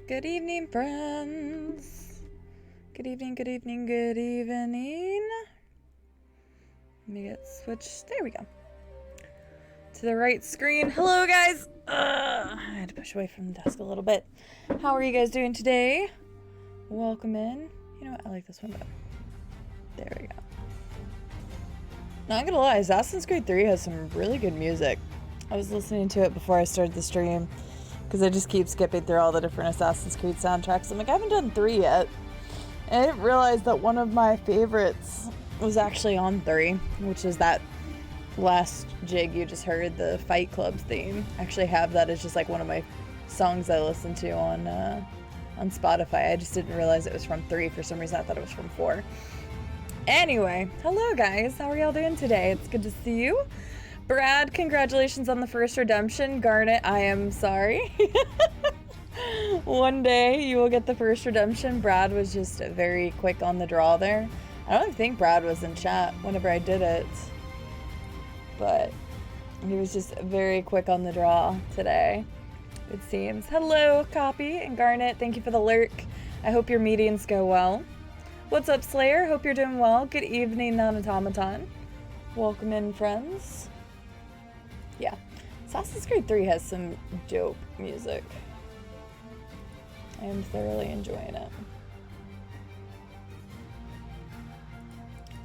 Good evening, friends. Good evening, good evening, good evening. Let me get switched. There we go. To the right screen. Hello, guys. I had to push away from the desk a little bit. How are you guys doing today? Welcome in. You know what? I like this one better. There we go. Not gonna lie, Assassin's Creed 3 has some really good music. I was listening to it before I started the stream because I just keep skipping through all the different Assassin's Creed soundtracks. I'm like, I haven't done 3 yet. And I didn't realize that one of my favorites was actually on 3, which is that last jig you just heard, the Fight Club theme. I actually have that as just like one of my songs I listen to on Spotify. I just didn't realize it was from 3 for some reason. I thought it was from 4. Anyway, hello guys. How are y'all doing today? It's good to see you. Brad, congratulations on the first redemption. Garnet, I am sorry. One day you will get the first redemption. Brad was just very quick on the draw there. I don't think Brad was in chat whenever I did it, but he was just very quick on the draw today, it seems. Hello, Copy and Garnet. Thank you for the lurk. I hope your meetings go well. What's up, Slayer? Hope you're doing well. Good evening, Non-Automaton. Welcome in, friends. Yeah, Assassin's Creed 3 has some dope music. I am thoroughly enjoying it.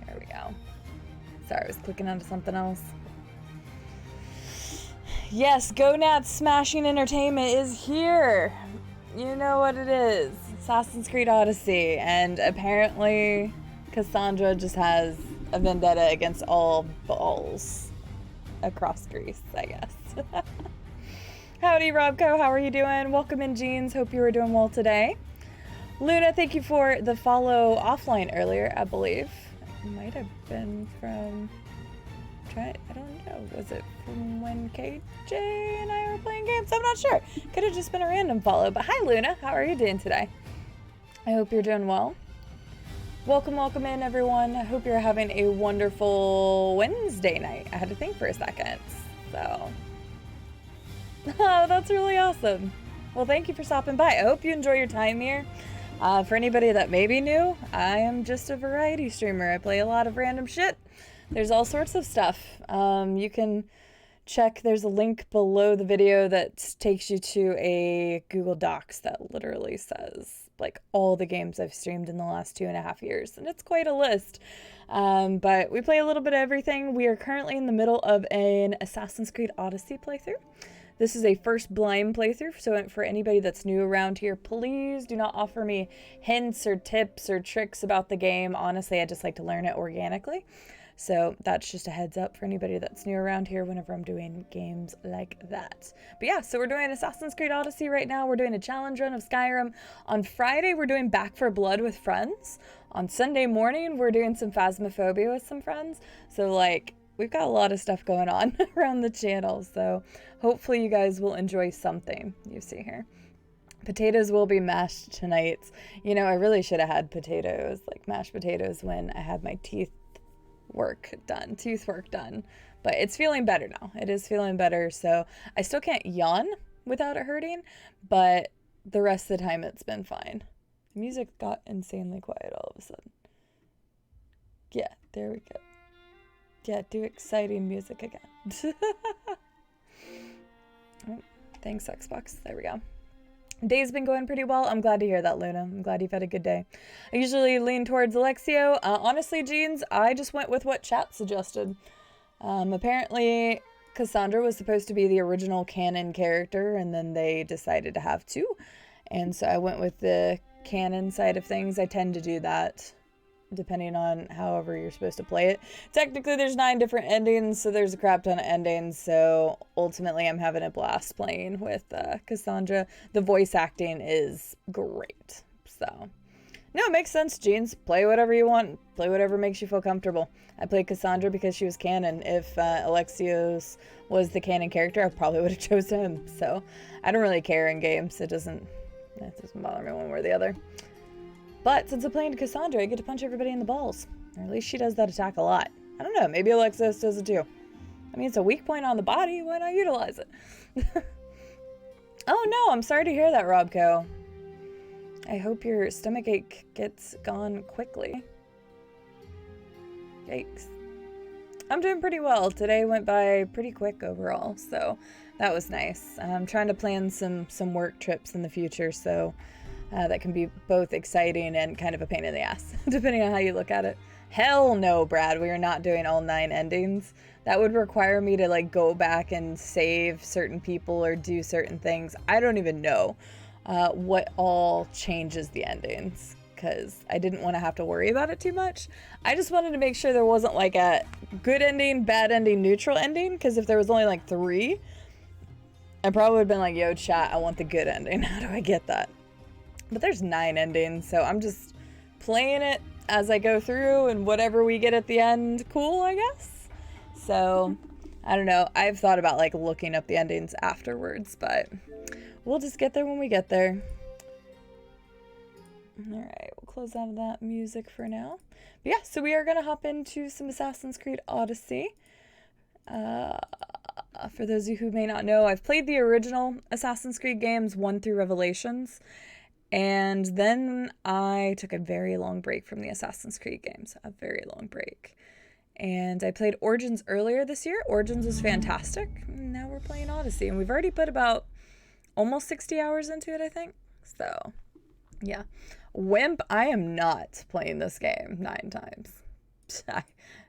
There we go. Sorry, I was clicking onto something else. Yes, Gonad Smashing Entertainment is here. You know what it is. Assassin's Creed Odyssey. And apparently Cassandra just has a vendetta against all balls across Greece, I guess. Howdy, Robco. How are you doing? Welcome in, Jeans. Hope you were doing well today. Luna, thank you for the follow offline earlier, I believe. It might have been from... I don't know. Was it from when KJ and I were playing games? I'm not sure. Could have just been a random follow. But hi, Luna. How are you doing today? I hope you're doing well. Welcome, welcome in, everyone. I hope you're having a wonderful Wednesday night. I had to think for a second. So... Oh, that's really awesome. Well, thank you for stopping by. I hope you enjoy your time here. For anybody that may be new, I am just a variety streamer. I play a lot of random shit. There's all sorts of stuff. You can check, there's a link below the video that takes you to a Google Docs that literally says like all the games I've streamed in the last 2.5 years, and it's quite a list. But we play a little bit of everything. We are currently in the middle of an Assassin's Creed Odyssey playthrough. This is a first blind playthrough, so for anybody that's new around here, please do not offer me hints or tips or tricks about the game. Honestly, I just like to learn it organically. So that's just a heads up for anybody that's new around here whenever I'm doing games like that. But yeah, so we're doing Assassin's Creed Odyssey right now. We're doing a challenge run of Skyrim. On Friday, we're doing Back 4 Blood with friends. On Sunday morning, we're doing some Phasmophobia with some friends. So like, we've got a lot of stuff going on around the channel. So hopefully you guys will enjoy something you see here. Potatoes will be mashed tonight. You know, I really should have had potatoes, like mashed potatoes, when I had my tooth work done, but it's feeling better now. It is feeling better, so I still can't yawn without it hurting, but the rest of the time it's been fine. The music got insanely quiet all of a sudden. Yeah, there we go. Yeah, do exciting music again. Oh, thanks, Xbox. There we go. Day's been going pretty well. I'm glad to hear that, Luna. I'm glad you've had a good day. I usually lean towards Alexio. Honestly, Jeans, I just went with what chat suggested. Apparently, Cassandra was supposed to be the original canon character, and then they decided to have two. And so I went with the canon side of things. I tend to do that, depending on however you're supposed to play it. Technically, there's 9 different endings, so there's a crap ton of endings, so ultimately I'm having a blast playing with Cassandra. The voice acting is great, so... No, it makes sense, Jeans. Play whatever you want. Play whatever makes you feel comfortable. I played Cassandra because she was canon. If Alexios was the canon character, I probably would have chosen him, so... I don't really care in games. It doesn't bother me one way or the other. But since I'm playing Cassandra, I get to punch everybody in the balls. Or at least she does that attack a lot. I don't know, maybe Alexios does it too. I mean, it's a weak point on the body, why not utilize it? Oh no, I'm sorry to hear that, Robco. I hope your stomachache gets gone quickly. Yikes. I'm doing pretty well. Today went by pretty quick overall, so that was nice. I'm trying to plan some work trips in the future, so... that can be both exciting and kind of a pain in the ass, depending on how you look at it. Hell no, Brad, we are not doing all 9 endings. That would require me to like go back and save certain people or do certain things. I don't even know what all changes the endings, because I didn't want to have to worry about it too much. I just wanted to make sure there wasn't like a good ending, bad ending, neutral ending, because if there was only like 3, I probably would have been like, yo, chat, I want the good ending. How do I get that? But there's 9 endings, so I'm just playing it as I go through, and whatever we get at the end, cool, I guess. So, I don't know. I've thought about, like, looking up the endings afterwards, but we'll just get there when we get there. Alright, we'll close out of that music for now. But yeah, so we are going to hop into some Assassin's Creed Odyssey. For those of you who may not know, I've played the original Assassin's Creed games 1 through Revelations. And then I took a very long break from the Assassin's Creed games. A very long break. And I played Origins earlier this year. Origins was fantastic. Now we're playing Odyssey. And we've already put about almost 60 hours into it, I think. So, yeah. Wimp, I am not playing this game 9 times.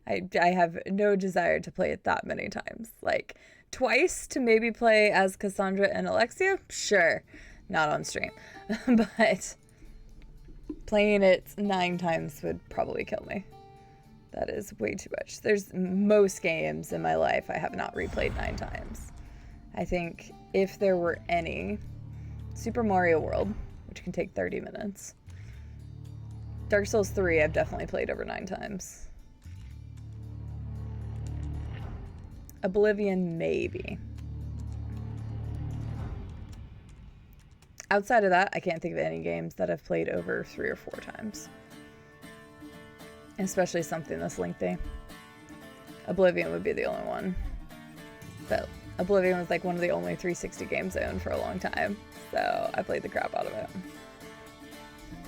I have no desire to play it that many times. Like, twice to maybe play as Cassandra and Alexia? Sure. Not on stream. But playing it 9 times would probably kill me. That is way too much. There's most games in my life I have not replayed 9 times. I think if there were any, Super Mario World, which can take 30 minutes. Dark Souls 3 I've definitely played over 9 times. Oblivion, maybe. Outside of that, I can't think of any games that I've played over 3 or 4 times. Especially something this lengthy. Oblivion would be the only one. But Oblivion was like one of the only 360 games I owned for a long time. So I played the crap out of it.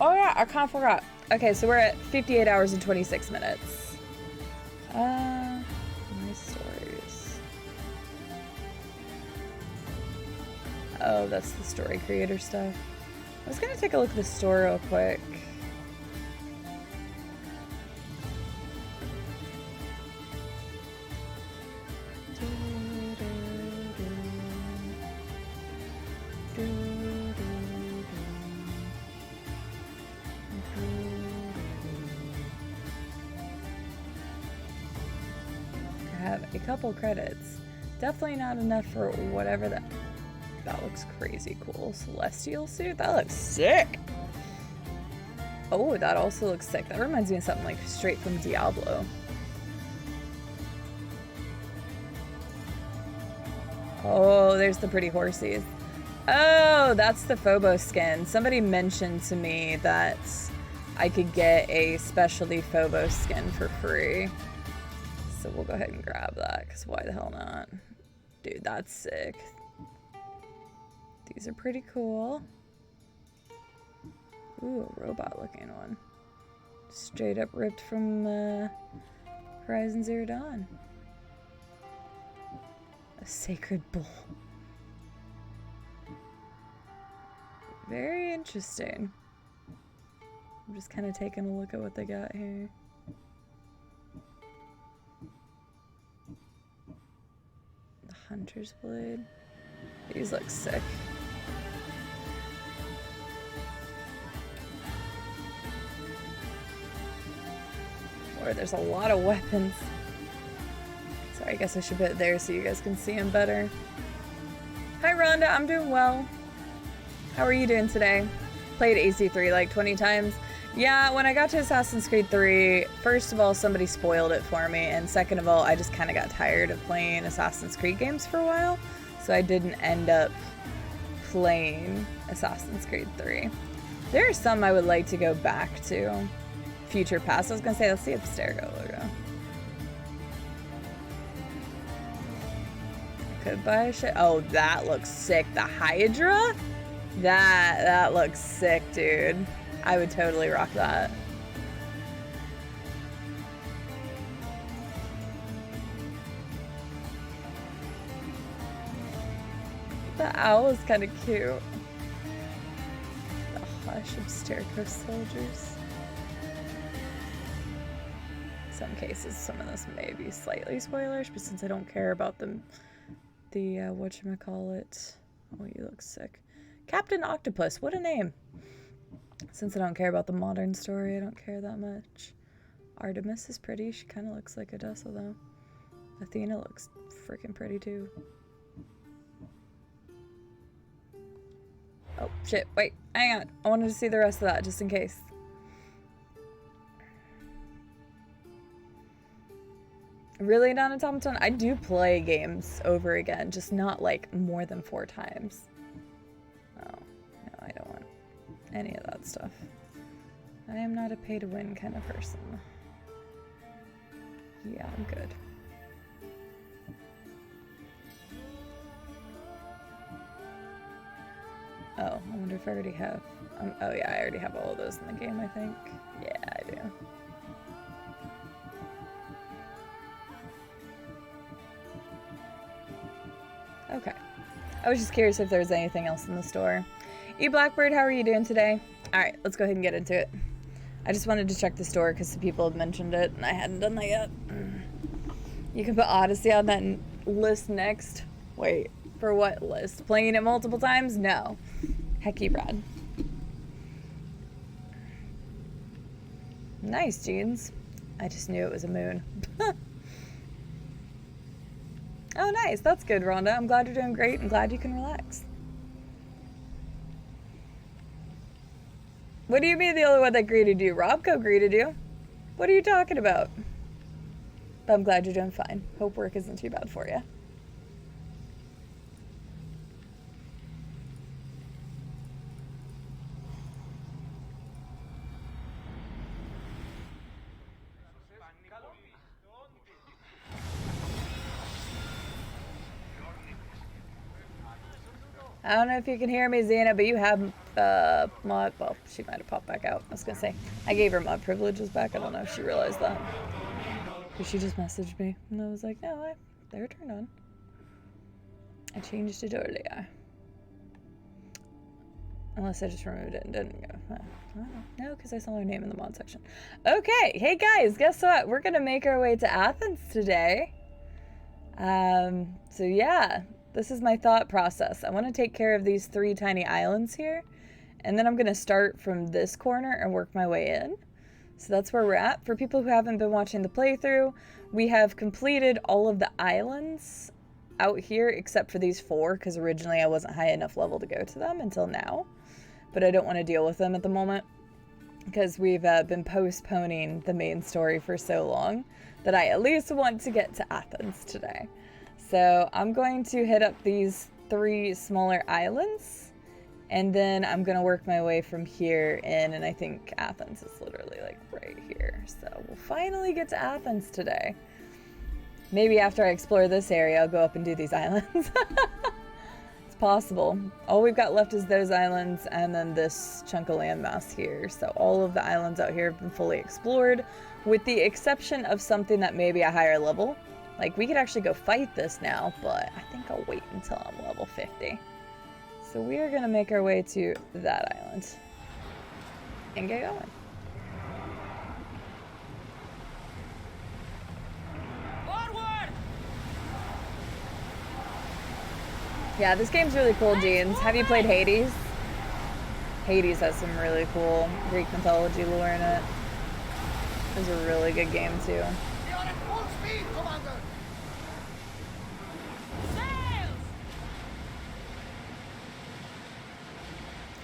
Oh yeah, I kind of forgot. Okay, so we're at 58 hours and 26 minutes. My stories. Oh, that's the story creator stuff. was gonna take a look at the store real quick. I have a couple credits. Definitely not enough for whatever that... That looks crazy cool. Celestial suit? That looks sick! Oh, that also looks sick. That reminds me of something like straight from Diablo. Oh, there's the pretty horsies. Oh, that's the Phobos skin. Somebody mentioned to me that I could get a specialty Phobos skin for free. So we'll go ahead and grab that, because why the hell not? Dude, that's sick. These are pretty cool. Ooh, a robot looking one. Straight up ripped from Horizon Zero Dawn. A sacred bull. Very interesting. I'm just kind of taking a look at what they got here. The Hunter's Blade. These look sick. Boy, there's a lot of weapons. Sorry, I guess I should put it there so you guys can see them better. Hi Rhonda, I'm doing well. How are you doing today? Played AC3 like 20 times. Yeah, when I got to Assassin's Creed 3, first of all, somebody spoiled it for me, and second of all, I just kind of got tired of playing Assassin's Creed games for a while, so I didn't end up playing Assassin's Creed 3. There are some I would like to go back to. Future Past, I was gonna say, let's see a Abstergo logo. Could buy a shit. Oh, that looks sick. The Hydra? That looks sick, dude. I would totally rock that. The owl is kind of cute. The Hush of Abstergo soldiers. In some cases, some of this may be slightly spoilers, but since I don't care about them, the whatchamacallit. Oh, you look sick. Captain Octopus, what a name. Since I don't care about the modern story, I don't care that much. Artemis is pretty. She kind of looks like Odessa, though. Athena looks freaking pretty, too. Oh, shit. Wait, hang on. I wanted to see the rest of that, just in case. Really, Don Automaton? I do play games over again, just not, like, more than 4 times. Oh, no, I don't want any of that stuff. I am not a pay-to-win kind of person. Yeah, I'm good. Oh, I wonder if I already have... oh yeah, I already have all of those in the game, I think. Yeah, I do. Okay. I was just curious if there was anything else in the store. Blackbird, how are you doing today? Alright, let's go ahead and get into it. I just wanted to check the store because the people had mentioned it and I hadn't done that yet. You can put Odyssey on that list next. Wait, for what list? Playing it multiple times? No. Hecky Brad. Nice, jeans. I just knew it was a moon. Oh, nice. That's good, Rhonda. I'm glad you're doing great. I'm glad you can relax. What do you mean the only one that greeted you? Robco greeted you. What are you talking about? But I'm glad you're doing fine. Hope work isn't too bad for you. I don't know if you can hear me, Xena, but you have mod. Well, she might have popped back out. I was gonna say I gave her mod privileges back. I don't know if she realized that. But she just messaged me, and I was like, no, they're turned on. I changed it earlier. Unless I just removed it and didn't go. I don't know. No, because I saw her name in the mod section. Okay, hey guys, guess what? We're gonna make our way to Athens today. So yeah, this is my thought process. I want to take care of these 3 tiny islands here, and then I'm gonna start from this corner and work my way in. So that's where we're at. For people who haven't been watching the playthrough, we have completed all of the islands out here except for these 4, because originally I wasn't high enough level to go to them until now. But I don't want to deal with them at the moment because we've been postponing the main story for so long that I at least want to get to Athens today. So I'm going to hit up these 3 smaller islands, and then I'm going to work my way from here in, and I think Athens is literally like right here. So we'll finally get to Athens today. Maybe after I explore this area, I'll go up and do these islands. It's possible. All we've got left is those islands and then this chunk of landmass here. So all of the islands out here have been fully explored, with the exception of something that may be a higher level. Like, we could actually go fight this now, but I think I'll wait until I'm level 50. So we are going to make our way to that island and get going. Yeah, this game's really cool, Jeans. Have you played Hades? Hades has some really cool Greek mythology lore in it. It's a really good game, too. We are at full speed, Commander! Sails!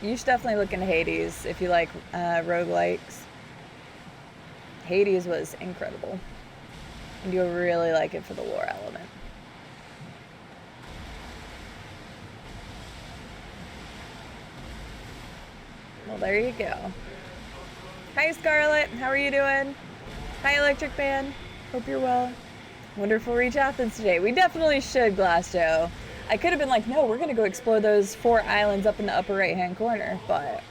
You should definitely look into Hades if you like roguelikes. Hades was incredible. And you'll really like it for the lore element. Well, there you go. Hi, Scarlett. How are you doing? Hi, Electric Man. Hope you're well. Wonder if we'll reach Athens today. We definitely should, Glass Joe. I could have been like, no, we're going to go explore those 4 islands up in the upper right-hand corner, but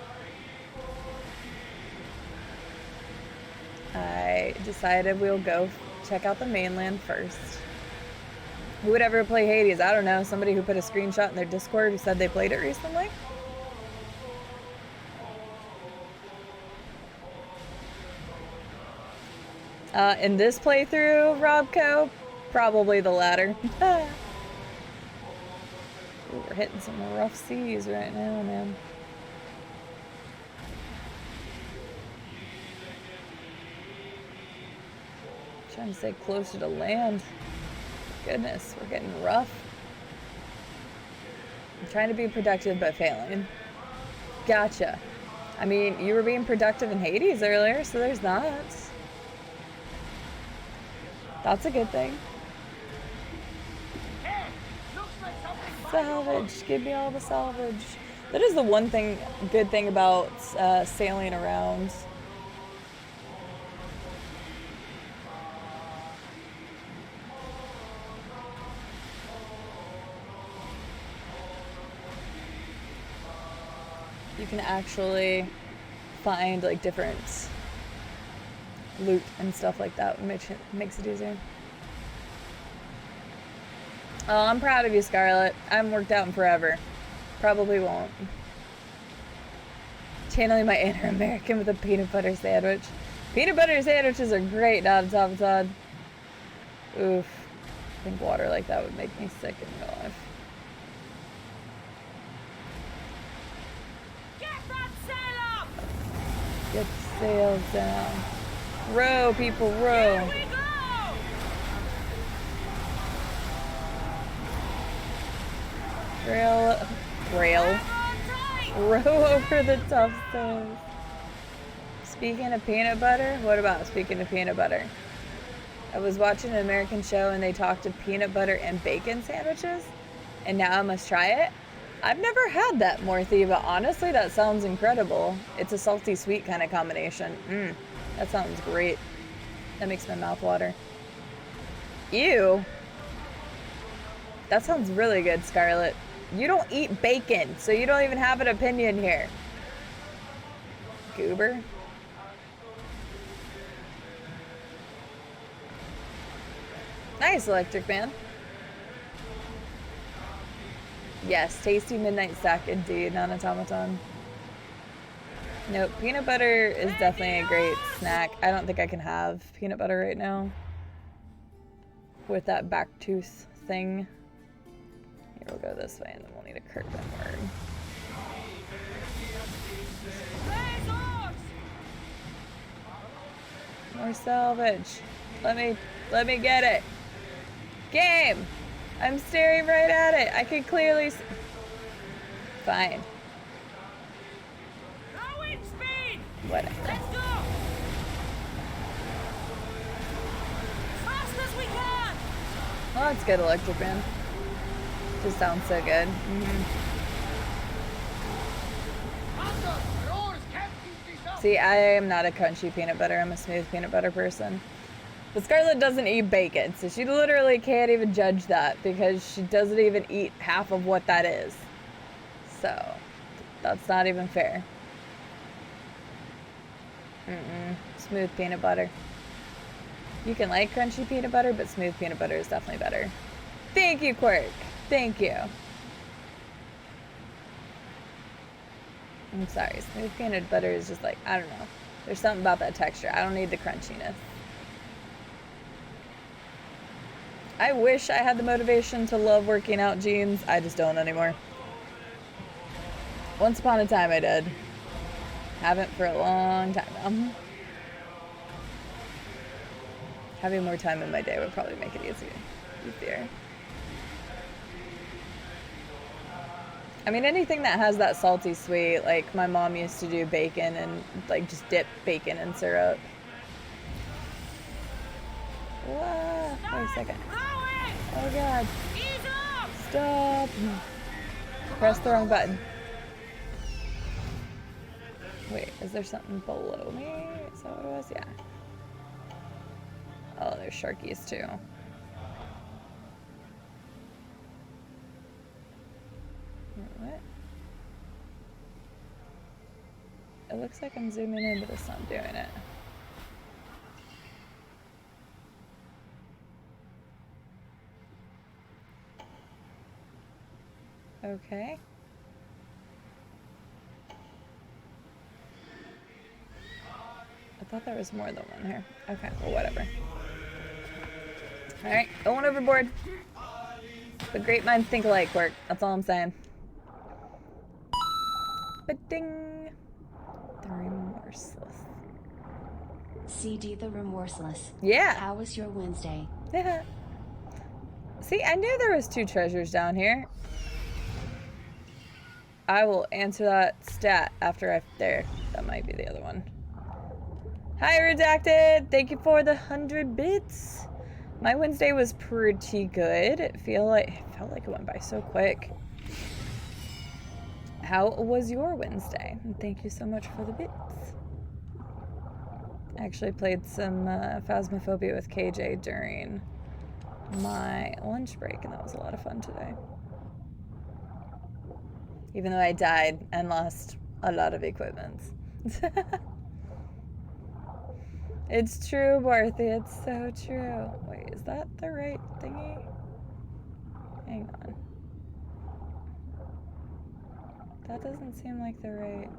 I decided we'll go check out the mainland first. Who would ever play Hades? I don't know. Somebody who put a screenshot in their Discord who said they played it recently? In this playthrough, Robco, probably the latter. Ooh, we're hitting some rough seas right now, man. Trying to stay closer to land. Goodness, we're getting rough. I'm trying to be productive but failing. Gotcha. I mean, you were being productive in Hades earlier, so there's that. That's a good thing. Hey, looks like something Salvage, give me all the salvage. That is the one thing, good thing about sailing around. You can actually find like different loot and stuff like that, which makes it easier. Oh, I'm proud of you, Scarlett. I haven't worked out in forever. Probably won't. Channeling my inner American with a peanut butter sandwich. Peanut butter sandwiches are great, not Todd. Oof. I think water like that would make me sick in real life. Get that sail up! Get the sails down. Row, people, row. Here we go! Rail. Hang on tight! Row over the tough stones. Speaking of peanut butter, what about speaking of peanut butter? I was watching an American show and they talked of peanut butter and bacon sandwiches, and now I must try it. I've never had that, Morthy, but honestly, that sounds incredible. It's a salty sweet kind of combination. That sounds great. That makes my mouth water. Ew. That sounds really good, Scarlett. You don't eat bacon, so you don't even have an opinion here. Goober. Nice, Electric Man. Yes, tasty midnight sack indeed, non-automaton. Nope, peanut butter is definitely a great snack. I don't think I can have peanut butter right now with that back tooth thing. Here, we'll go this way and then we'll need a curve inward. More salvage. Let me get it. Game! I'm staring right at it. I can clearly fine. Whatever. Let's go! Fast as we can! Oh, that's good, Electric Man. Just sounds so good. See, I am not a crunchy peanut butter. I'm a smooth peanut butter person. But Scarlett doesn't eat bacon, so she literally can't even judge that because she doesn't even eat half of what that is. So, that's not even fair. Smooth peanut butter. You can like crunchy peanut butter, but smooth peanut butter is definitely better. Thank you, Quirk. Thank you. I'm sorry, smooth peanut butter is just like, I don't know. There's something about that texture. I don't need the crunchiness. I wish I had the motivation to love working out, jeans. I just don't anymore. Once upon a time I did. Haven't for a long time now. Having more time in my day would probably make it easier. I mean, anything that has that salty sweet, like my mom used to do bacon and like just dip bacon in syrup. Whoa, wait a second. Oh God. Stop. Press the wrong button. Wait, is there something below me? Is that what it was? Yeah. Oh, there's sharkies too. What? It looks like I'm zooming in, but it's not doing it. Okay. I thought there was more than one here. Okay, well, whatever. Alright, going overboard. But great minds think alike, Quirk. That's all I'm saying. Ba-ding! The Remorseless. CD the Remorseless. Yeah! How was your Wednesday? See, I knew there was 2 treasures down here. I will answer that stat after there. That might be the other one. Hi, Redacted! Thank you for the 100 bits. My Wednesday was pretty good. It felt like it went by so quick. How was your Wednesday? And thank you so much for the bits. I actually played some Phasmophobia with KJ during my lunch break, and that was a lot of fun today. Even though I died and lost a lot of equipment. It's true, Barthy. It's so true. Wait, is that the right thingy? Hang on. That doesn't seem like the right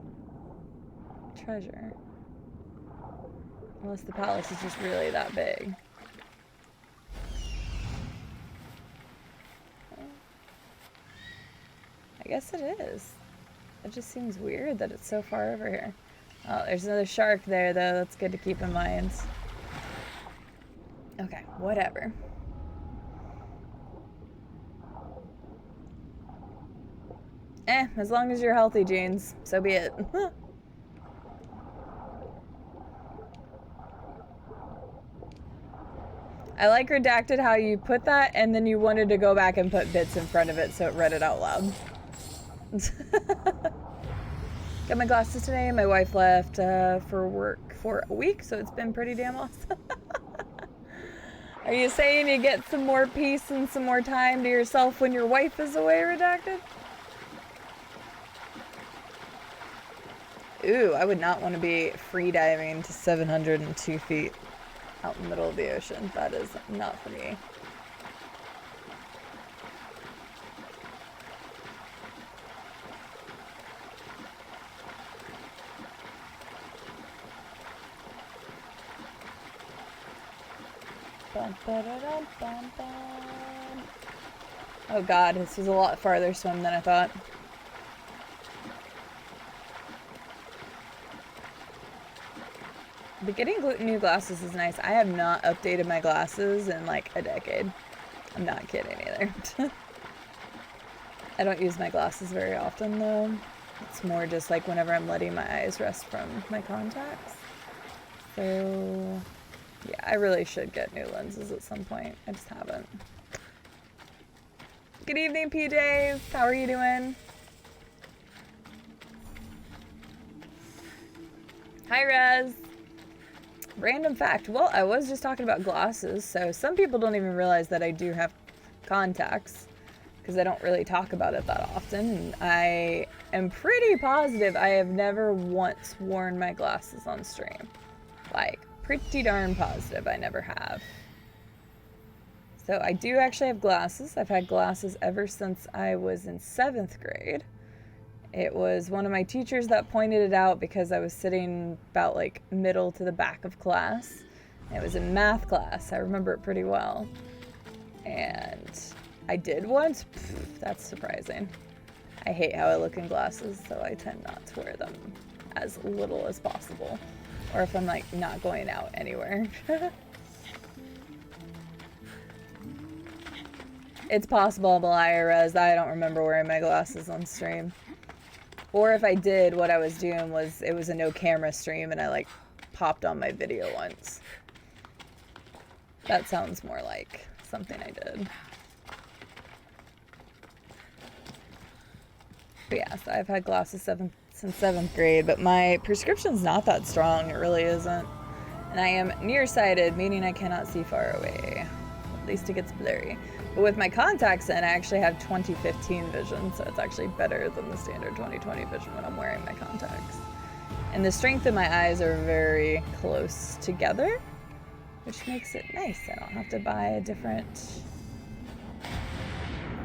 treasure. Unless the palace is just really that big. I guess it is. It just seems weird that it's so far over here. Oh, there's another shark there, though. That's good to keep in mind. Okay, whatever. As long as you're healthy, Jeans, so be it. I like Redacted how you put that and then you wanted to go back and put bits in front of it so it read it out loud. Got my glasses today. My wife left for work for a week, so it's been pretty damn awesome. Are you saying you get some more peace and some more time to yourself when your wife is away, Redacted? Ooh, I would not want to be free diving to 702 feet out in the middle of the ocean. That is not for me. Bum, ba-da-dum, bum, bum. Oh god, this was a lot farther swim than I thought. But getting new glasses is nice. I have not updated my glasses in like a decade. I'm not kidding either. I don't use my glasses very often though. It's more just like whenever I'm letting my eyes rest from my contacts. So yeah, I really should get new lenses at some point. I just haven't. Good evening, PJs. How are you doing? Hi, Rez. Random fact. Well, I was just talking about glasses, so some people don't even realize that I do have contacts because I don't really talk about it that often. And I am pretty positive I have never once worn my glasses on stream. Like, pretty darn positive I never have. So I do actually have glasses. I've had glasses ever since I was in 7th grade. It was one of my teachers that pointed it out because I was sitting about like middle to the back of class. It was in math class. I remember it pretty well. And I did once. Pfft, that's surprising. I hate how I look in glasses, so I tend not to wear them as little as possible. Or if I'm like not going out anywhere. It's possible, Rez. I don't remember wearing my glasses on stream. Or if I did, what I was doing was, it was a no camera stream and I like popped on my video once. That sounds more like something I did. But yeah, so I've had glasses since 7th grade, but my prescription's not that strong. It really isn't. And I am nearsighted, meaning I cannot see far away. At least it gets blurry. But with my contacts in, I actually have 20/15 vision, so it's actually better than the standard 20/20 vision when I'm wearing my contacts. And the strength of my eyes are very close together, which makes it nice. I don't have to buy a different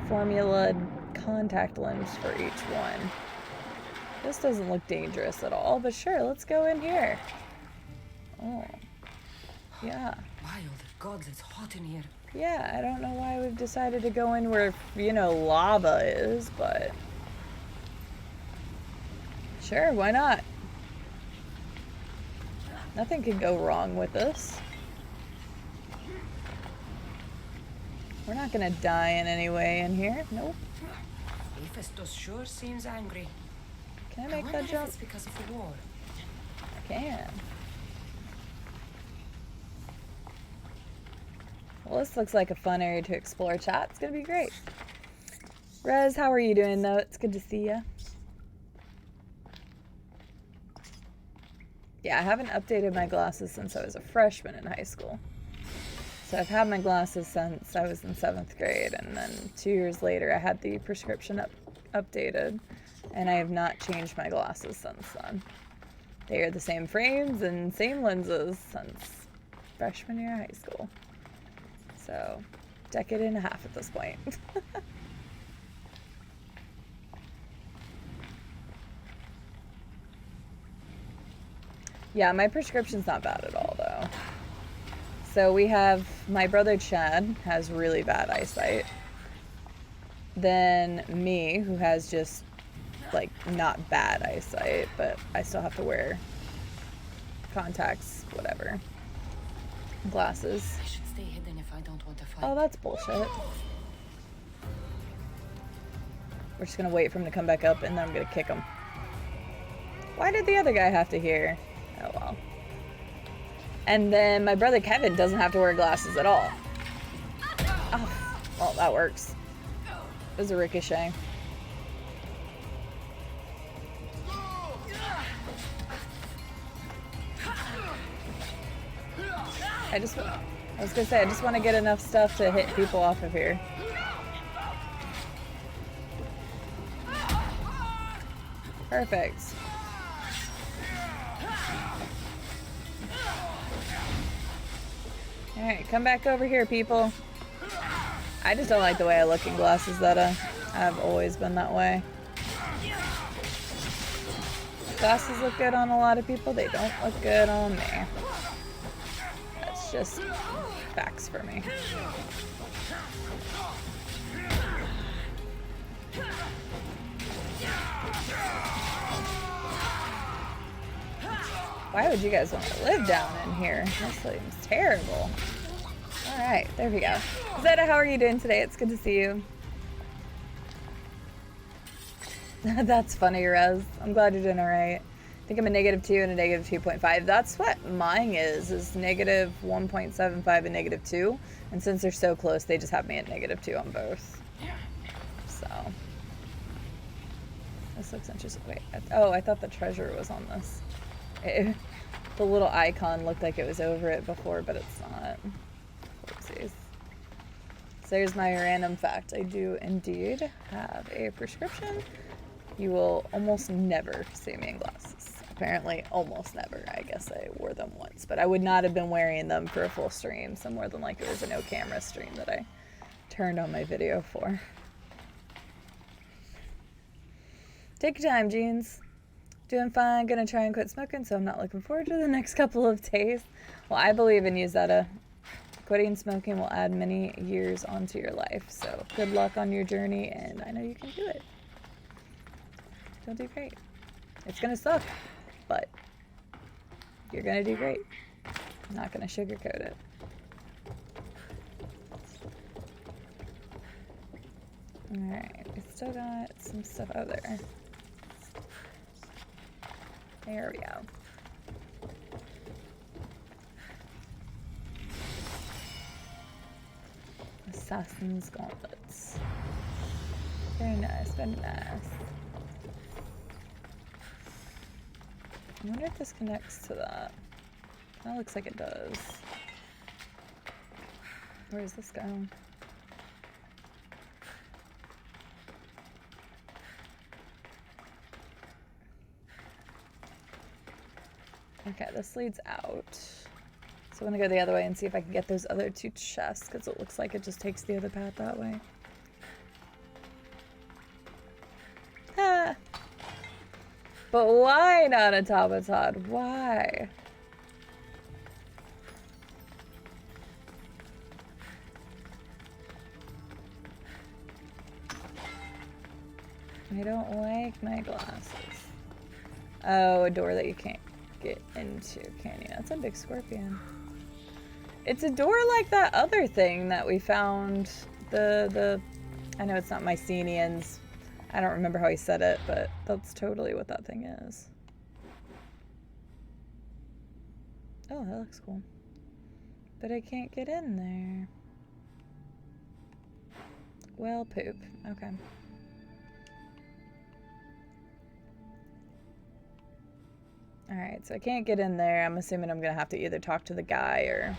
formula contact lens for each one. This doesn't look dangerous at all, but sure, let's go in here. Oh, yeah. Wild gods, it's hot in here. Yeah, I don't know why we've decided to go in where, you know, lava is, but sure, why not? Nothing could go wrong with this. We're not gonna die in any way in here. Nope. Hephaestus sure seems angry. Can I make wonder that if jump? it's because of the war. I can. Well, this looks like a fun area to explore, chat. It's gonna be great. Rez, how are you doing, though? It's good to see ya. Yeah, I haven't updated my glasses since I was a freshman in high school. So I've had my glasses since I was in 7th grade, and then 2 years later I had the prescription updated, and I have not changed my glasses since then. They are the same frames and same lenses since freshman year of high school. So, decade and a half at this point. Yeah, my prescription's not bad at all, though. So we have, my brother Chad has really bad eyesight. Then me, who has just, like, not bad eyesight, but I still have to wear contacts, whatever. Glasses. I should stay hidden if I don't want to fight. Oh, that's bullshit. We're just gonna wait for him to come back up, and then I'm gonna kick him. Why did the other guy have to hear? Oh, well. And then my brother Kevin doesn't have to wear glasses at all. Oh, well, that works. It was a ricochet. I was gonna say, I just want to get enough stuff to hit people off of here. Perfect. Alright, come back over here, people. I just don't like the way I look in glasses, Zeta. I've always been that way. Glasses look good on a lot of people, they don't look good on me. That's just facts for me. Why would you guys want to live down in here? This seems terrible. Alright, there we go. Zeta, how are you doing today? It's good to see you. That's funny, Rez. I'm glad you're doing alright. I think I'm a -2 and a -2.5. That's what mine is -1.75 and -2. And since they're so close, they just have me at -2 on both. So. This looks interesting. Wait, oh, I thought the treasure was on this. The little icon looked like it was over it before, but it's not. Oopsies. So here's my random fact. I do indeed have a prescription. You will almost never see me in glasses. Apparently, almost never. I guess I wore them once, but I would not have been wearing them for a full stream, so more than likely it was a no camera stream that I turned on my video for. Take your time, Jeans. Doing fine. Gonna try and quit smoking, so I'm not looking forward to the next couple of days. Well, I believe in you, Zeta. Quitting smoking will add many years onto your life, so good luck on your journey, and I know you can do it. You'll do great. It's gonna suck, but you're gonna do great. I'm not gonna sugarcoat it. Alright, we still got some stuff out there. There we go. Assassin's Gauntlets. Very nice, very nice. I wonder if this connects to that. That looks like it does. Where is this going? Okay, this leads out. So I'm gonna go the other way and see if I can get those other two chests, because it looks like it just takes the other path that way. Ah! But why not a Tabatad? Why? I don't like my glasses. Oh, a door that you can't get into, can you? That's a big scorpion. It's a door like that other thing that we found. I know it's not Mycenians. I don't remember how he said it, but that's totally what that thing is. Oh, that looks cool. But I can't get in there. Well, poop. Okay. Alright, so I can't get in there. I'm assuming I'm gonna have to either talk to the guy or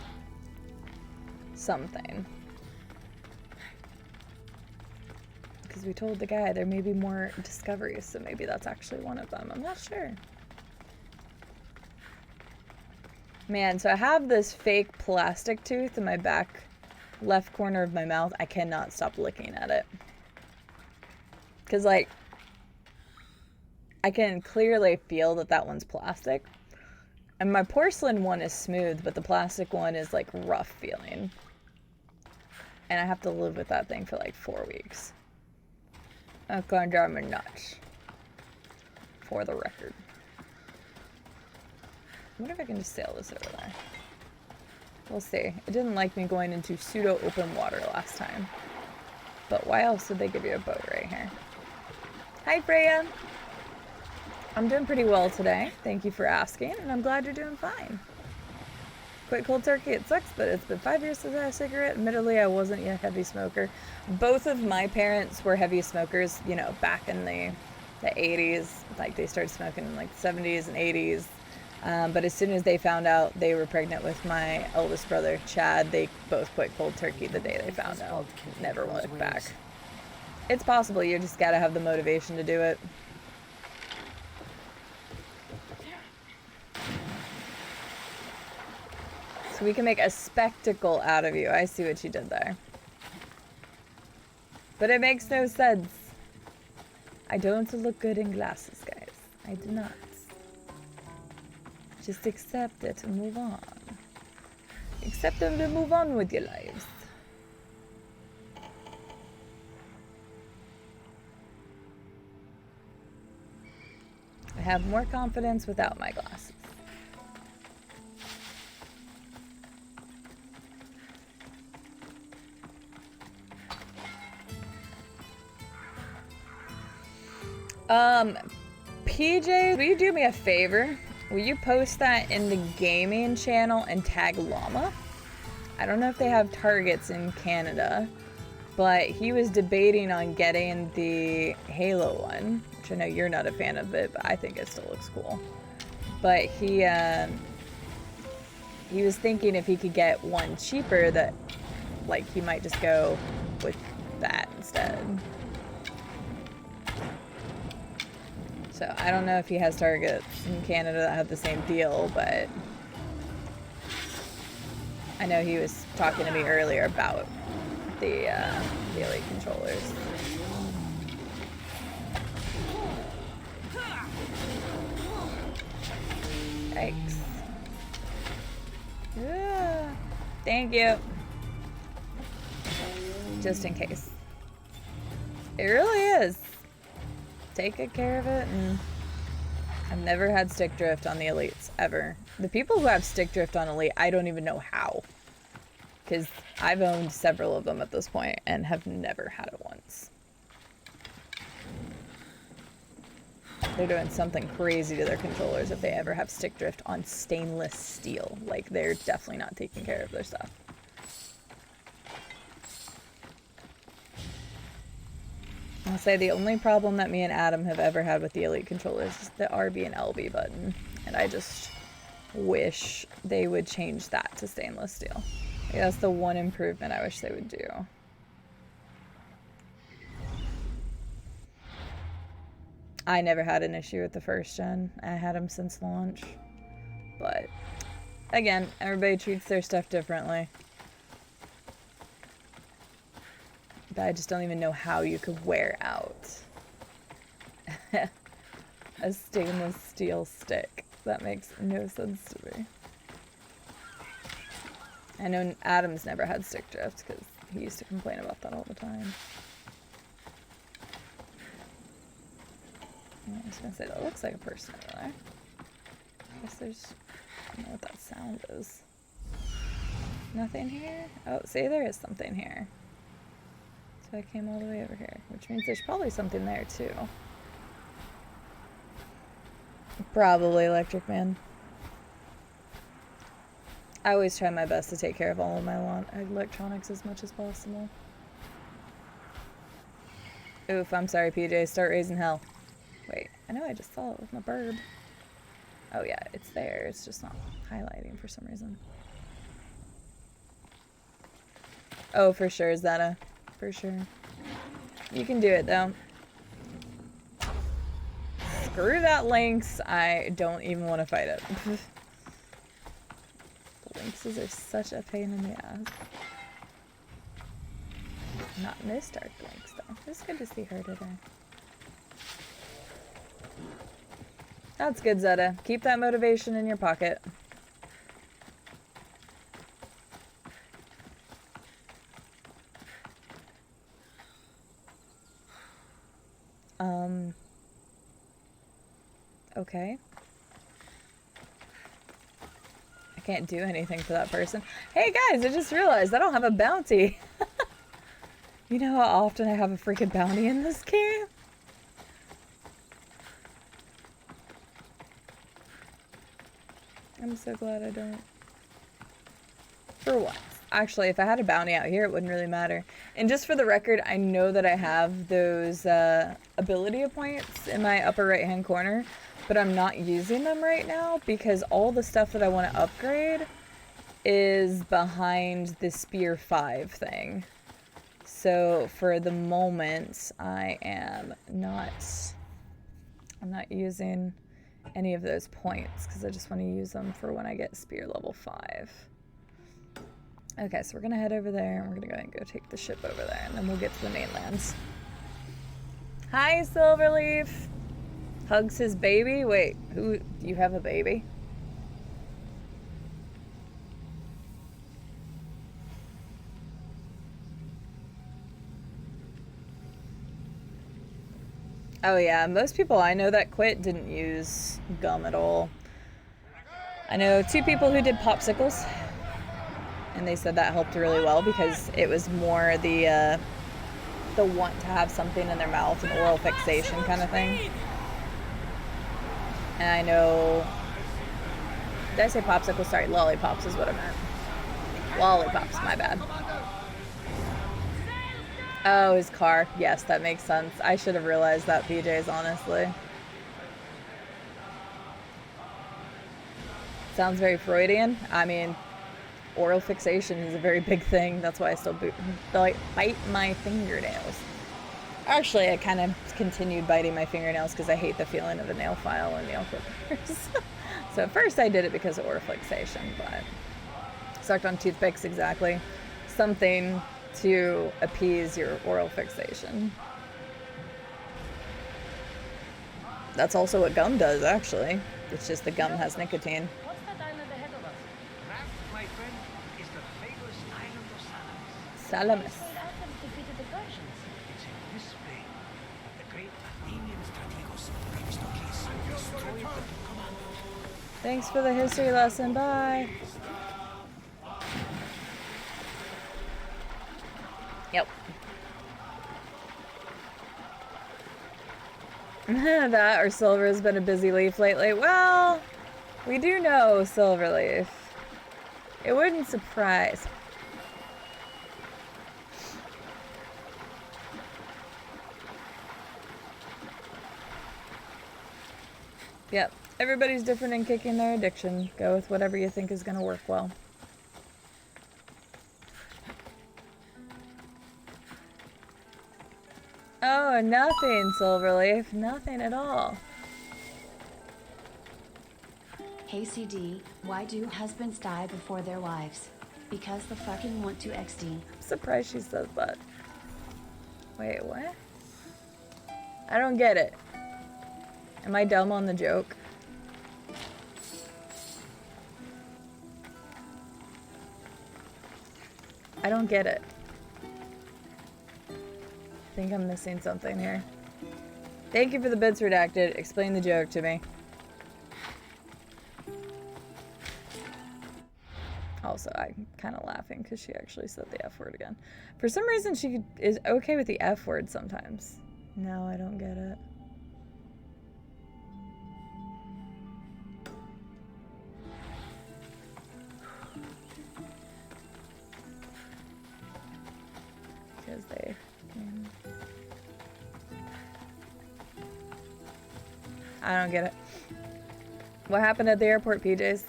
something. Because we told the guy there may be more discoveries, so maybe that's actually one of them. I'm not sure. Man, so I have this fake plastic tooth in my back left corner of my mouth. I cannot stop looking at it. Because, like, I can clearly feel that that one's plastic. And my porcelain one is smooth, but the plastic one is, like, rough feeling. And I have to live with that thing for, like, 4 weeks. That's gonna drive me nuts. For the record. I wonder if I can just sail this over there. We'll see. It didn't like me going into pseudo open water last time. But why else did they give you a boat right here? Hi, Freya! I'm doing pretty well today. Thank you for asking, and I'm glad you're doing fine. Quit cold turkey, it sucks, but it's been 5 years since I had a cigarette. Admittedly, I wasn't a heavy smoker. Both of my parents were heavy smokers, you know, back in the 80s. Like, they started smoking in, like, the 70s and 80s. But as soon as they found out they were pregnant with my oldest brother, Chad, they both quit cold turkey the day they found out. Never looked back. It's possible, you just gotta have the motivation to do it. So we can make a spectacle out of you. I see what you did there. But it makes no sense. I don't look good in glasses, guys. I do not. Just accept it and move on. Accept them to move on with your lives. I have more confidence without my glasses. PJ, will you do me a favor? Will you post that in the gaming channel and tag Llama? I don't know if they have targets in Canada, but he was debating on getting the Halo one, which I know you're not a fan of it, but I think it still looks cool. But he was thinking if he could get one cheaper that, like, he might just go with that instead. So I don't know if he has targets in Canada that have the same deal, but I know he was talking to me earlier about the Elite controllers. Yikes. Yeah. Thank you. Just in case. It really is. Take good care of it, and I've never had stick drift on the Elites, ever. The people who have stick drift on Elite, I don't even know how. Because I've owned several of them at this point and have never had it once. They're doing something crazy to their controllers if they ever have stick drift on stainless steel. Like, they're definitely not taking care of their stuff. I'll say the only problem that me and Adam have ever had with the Elite controllers is the RB and LB button. And I just wish they would change that to stainless steel. Like, that's the one improvement I wish they would do. I never had an issue with the first gen. I had them since launch. But, again, everybody treats their stuff differently. But I just don't even know how you could wear out a stainless steel stick. That makes no sense to me. I know Adam's never had stick drift because he used to complain about that all the time. I was gonna say, that looks like a person over there. I guess there's, I don't know what that sound is. Nothing here? Oh, see, there is something here. So I came all the way over here, which means there's probably something there too. Probably Electric Man. I always try my best to take care of all of my electronics as much as possible. Oof, I'm sorry, PJ. Start raising hell. Wait, I know I just saw it with my burb. Oh yeah, it's there. It's just not highlighting for some reason. Oh, for sure, Zeta. For sure. You can do it, though. Screw that Lynx. I don't even want to fight it. The Lynxes are such a pain in the ass. Not in this Dark Lynx, though. It's good to see her today. That's good, Zeta. Keep that motivation in your pocket. Okay. I can't do anything for that person. Hey guys, I just realized I don't have a bounty. You know how often I have a freaking bounty in this game? I'm so glad I don't. For once. Actually, if I had a bounty out here, it wouldn't really matter. And just for the record, I know that I have those ability points in my upper right-hand corner, but I'm not using them right now because all the stuff that I want to upgrade is behind the Spear 5 thing. So for the moment, I'm not using any of those points because I just want to use them for when I get Spear level 5. Okay, so we're gonna head over there and we're gonna go ahead and go take the ship over there and then we'll get to the mainlands. Hi, Silverleaf! Hugs his baby? Wait, who, do you have a baby? Oh yeah, most people I know that quit didn't use gum at all. I know 2 people who did popsicles, and they said that helped really well because it was more the want to have something in their mouth, an oral fixation kind of thing. And I know, did I say popsicles? Sorry, lollipops is what I meant. Lollipops, my bad. Oh, his car. Yes, that makes sense. I should have realized that, PJs, honestly. Sounds very Freudian. I mean, oral fixation is a very big thing. That's why I still bite my fingernails. Actually, I kind of continued biting my fingernails because I hate the feeling of a nail file and nail clippers. So at first I did it because of oral fixation, but sucked on toothpicks, exactly. Something to appease your oral fixation. That's also what gum does, actually. It's just the gum has nicotine. What's that island ahead of us? That, my friend, is the famous island of Salamis. Salamis. The Athens defeated the Persians. It's in this bay that the great Athenian strategos Themistocles destroyed the commander. Thanks for the history lesson. Bye. Yep. That or Silver has been a busy leaf lately. Well, we do know Silverleaf. It wouldn't surprise. Yep. Everybody's different in kicking their addiction. Go with whatever you think is going to work well. Oh, nothing, Silverleaf. Nothing at all. Hey CD, why do husbands die before their wives? Because the fucking want to XD. I'm surprised she says that. Wait, what? I don't get it. Am I dumb on the joke? I don't get it. I think I'm missing something here. Thank you for the bits redacted. Explain the joke to me. Also, I'm kind of laughing because she actually said the F word again. For some reason, she is okay with the F word sometimes. No, I don't get it. Because they... I don't get it. What happened at the airport, PJs?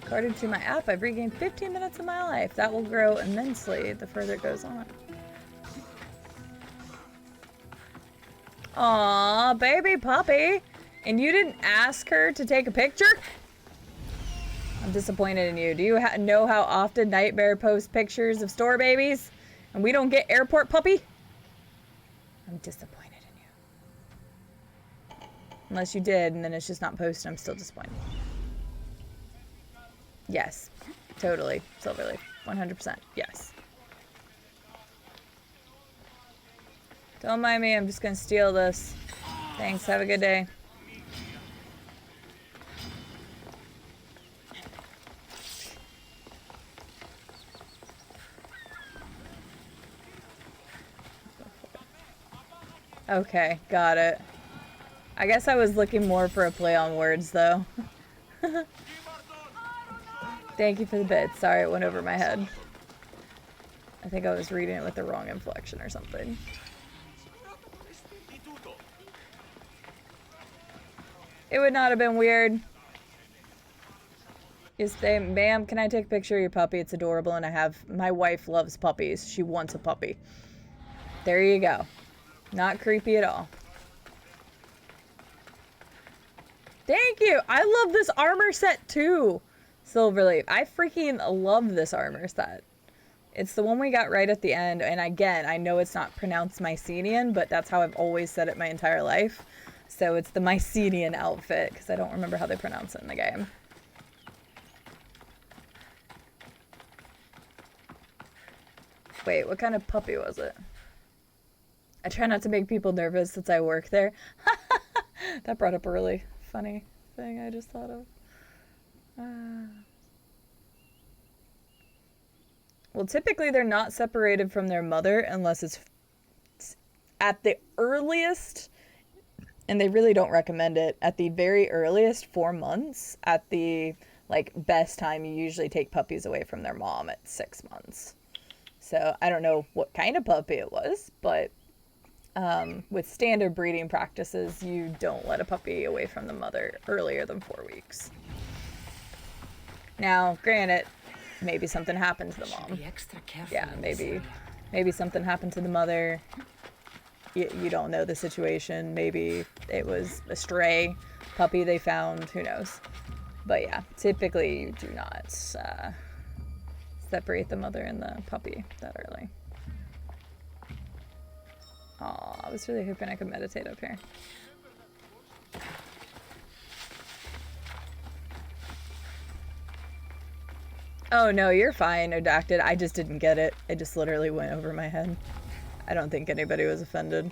According to my app, I've regained 15 minutes of my life. That will grow immensely the further it goes on. Aw, baby puppy. And you didn't ask her to take a picture? I'm disappointed in you. Do you know how often Nightmare posts pictures of store babies? And we don't get airport puppy? I'm disappointed in you. Unless you did, and then it's just not posted, I'm still disappointed. Yes, totally. Silverleaf, 100%. Yes. Don't mind me, I'm just gonna steal this. Thanks, have a good day. Okay, got it. I guess I was looking more for a play on words, though. Thank you for the bit. Sorry, it went over my head. I think I was reading it with the wrong inflection or something. It would not have been weird. You say, ma'am, can I take a picture of your puppy? It's adorable, and my wife loves puppies. She wants a puppy. There you go. Not creepy at all. Thank you. I love this armor set too. Silverleaf. I freaking love this armor set. It's the one we got right at the end. And again, I know it's not pronounced Mycenian, but that's how I've always said it my entire life. So it's the Mycenian outfit, because I don't remember how they pronounce it in the game. Wait, what kind of puppy was it? I try not to make people nervous since I work there. That brought up a really funny thing I just thought of. Well, typically they're not separated from their mother unless it's at the earliest, and they really don't recommend it, at the very earliest 4 months. At the like best time, you usually take puppies away from their mom at 6 months. So I don't know what kind of puppy it was, but with standard breeding practices, you don't let a puppy away from the mother earlier than 4 weeks. Now, granted, maybe something happened to the mom. Be extra careful. Yeah, maybe something happened to the mother. You don't know the situation. Maybe it was a stray puppy they found. Who knows? But yeah, typically you do not separate the mother and the puppy that early. Aw, I was really hoping I could meditate up here. Oh no, you're fine, Odacted. I just didn't get it. It just literally went over my head. I don't think anybody was offended.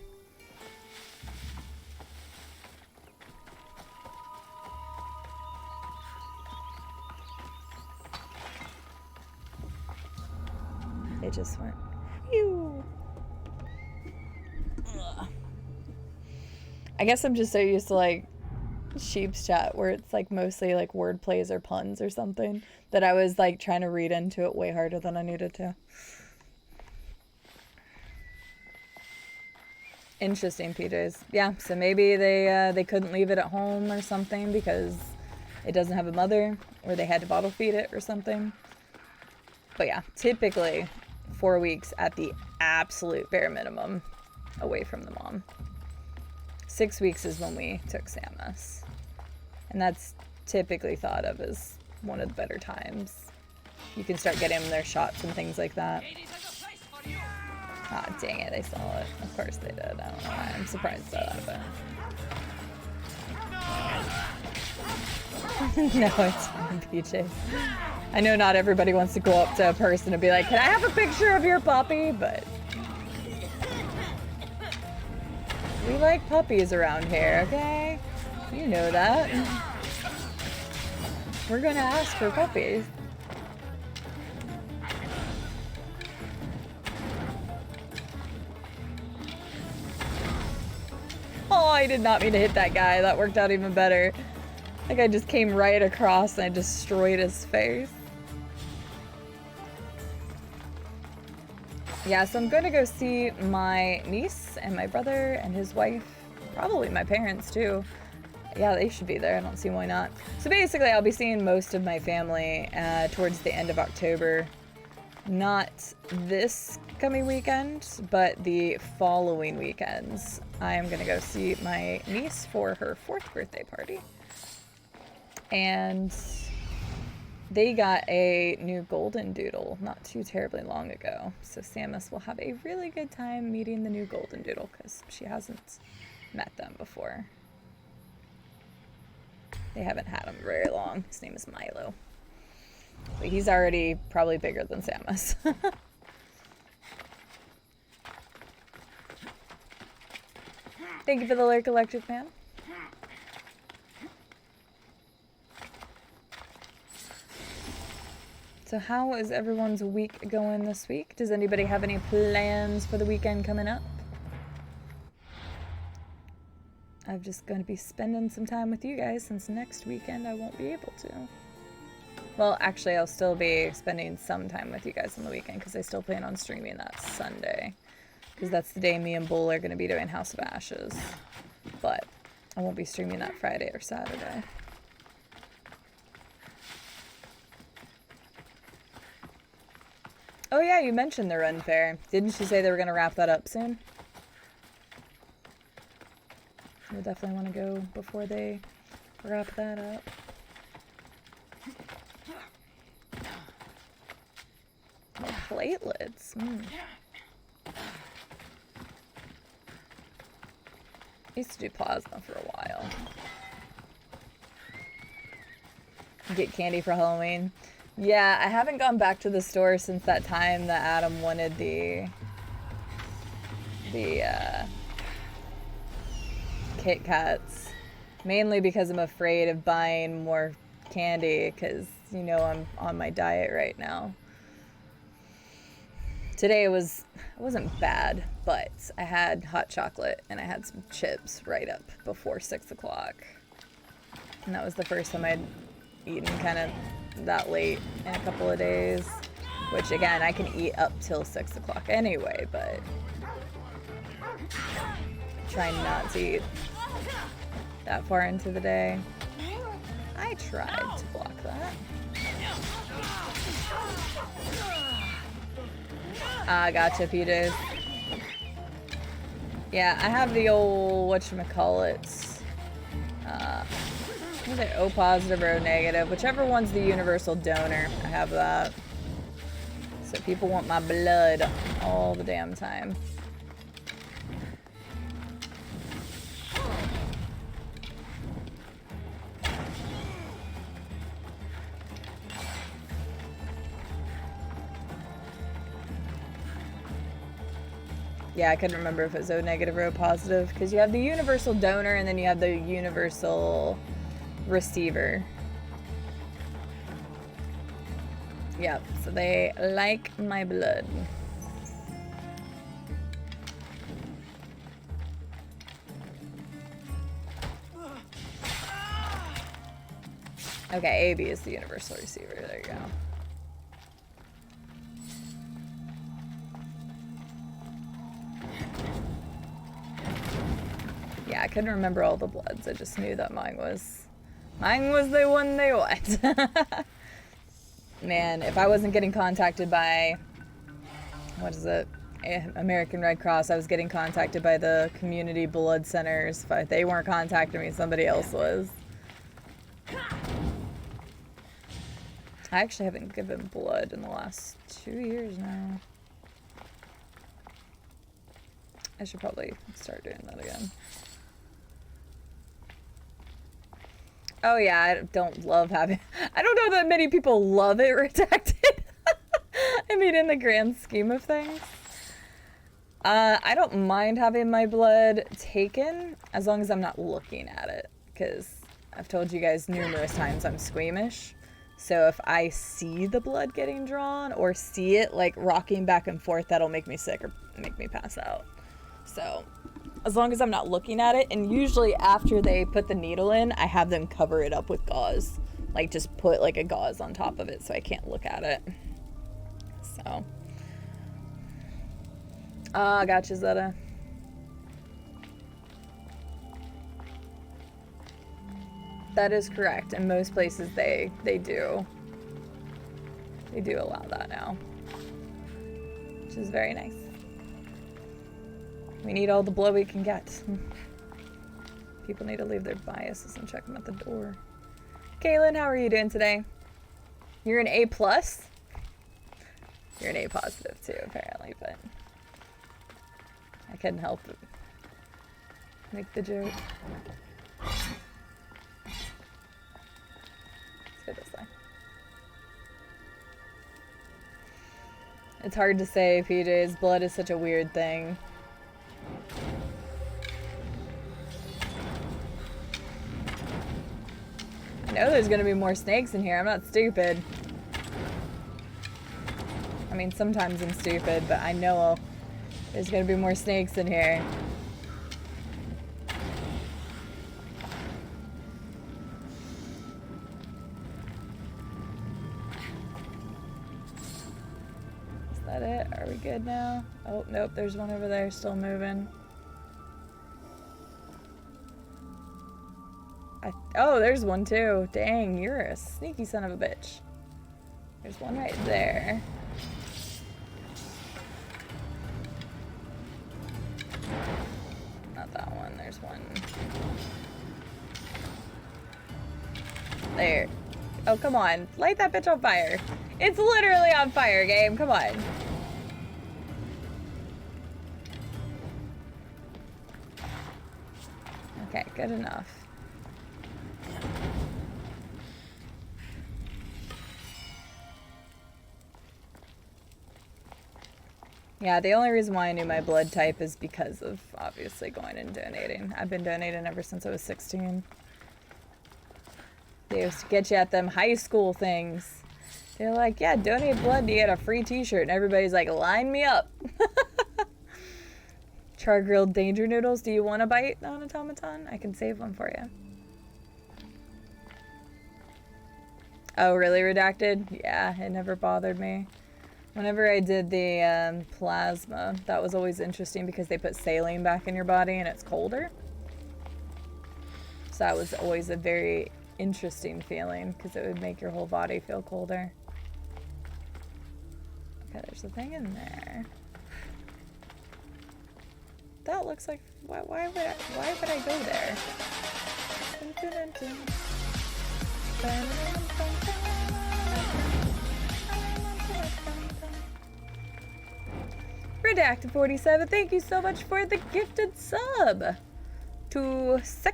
It just went, phew. Ugh. I guess I'm just so used to like sheep's chat where it's like mostly like word plays or puns or something that I was like trying to read into it way harder than I needed to. Interesting, PJs. Yeah, so maybe they couldn't leave it at home or something because it doesn't have a mother, or they had to bottle feed it or something. But yeah, typically 4 weeks at the absolute bare minimum away from the mom. 6 weeks is when we took Samus. And that's typically thought of as one of the better times. You can start getting them their shots and things like that. Ah, dang it, they saw it. Of course they did. I don't know why. I'm surprised by that, but... No, it's fine, PJ. I know not everybody wants to go up to a person and be like, can I have a picture of your puppy? But... we like puppies around here, okay? You know that. We're gonna ask for puppies. Oh, I did not mean to hit that guy. That worked out even better. That guy just came right across and I destroyed his face. Yeah, so I'm going to go see my niece and my brother and his wife. Probably my parents too. Yeah, they should be there. I don't see why not. So basically, I'll be seeing most of my family towards the end of October. Not this coming weekend, but the following weekends. I am going to go see my niece for her 4th birthday party. And they got a new golden doodle not too terribly long ago. So Samus will have a really good time meeting the new golden doodle because she hasn't met them before. They haven't had him very long. His name is Milo. But he's already probably bigger than Samus. Thank you for the lurk, Electric Man. So how is everyone's week going this week? Does anybody have any plans for the weekend coming up? I'm just going to be spending some time with you guys since next weekend I won't be able to. Well, actually, I'll still be spending some time with you guys on the weekend because I still plan on streaming that Sunday. Because that's the day me and Bull are going to be doing House of Ashes. But I won't be streaming that Friday or Saturday. Oh yeah, you mentioned the Run Fair. Didn't you say they were going to wrap that up soon? We'll definitely want to go before they wrap that up. Oh, platelets. Used to do plasma for a while. Get candy for Halloween. Yeah, I haven't gone back to the store since that time that Adam wanted the the Kit Kats. Mainly because I'm afraid of buying more candy because, you know, I'm on my diet right now. Today it wasn't bad, but I had hot chocolate and I had some chips right up before 6 o'clock. And that was the first time I'd eaten kind of that late in a couple of days. Which, again, I can eat up till 6 o'clock anyway, but trying not to eat that far into the day. I tried to block that. Ah, gotcha, PJs. Yeah, I have the old, whatchamacallit, what is it, O positive or O negative, whichever one's the universal donor, I have that. So people want my blood all the damn time. Yeah, I couldn't remember if it was O negative or O positive, because you have the universal donor and then you have the universal receiver. Yep, so they like my blood. Okay, AB is the universal receiver. There you go. Yeah, I couldn't remember all the bloods. I just knew that mine was the one they want. Man, if I wasn't getting contacted by, what is it, American Red Cross, I was getting contacted by the community blood centers. If they weren't contacting me, somebody else was. I actually haven't given blood in the last 2 years now. I should probably start doing that again. Oh yeah, I don't love having... I don't know that many people love it redacted. I mean, in the grand scheme of things. I don't mind having my blood taken as long as I'm not looking at it. Because I've told you guys numerous times I'm squeamish. So if I see the blood getting drawn or see it like rocking back and forth, that'll make me sick or make me pass out. So... as long as I'm not looking at it, and usually after they put the needle in, I have them cover it up with gauze. Like, just put, like, a gauze on top of it so I can't look at it. So. Ah, gotcha, Zeta. That is correct. In most places, they do. They do allow that now. Which is very nice. We need all the blood we can get. People need to leave their biases and check them at the door. Kaylin, how are you doing today? You're an A+? You're an A positive too, apparently, but I couldn't help it. Make the joke. Let's go this way. It's hard to say, PJs. Blood is such a weird thing. I know there's gonna be more snakes in here. I'm not stupid. I mean, sometimes I'm stupid, but I know there's gonna be more snakes in here. Is that it? Are we good now? Oh, nope, there's one over there still moving. Oh, there's one too. Dang, you're a sneaky son of a bitch. There's one right there. Not that one. There's one. There. Oh, come on. Light that bitch on fire. It's literally on fire, game. Come on. Okay, good enough. Yeah, the only reason why I knew my blood type is because of obviously going and donating. I've been donating ever since I was 16. They used to get you at them high school things. They're like, yeah, donate blood, you get a free t-shirt. And everybody's like, line me up. Char-grilled danger noodles. Do you want a bite on automaton? I can save one for you. Oh, really, redacted? Yeah, it never bothered me. Whenever I did the plasma, that was always interesting because they put saline back in your body and it's colder. So that was always a very interesting feeling because it would make your whole body feel colder. Okay, there's a thing in there. That looks like, why would I go there? Dun, dun, dun, dun. Dun, dun, dun, dun, dun. Redacted 47, thank you so much for the gifted sub to Sectono.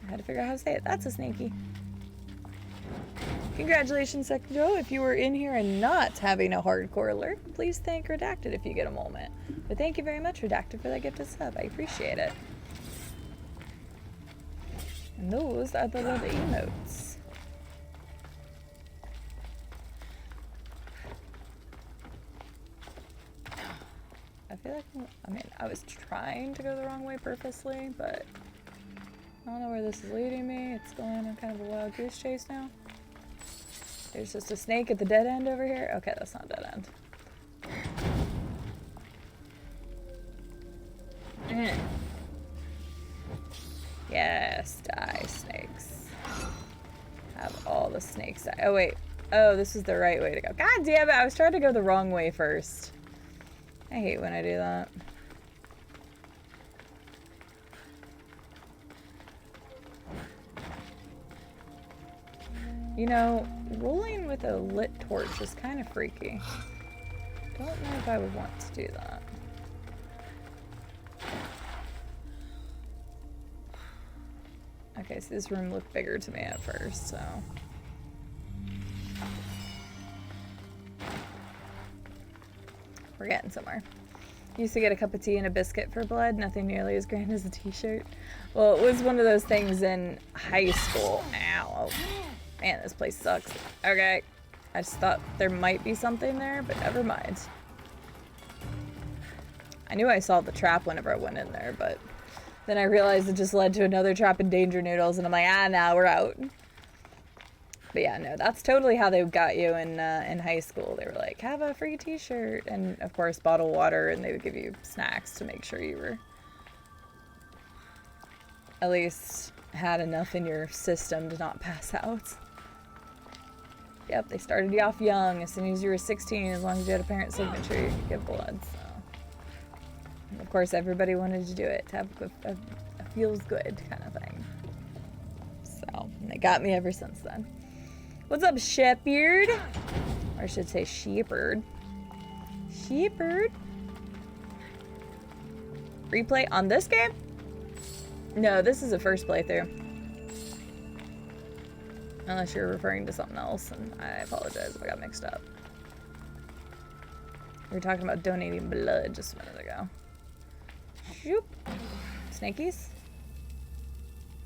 I had to figure out how to say it. That's a snaky. Congratulations, Sectono. If you were in here and not having a hardcore alert, please thank Redacted if you get a moment. But thank you very much, Redacted, for that gifted sub. I appreciate it. And those are the little emotes. I feel like, I mean, I was trying to go the wrong way purposely, but I don't know where this is leading me. It's going on kind of a wild goose chase now. There's just a snake at the dead end over here. Okay, that's not dead end. Yes, die, snakes. Have all the snakes die. Oh, wait. Oh, this is the right way to go. God damn it, I was trying to go the wrong way first. I hate when I do that. You know, rolling with a lit torch is kind of freaky. Don't know if I would want to do that. Okay, so this room looked bigger to me at first, so... We're getting somewhere. Used to get a cup of tea and a biscuit for blood. Nothing nearly as grand as a t-shirt. Well, it was one of those things in high school. Ow. Oh, man, this place sucks. Okay. I just thought there might be something there, but never mind. I knew I saw the trap whenever I went in there, but then I realized it just led to another trap in danger noodles, and I'm like, nah, we're out. But yeah, no, that's totally how they got you in high school. They were like, have a free t-shirt, and of course bottled water, and they would give you snacks to make sure you were at least had enough in your system to not pass out. Yep, they started you off young. As soon as you were 16, as long as you had a parent signature, you could give blood. So, and of course, everybody wanted to do it to have a feels good kind of thing. So, and they got me ever since then. What's up, Shepherd? Or I should say Shepherd. Shepherd? Replay on this game? No, this is a first playthrough. Unless you're referring to something else, and I apologize if I got mixed up. We were talking about donating blood just a minute ago. Shoop. Snakies?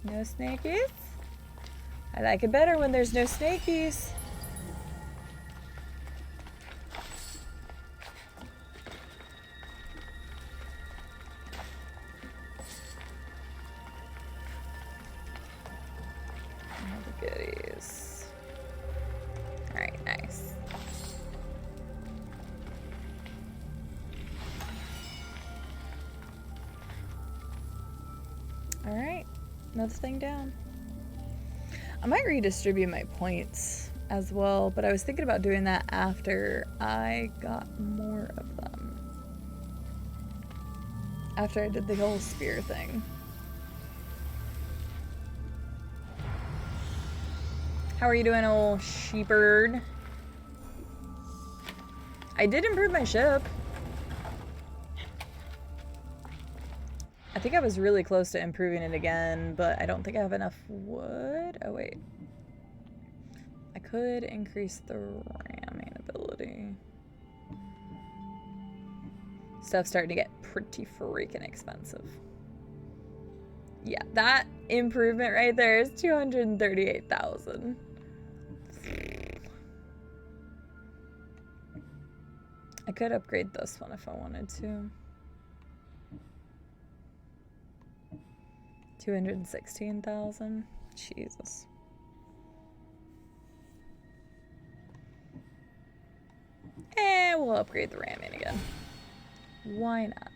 No snakies? I like it better when there's no snakies. All the goodies. Alright, nice. Alright, another thing down. I might redistribute my points as well, but I was thinking about doing that after I got more of them. After I did the whole spear thing. How are you doing, old shepherd? I did improve my ship. I think I was really close to improving it again, but I don't think I have enough wood. Oh, wait. I could increase the ramming ability. Stuff's starting to get pretty freaking expensive. Yeah, that improvement right there is 238,000. I could upgrade this one if I wanted to. 216,000. Jesus. And we'll upgrade the ramming again. Why not?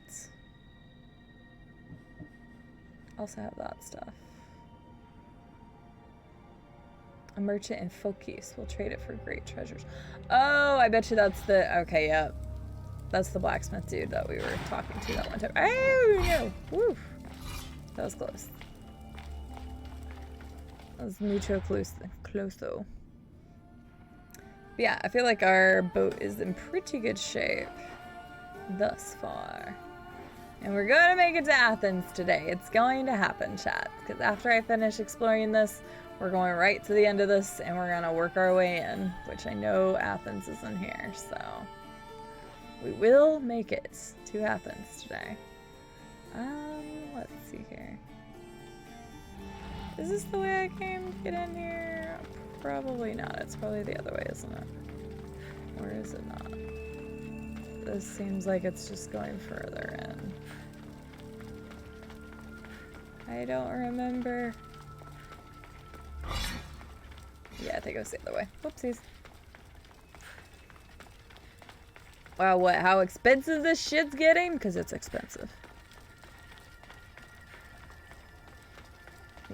Also have that stuff. A merchant in Fokis. We'll trade it for great treasures. Oh, I bet you that's the... Okay, yeah. That's the blacksmith dude that we were talking to that one time. Oh, no. Woo. That was close. That was mucho close though. But yeah, I feel like our boat is in pretty good shape thus far. And we're going to make it to Athens today. It's going to happen, chat. Because after I finish exploring this, we're going right to the end of this and we're going to work our way in. Which I know Athens is in here, so... We will make it to Athens today. Let's see here. Is this the way I came to get in here? Probably not. It's probably the other way, isn't it? Or is it not? This seems like it's just going further in. I don't remember. Yeah, I think it was the other way. Whoopsies. Wow, what? How expensive this shit's getting? Because it's expensive.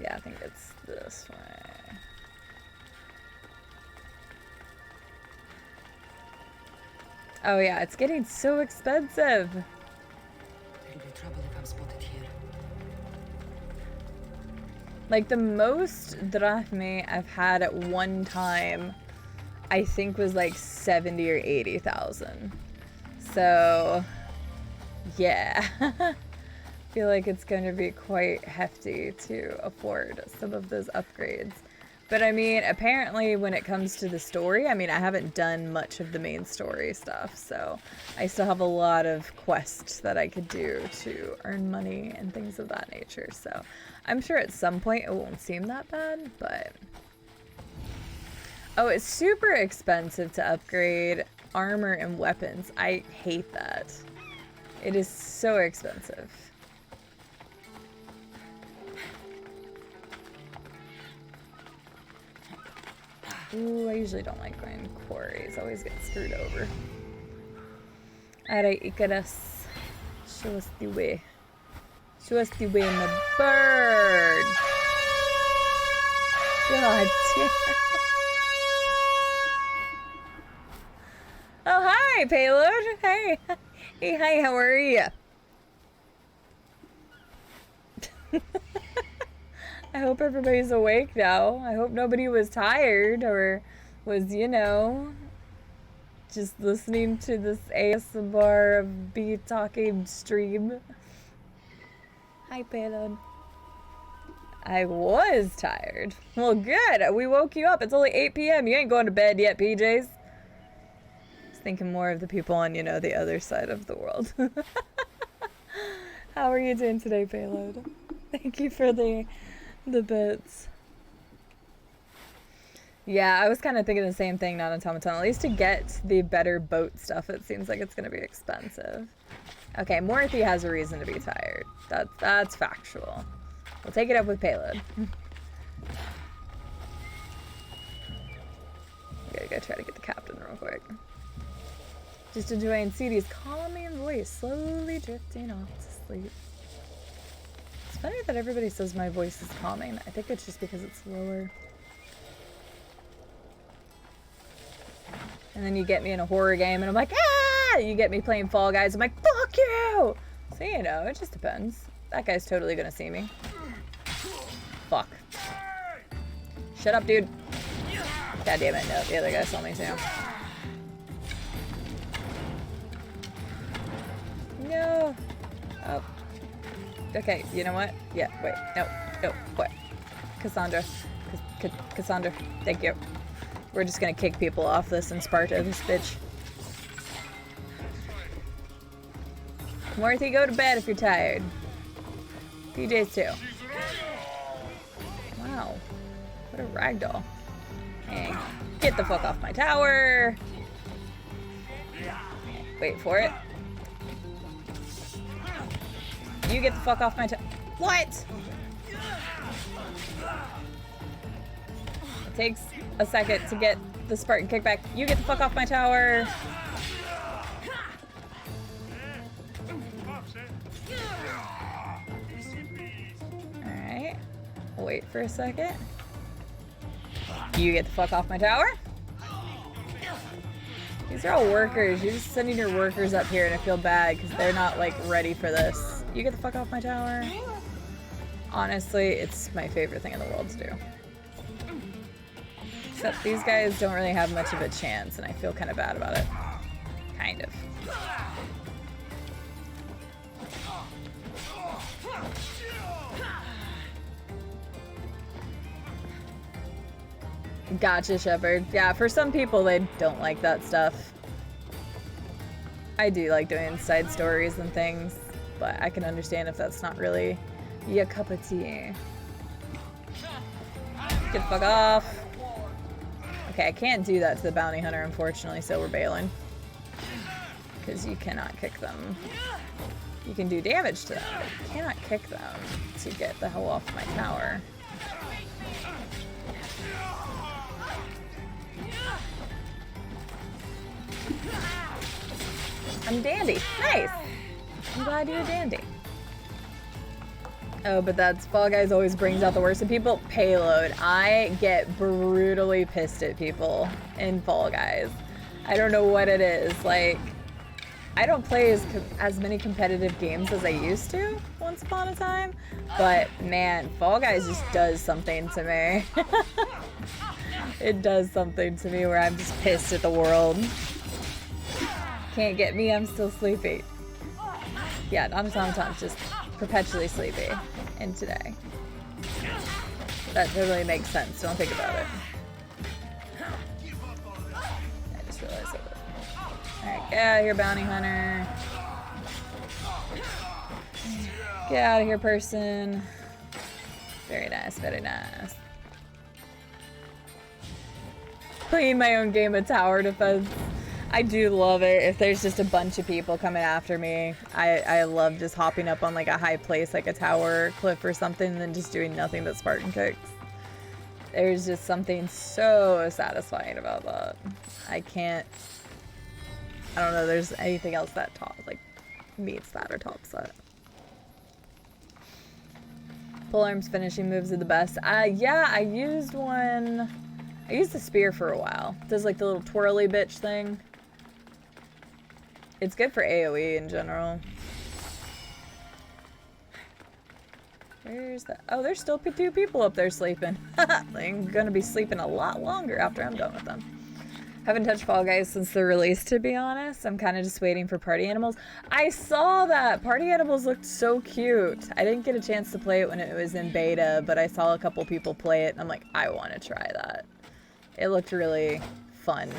Yeah, I think it's this way. Oh yeah, it's getting so expensive. There'll be trouble if I'm spotted here. Like the most drachmae I've had at one time, I think was like 70 or 80,000. So, yeah. I feel like it's going to be quite hefty to afford some of those upgrades. But I mean, apparently when it comes to the story, I mean, I haven't done much of the main story stuff, so I still have a lot of quests that I could do to earn money and things of that nature. So I'm sure at some point it won't seem that bad, but... Oh, it's super expensive to upgrade armor and weapons. I hate that. It is so expensive. Ooh, I usually don't like going quarries. I always get screwed over. Alright, Icarus. Show us the way. Show us the way, my bird. God damn. Oh, hi, Payload. Hey. Hey, hi, how are you? I hope everybody's awake now. I hope nobody was tired or was, you know, just listening to this ASMR of bee talking stream. Hi, Payload. I was tired. Well, good. We woke you up. It's only 8 p.m. You ain't going to bed yet, PJs. Just thinking more of the people on, you know, the other side of the world. How are you doing today, Payload? Thank you for the bits. Yeah, I was kind of thinking the same thing, not automaton. At least to get the better boat stuff, it seems like it's going to be expensive. Okay, Morthy has a reason to be tired. That's factual. We'll take it up with Payload. Gotta go try to get the captain real quick. Just enjoying CD's calming voice, slowly drifting off to sleep. It's funny that everybody says my voice is calming. I think it's just because it's lower. And then you get me in a horror game and I'm like, ah! You get me playing Fall Guys, I'm like, fuck you! So, you know, it just depends. That guy's totally gonna see me. Fuck. Shut up, dude. God damn it, no, the other guy saw me too. No! Oh. Okay, you know what? Yeah, wait, no, what? Cassandra. Cassandra, thank you. We're just gonna kick people off this and Sparta this bitch. Morthy, go to bed if you're tired. PJ's too. Wow. What a ragdoll. Hey, get the fuck off my tower. Wait for it. You get the fuck off my tower. What? It takes a second to get the Spartan kickback. You get the fuck off my tower. Alright. Wait for a second. You get the fuck off my tower. These are all workers. You're just sending your workers up here and I feel bad because they're not like ready for this. You get the fuck off my tower. Honestly, it's my favorite thing in the world to do. Except these guys don't really have much of a chance and I feel kind of bad about it. Kind of. Gotcha, Shepard. Yeah, for some people, they don't like that stuff. I do like doing side stories and things, but I can understand if that's not really your cup of tea. Get the fuck off. Okay, I can't do that to the bounty hunter, unfortunately, so we're bailing. Because you cannot kick them. You can do damage to them, but you cannot kick them to get the hell off my tower. I'm dandy. Nice. I'm glad you're dandy. Oh, but that's Fall Guys always brings out the worst in people. Payload. I get brutally pissed at people in Fall Guys. I don't know what it is. Like, I don't play as many competitive games as I used to once upon a time. But man, Fall Guys just does something to me. It does something to me where I'm just pissed at the world. Can't get me, I'm still sleepy. Yeah, Tom's just perpetually sleepy. And today. That totally makes sense, don't think about it. I just realized it. Alright, get out of here, bounty hunter. Get out of here, person. Very nice, very nice. Playing my own game of tower defense. I do love it if there's just a bunch of people coming after me. I love just hopping up on like a high place, like a tower, cliff or something, and then just doing nothing but Spartan kicks. There's just something so satisfying about that. I don't know there's anything else that meets that or tops that. Polearm's finishing moves are the best. Yeah, I used one. I used the spear for a while. It does like the little twirly bitch thing. It's good for AoE in general. Where's that? Oh, there's still 2 people up there sleeping. They're gonna be sleeping a lot longer after I'm done with them. Haven't touched Fall Guys since the release, to be honest. I'm kind of just waiting for party animals. I saw that! Party animals looked so cute. I didn't get a chance to play it when it was in beta, but I saw a couple people play it, and I'm like, I want to try that. It looked really fun.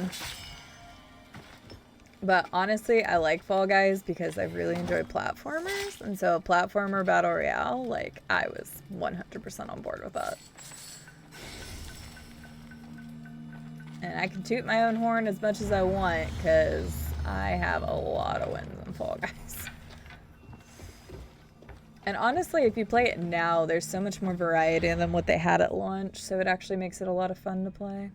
But honestly, I like Fall Guys because I really enjoy platformers. And so platformer battle royale, like, I was 100% on board with that. And I can toot my own horn as much as I want because I have a lot of wins in Fall Guys. And honestly, if you play it now, there's so much more variety than what they had at launch. So it actually makes it a lot of fun to play.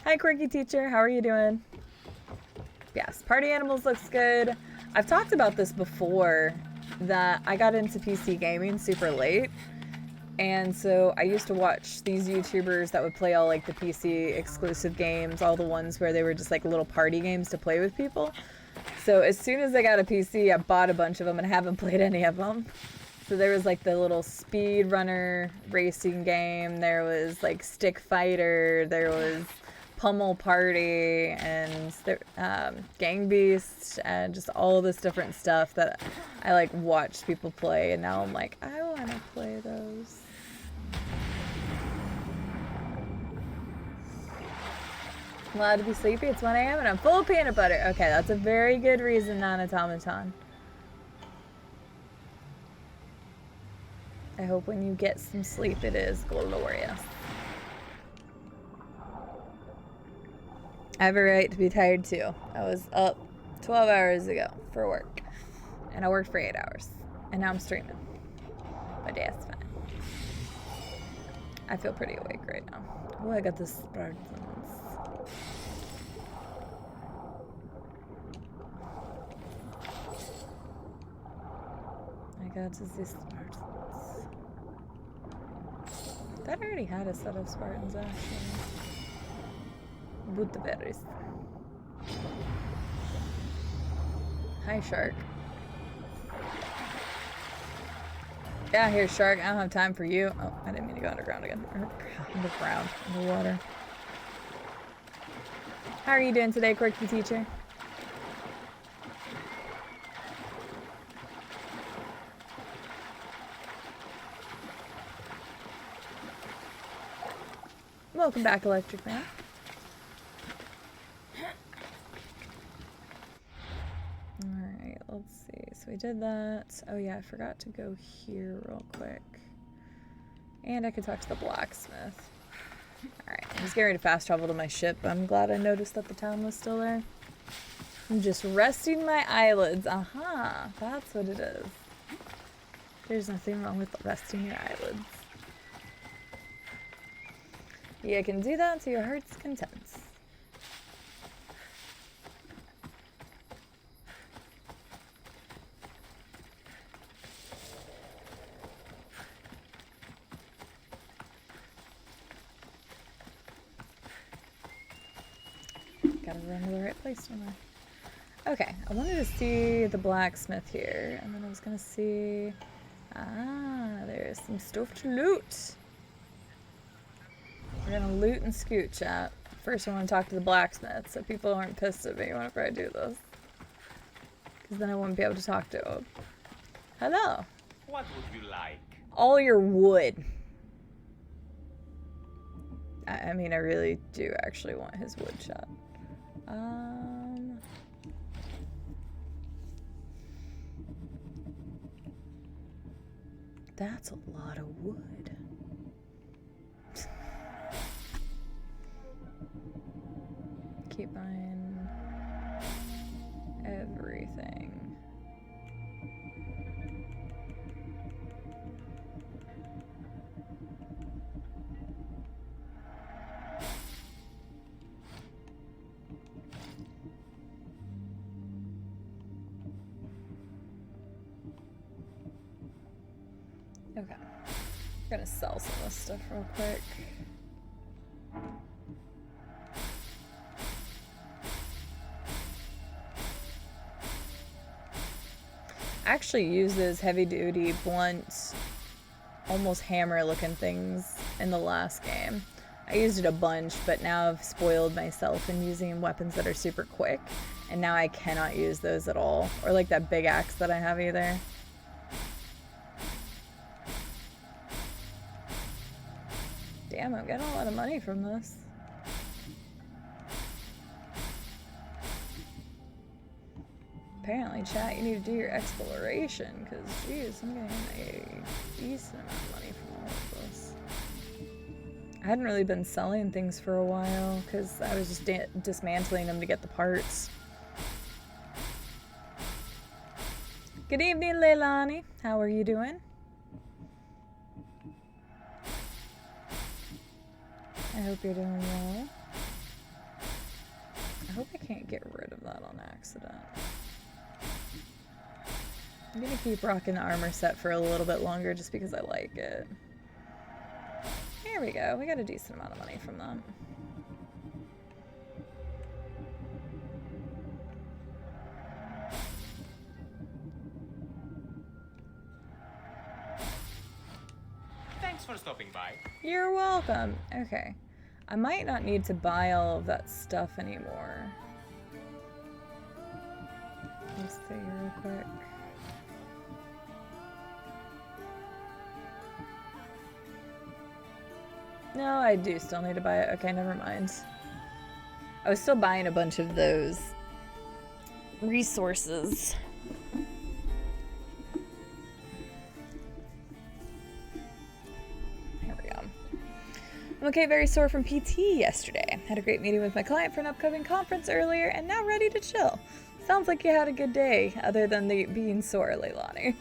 Hi, Quirky Teacher. How are you doing? Yes, Party Animals looks good. I've talked about this before, that I got into PC gaming super late. And so I used to watch these YouTubers that would play all like the PC exclusive games, all the ones where they were just like little party games to play with people. So as soon as I got a PC, I bought a bunch of them and haven't played any of them. So there was like the little speed runner racing game. There was like Stick Fighter. There was Pummel Party and Gang Beast and just all this different stuff that I like watched people play, and now I'm like, I want to play those. I'm allowed to be sleepy. It's 1 a.m. and I'm full of peanut butter. Okay, that's a very good reason, non-automaton. I hope when you get some sleep, it is glorious. I have a right to be tired too. I was up 12 hours ago for work. And I worked for 8 hours. And now I'm streaming. But yeah, it's fine. I feel pretty awake right now. Oh, I got the Spartans. I got to see Spartans. I thought I already had a set of Spartans actually. Boot the berries. Hi, shark. Yeah, here, shark. I don't have time for you. Oh, I didn't mean to go underground again. Underground. Underwater. How are you doing today, quirky teacher? Welcome back, Electric Man. Alright, let's see. So we did that. Oh yeah, I forgot to go here real quick. And I could talk to the blacksmith. Alright, I was getting ready to fast travel to my ship, but I'm glad I noticed that the town was still there. I'm just resting my eyelids. Aha, that's what it is. There's nothing wrong with resting your eyelids. You can do that to your heart's content. Gotta run to the right place, don't I? Okay, I wanted to see the blacksmith here, and then I was gonna see... Ah, there's some stuff to loot. We're gonna loot and scoot, chat. First I want to talk to the blacksmith, so people aren't pissed at me whenever I do this. Because then I won't be able to talk to him. Hello. What would you like? All your wood. I mean, I really do actually want his wood shot. That's a lot of wood. Keep buying everything. Okay. I'm gonna sell some of this stuff real quick. I actually use those heavy duty, blunt, almost hammer looking things in the last game. I used it a bunch, but now I've spoiled myself in using weapons that are super quick, and now I cannot use those at all. Or like that big axe that I have either. Damn, I'm getting a lot of money from this. Apparently, chat, you need to do your exploration, because, geez, I'm getting a decent amount of money from all of this. I hadn't really been selling things for a while, because I was just dismantling them to get the parts. Good evening, Leilani. How are you doing? I hope you're doing well. I hope I can't get rid of that on accident. I'm gonna keep rocking the armor set for a little bit longer just because I like it. Here we go. We got a decent amount of money from that. Thanks for stopping by. You're welcome. Okay. I might not need to buy all of that stuff anymore. Let's see real quick. No, I do still need to buy it. Okay, never mind. I was still buying a bunch of those resources. Here we go. I'm okay, very sore from PT yesterday. Had a great meeting with my client for an upcoming conference earlier and now ready to chill. Sounds like you had a good day, other than the being sore, Leilani.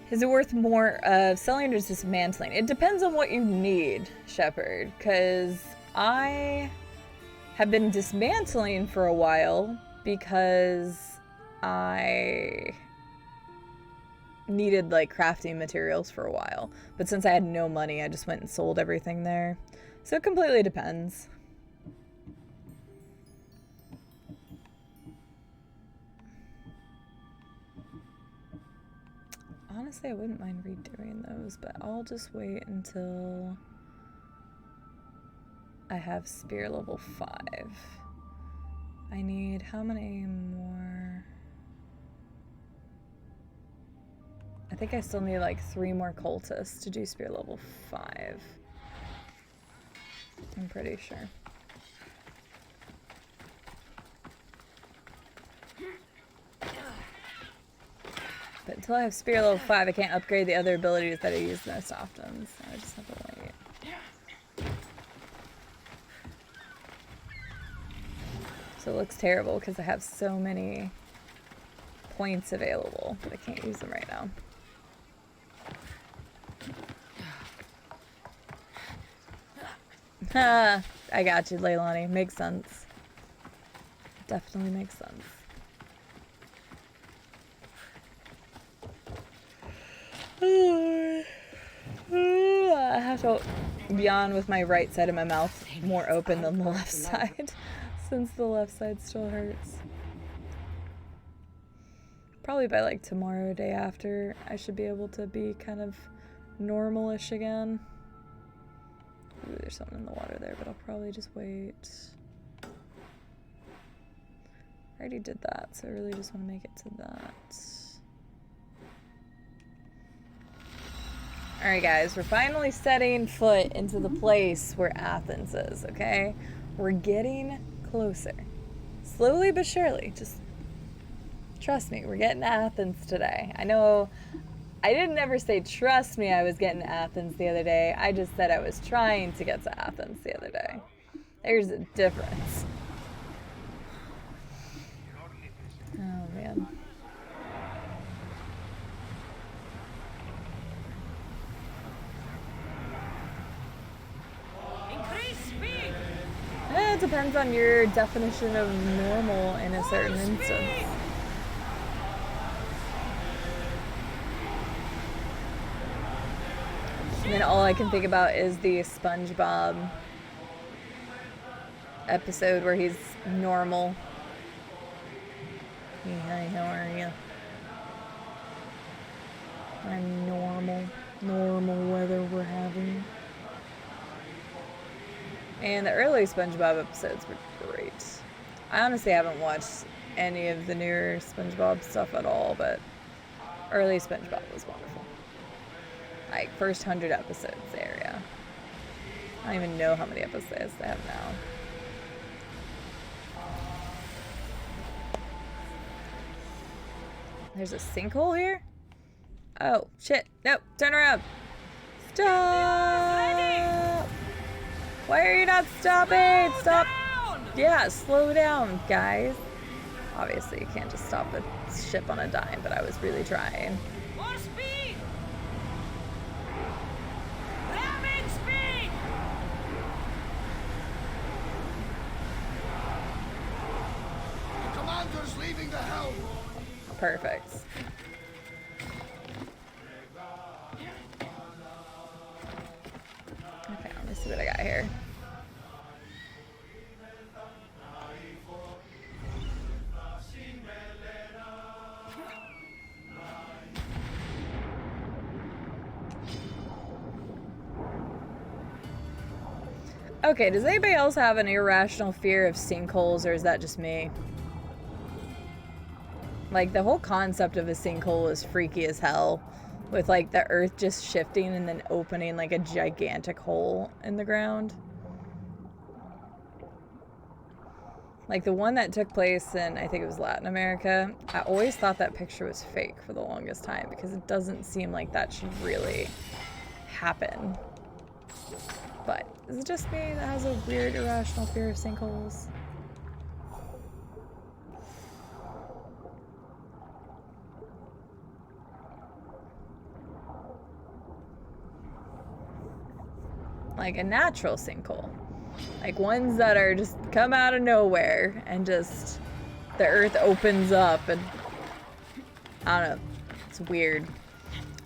Is it worth more of selling or dismantling? It depends on what you need, Shepard, because I have been dismantling for a while because I needed like crafting materials for a while. But since I had no money, I just went and sold everything there. So it completely depends. Honestly, I wouldn't mind redoing those, but I'll just wait until I have spear level 5. I need how many more? I think I still need like 3 more cultists to do spear level 5. I'm pretty sure. But until I have spear level 5, I can't upgrade the other abilities that I use most often, so I just have to wait. So it looks terrible because I have so many points available, but I can't use them right now. Ha! I got you, Leilani. Makes sense. Definitely makes sense. I have to yawn with my right side of my mouth more open than the left side, since the left side still hurts. Probably by like tomorrow, day after, I should be able to be kind of normal-ish again. Ooh, there's something in the water there, but I'll probably just wait. I already did that, so I really just want to make it to that. Alright guys, we're finally setting foot into the place where Athens is, okay? We're getting closer. Slowly but surely, just trust me, we're getting to Athens today. I know I didn't ever say trust me I was getting to Athens the other day. I just said I was trying to get to Athens the other day. There's a difference. Oh man. It depends on your definition of normal in a certain instance. And then all I can think about is the SpongeBob episode where he's normal. Hey, hi, how are you? I'm normal. Normal weather we're having. And the early SpongeBob episodes were great. I honestly haven't watched any of the newer SpongeBob stuff at all, but early SpongeBob was wonderful. Like, first 100 episodes area. I don't even know how many episodes they have now. There's a sinkhole here? Oh, shit. Nope, turn around. Stop! Why are you not stopping? Stop! Yeah, slow down, guys. Obviously, you can't just stop the ship on a dime, but I was really trying. More speed! Ramming speed! The commander's leaving the helm. Perfect. Okay, let me see what I got here. Okay, does anybody else have an irrational fear of sinkholes, or is that just me? Like, the whole concept of a sinkhole is freaky as hell, with like the earth just shifting and then opening like a gigantic hole in the ground. Like the one that took place in, I think it was Latin America, I always thought that picture was fake for the longest time because it doesn't seem like that should really happen. But is it just me that has a weird, irrational fear of sinkholes? Like a natural sinkhole. Like ones that are just come out of nowhere and just the earth opens up and I don't know. It's weird.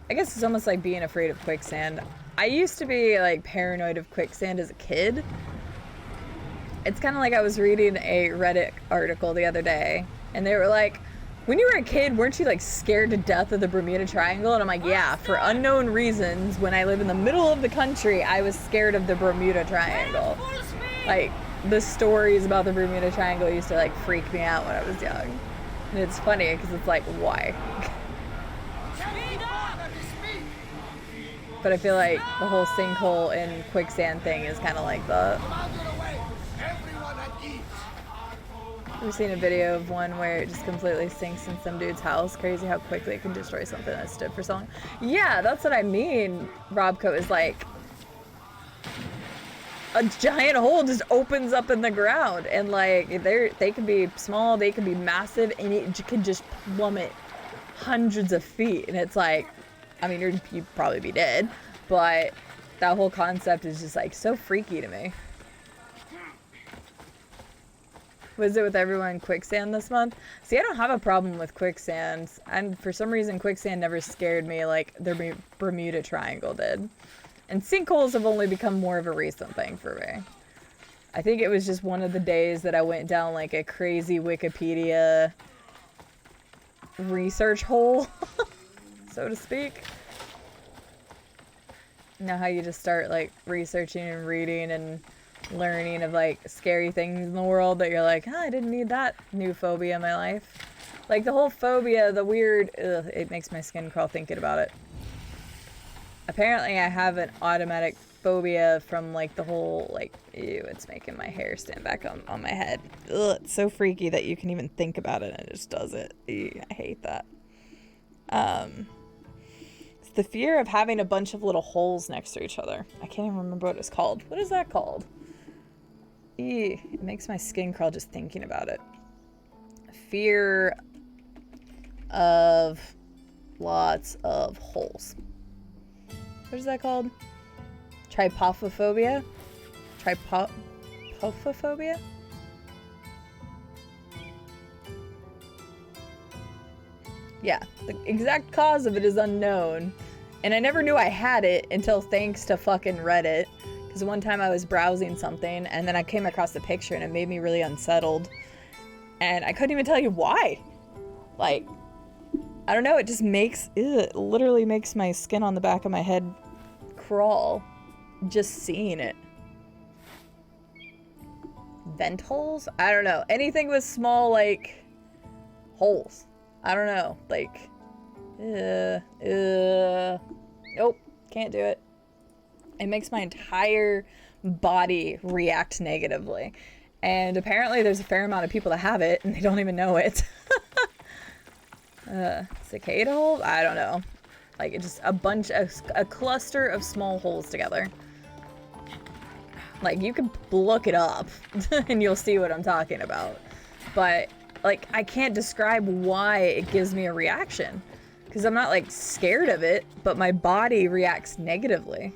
I guess it's almost like being afraid of quicksand. I used to be like paranoid of quicksand as a kid. It's kind of like I was reading a Reddit article the other day and they were like, when you were a kid, weren't you like scared to death of the Bermuda Triangle? And I'm like, yeah, for unknown reasons. When I live in the middle of the country, I was scared of the Bermuda Triangle. Like the stories about the Bermuda Triangle used to like freak me out when I was young. And it's funny because it's like, why? But I feel like the whole sinkhole and quicksand thing is kind of like the... We've seen a video of one where it just completely sinks in some dude's house. Crazy how quickly it can destroy something that stood for so long. Yeah, that's what I mean. Robco is like a giant hole just opens up in the ground, and like they can be small, they can be massive, and it can just plummet hundreds of feet. And it's like, I mean, you'd probably be dead, but that whole concept is just like so freaky to me. Was it with everyone quicksand this month? See, I don't have a problem with quicksand. And for some reason, quicksand never scared me like the Bermuda Triangle did. And sinkholes have only become more of a recent thing for me. I think it was just one of the days that I went down like a crazy Wikipedia research hole, so to speak. You know how you just start like researching and reading and learning of like scary things in the world that you're like, I didn't need that new phobia in my life. Like the whole phobia, the weird, it makes my skin crawl thinking about it. Apparently I have an automatic phobia from like the whole like, ew, it's making my hair stand back on my head. Ugh, it's so freaky that you can even think about it and it just does it. Ew, I hate that. It's the fear of having a bunch of little holes next to each other. I can't even remember what it's called. What is that called? Ew, it makes my skin crawl just thinking about it. Fear of lots of holes. What is that called? Trypophobia? Trypophobia? Yeah, the exact cause of it is unknown. And I never knew I had it until thanks to fucking Reddit. Because one time I was browsing something and then I came across the picture and it made me really unsettled. And I couldn't even tell you why. Like, I don't know, it just makes, it literally makes my skin on the back of my head crawl just seeing it. Vent holes? I don't know. Anything with small, like, holes. I don't know. Like, nope, can't do it. It makes my entire body react negatively. And apparently there's a fair amount of people that have it and they don't even know it. Cicada hole? I don't know. Like, it's just a cluster of small holes together. Like, you can look it up and you'll see what I'm talking about. But, like, I can't describe why it gives me a reaction. Because I'm not, like, scared of it, but my body reacts negatively.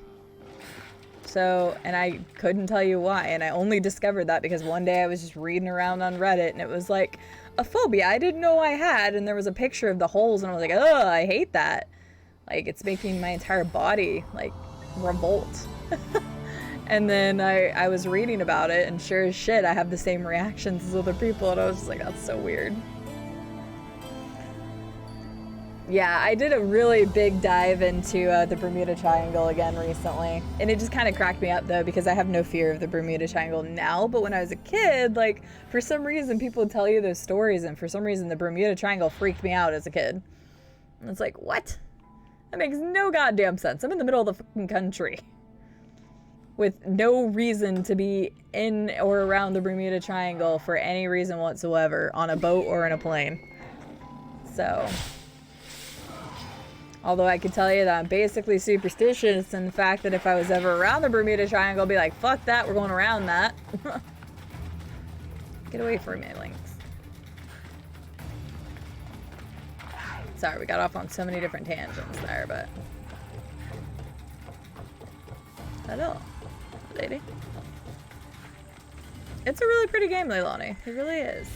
So, and I couldn't tell you why, and I only discovered that because one day I was just reading around on Reddit, and it was like, a phobia I didn't know I had, and there was a picture of the holes, and I was like, oh, I hate that. Like, it's making my entire body, like, revolt. And then I was reading about it, and sure as shit, I have the same reactions as other people, and I was just like, that's so weird. Yeah, I did a really big dive into the Bermuda Triangle again recently. And it just kind of cracked me up, though, because I have no fear of the Bermuda Triangle now. But when I was a kid, like, for some reason, people would tell you those stories. And for some reason, the Bermuda Triangle freaked me out as a kid. And it's like, what? That makes no goddamn sense. I'm in the middle of the fucking country. with no reason to be in or around the Bermuda Triangle for any reason whatsoever on a boat or in a plane. So, although I can tell you that I'm basically superstitious in the fact that if I was ever around the Bermuda Triangle, I'd be like, fuck that, we're going around that. Get away from me, Lynx. Sorry, we got off on so many different tangents there, but... Hello, lady. It's a really pretty game, Leilani. It really is.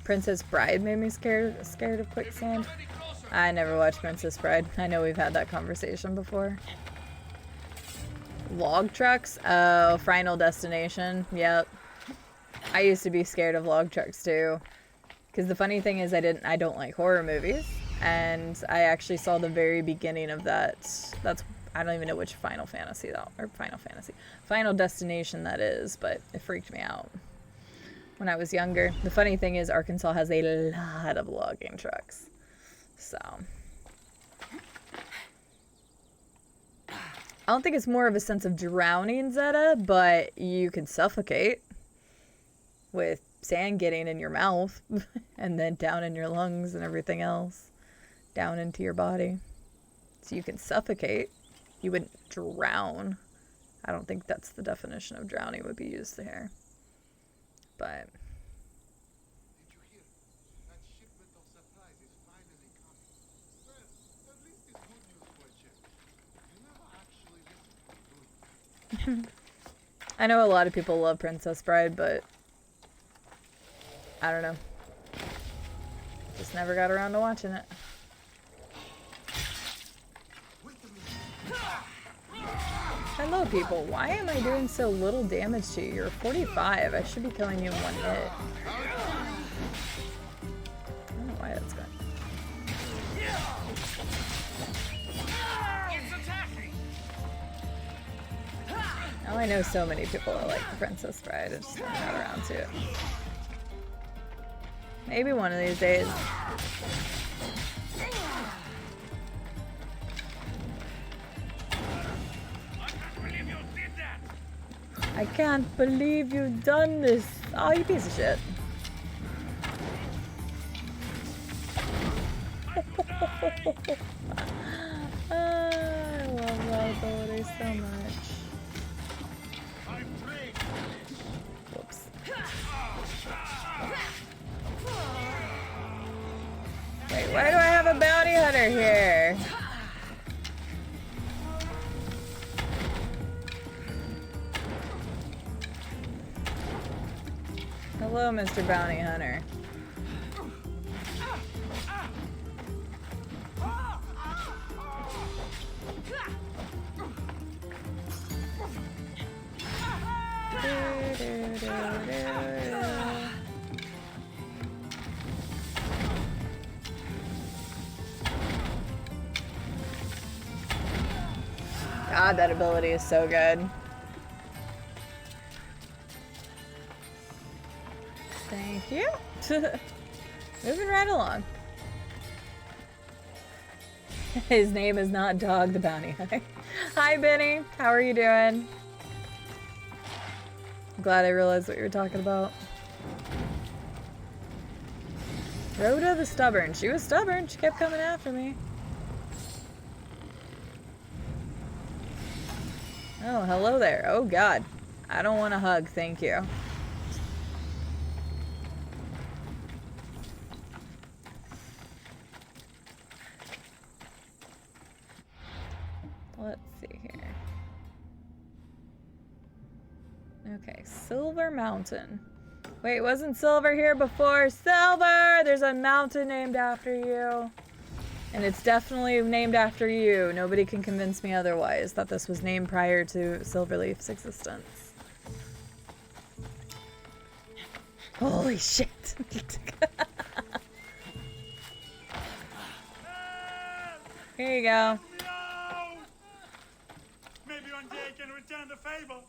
Princess Bride made me scared of quicksand. I never watched Princess Bride. I know we've had that conversation before. Log trucks? Oh, Final Destination. Yep. I used to be scared of log trucks too. Because the funny thing is I don't like horror movies. And I actually saw the very beginning of that. I don't even know which Final Destination that is, but it freaked me out when I was younger. The funny thing is Arkansas has a lot of logging trucks. So I don't think it's more of a sense of drowning, Zeta, but you can suffocate with sand getting in your mouth and then down in your lungs and everything else, down into your body. So you can suffocate. You wouldn't drown. I don't think that's the definition of drowning would be used there. But... Did you hear? That shipment of supplies is finally coming. Well, at least it's good news for a change. You never actually listen to good. I know a lot of people love Princess Bride, but I don't know. Just never got around to watching it. Hello, people. Why am I doing so little damage to you? You're 45. I should be killing you in one hit. I don't know why that's going. Now I know so many people that like the Princess Bride. I just never got around to it. Maybe one of these days. I can't believe you've done this. Oh, you piece of shit. I love that ability so much. Whoops. Wait, why do I have a bounty hunter here? Hello, Mr. Bounty Hunter. God, that ability is so good. Thank you. Moving right along. His name is not Dog the Bounty Hunter. Hi, Benny. How are you doing? I'm glad I realized what you were talking about. Rhoda the Stubborn. She was stubborn. She kept coming after me. Oh, hello there. Oh, God. I don't want a hug. Thank you. Let's see here. Okay, Silver Mountain. Wait, wasn't Silver here before? Silver! There's a mountain named after you. And it's definitely named after you. Nobody can convince me otherwise that this was named prior to Silverleaf's existence. Holy shit. Here you go. Maybe one day I can return the favor.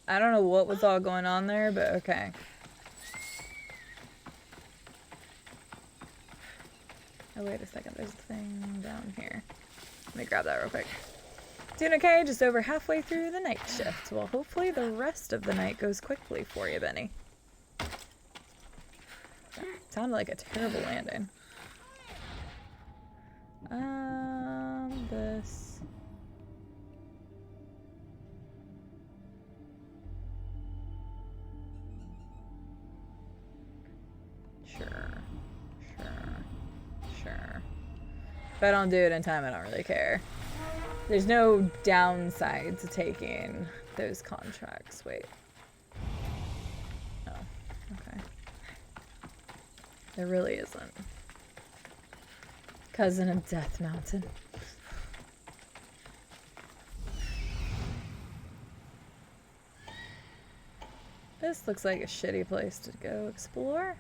I don't know what was all going on there, but okay. Oh, wait a second. There's a thing down here. Let me grab that real quick. Doing okay, just over halfway through the night shift. Well, hopefully the rest of the night goes quickly for you, Benny. That sounded like a terrible landing. This. Sure. If I don't do it in time, I don't really care. There's no downside to taking those contracts. Wait. Oh, okay. There really isn't. Cousin of Death Mountain. This looks like a shitty place to go explore.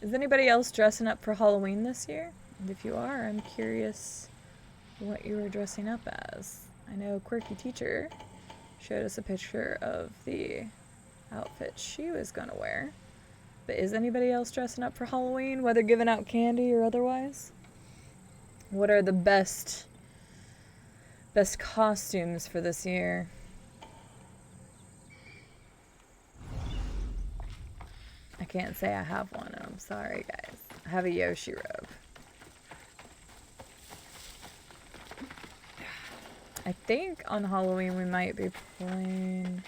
Is anybody else dressing up for Halloween this year? And if you are, I'm curious what you were dressing up as. I know Quirky Teacher showed us a picture of the outfit she was gonna wear. But is anybody else dressing up for Halloween, whether giving out candy or otherwise? What are the best costumes for this year? I can't say I have one. I'm sorry, guys. I have a Yoshi robe. I think on Halloween we might be playing...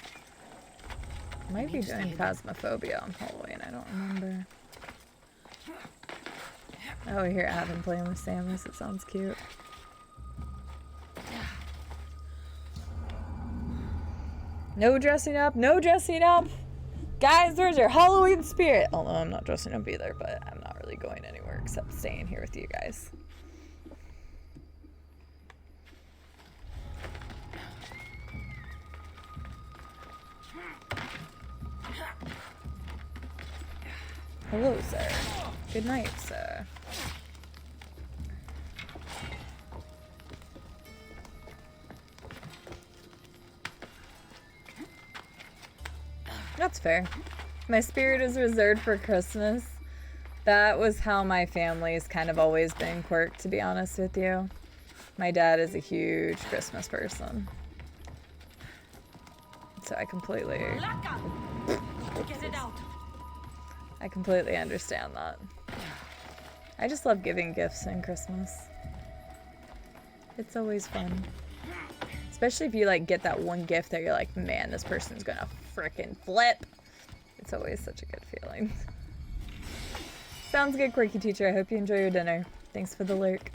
Might be doing Phasmophobia on Halloween. I don't remember. Oh, here I have him playing with Samus. It sounds cute. No dressing up. No dressing up. Guys, where's your Halloween spirit? Although I'm not dressing up either, but I'm not really going anywhere except staying here with you guys. Hello, sir. Good night, sir. That's fair. My spirit is reserved for Christmas. That was how my family's kind of always been, Quirk, to be honest with you. My dad is a huge Christmas person. So I completely understand that. I just love giving gifts in Christmas. It's always fun. Especially if you like get that one gift that you're like, man, this person's gonna frickin' flip. It's always such a good feeling. Sounds good, Quirky Teacher. I hope you enjoy your dinner. Thanks for the lurk.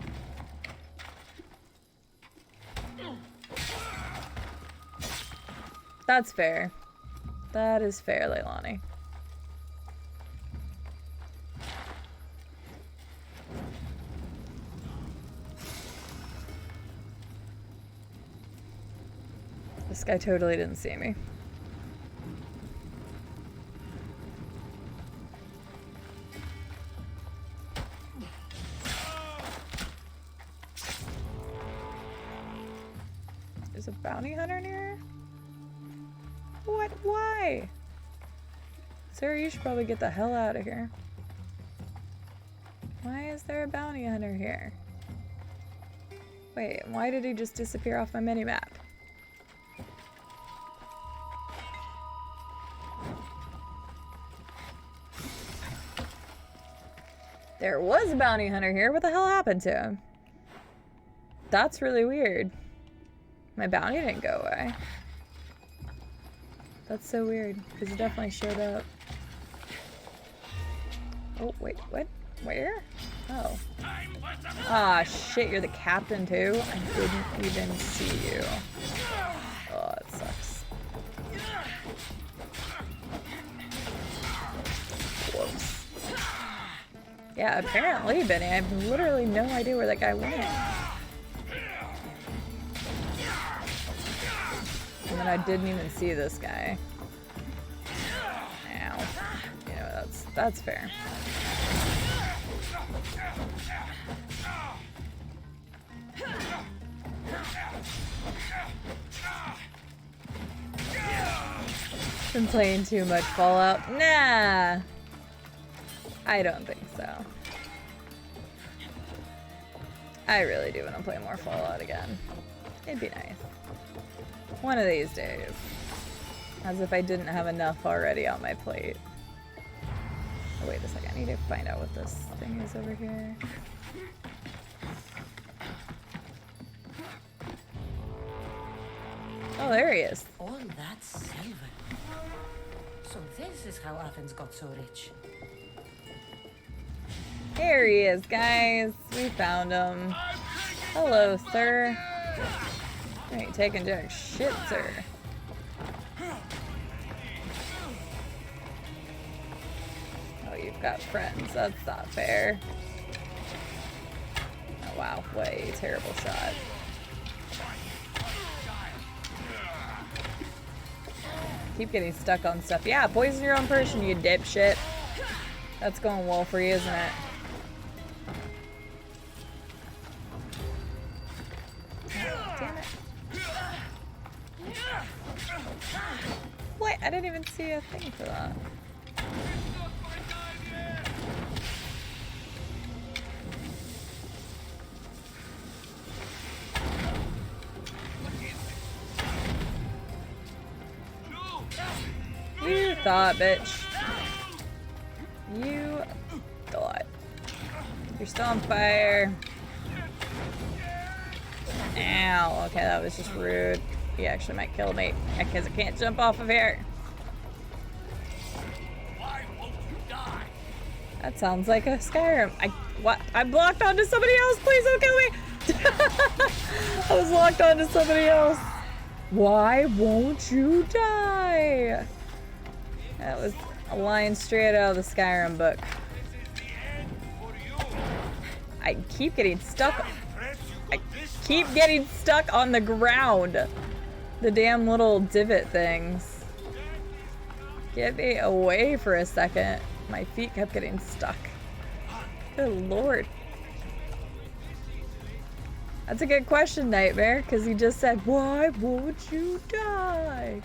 That's fair. That is fair, Leilani. This guy totally didn't see me. Is a bounty hunter near? What? Why? Sir, you should probably get the hell out of here. Why is there a bounty hunter here? Wait, why did he just disappear off my minimap? There was a bounty hunter here. What the hell happened to him? That's really weird. My bounty didn't go away. That's so weird, because he definitely showed up. Oh, wait, what? Where? Oh. Ah, shit, you're the captain too? I didn't even see you. Oh, it sucks. Whoops. Yeah, apparently, Benny, I have literally no idea where that guy went. And then I didn't even see this guy. Ow. You know, that's fair. Been playing too much Fallout? Nah. I don't think so. I really do want to play more Fallout again. It'd be nice. One of these days. As if I didn't have enough already on my plate. Oh, wait a second. I need to find out what this thing is over here. Oh, there he is. All that silver. So this is how Athens got so rich. Here he is, guys. We found him. Hello, sir. You ain't taking jack shit, sir. Oh, you've got friends. That's not fair. Oh, wow. What a terrible shot. Keep getting stuck on stuff. Yeah, poison your own person, you dipshit. That's going well for you, isn't it? Damn it. What? I didn't even see a thing for that. You thought, bitch. You thought. You're still on fire. Ow. Okay, that was just rude. He actually might kill me because I can't jump off of here. Why won't you die? That sounds like a Skyrim. What? I blocked onto somebody else. Please don't kill me. I was locked onto somebody else. Why won't you die? That was a line straight out of the Skyrim book. I keep getting stuck. I keep getting stuck on the ground. The damn little divot things. Get me away for a second. My feet kept getting stuck. Good lord. That's a good question, Nightmare, because he just said, why won't you die?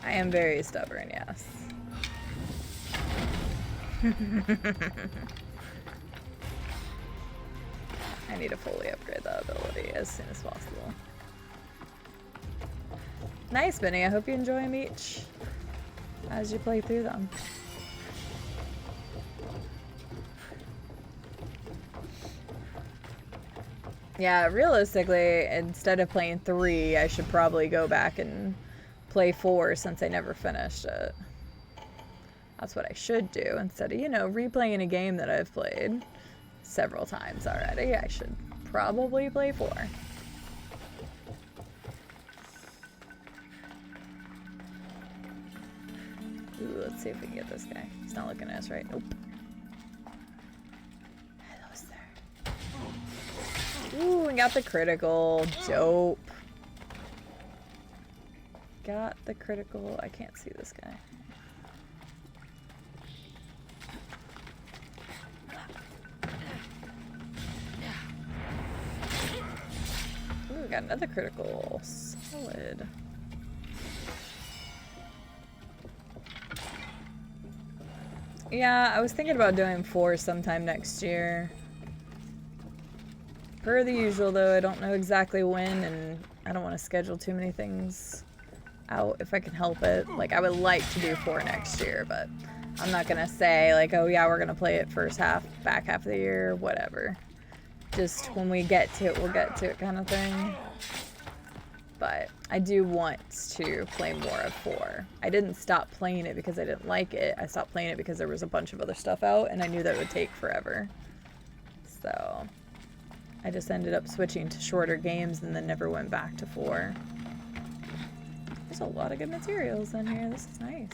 I am very stubborn, yes. I need to fully upgrade that ability as soon as possible. Nice, Benny. I hope you enjoy them each as you play through them. Yeah, realistically, instead of playing 3, I should probably go back and play 4 since I never finished it. That's what I should do instead of, you know, replaying a game that I've played several times already. I should probably play 4. Ooh, let's see if we can get this guy. He's not looking at us, right? Nope. Hello, sir. Ooh, we got the critical. Dope. Got the critical. I can't see this guy. Ooh, we got another critical. Solid. Yeah, I was thinking about doing 4 sometime next year. Per the usual, though, I don't know exactly when, and I don't want to schedule too many things out if I can help it. Like, I would like to do 4 next year, but I'm not gonna say, like, oh yeah, we're gonna play it first half, back half of the year, whatever. Just when we get to it, we'll get to it kind of thing. But I do want to play more of 4. I didn't stop playing it because I didn't like it. I stopped playing it because there was a bunch of other stuff out, and I knew that it would take forever. So I just ended up switching to shorter games and then never went back to 4. There's a lot of good materials in here. This is nice.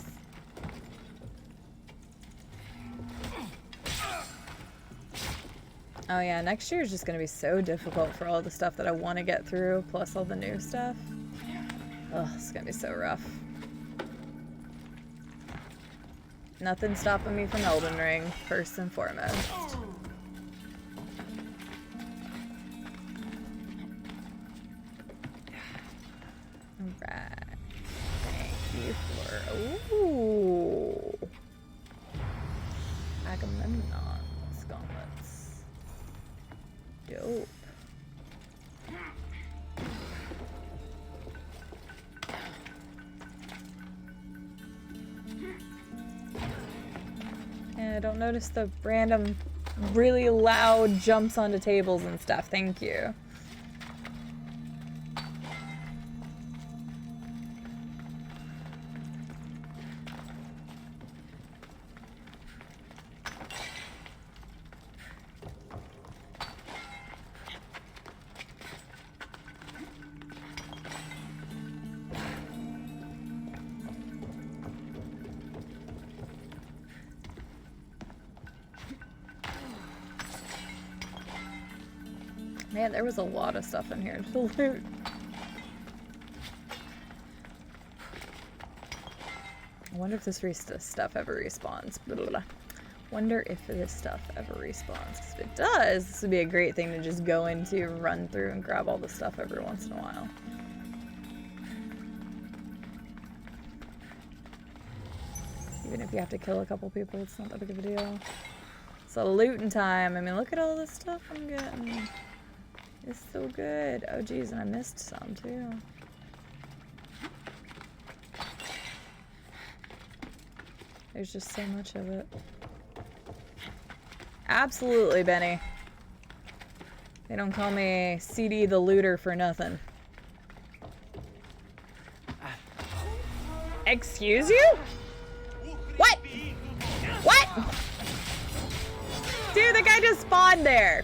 Oh yeah, next year is just going to be so difficult for all the stuff that I want to get through, plus all the new stuff. Ugh, it's going to be so rough. Nothing stopping me from Elden Ring, first and foremost. Alright. Thank you for... Ooh! Agamemnon's gauntlets. Dope. And I don't notice the random, really loud jumps onto tables and stuff. Thank you. Man, there was a lot of stuff in here to loot. I wonder if this stuff ever respawns. Blah, blah, blah. Wonder if this stuff ever respawns. 'Cause if it does, this would be a great thing to just go into, run through, and grab all the stuff every once in a while. Even if you have to kill a couple people, it's not that big of a deal. So looting time. I mean, look at all this stuff I'm getting. It's so good. Oh geez, and I missed some too. There's just so much of it. Absolutely, Benny. They don't call me CD the looter for nothing. Excuse you? What? What? Dude, the guy just spawned there.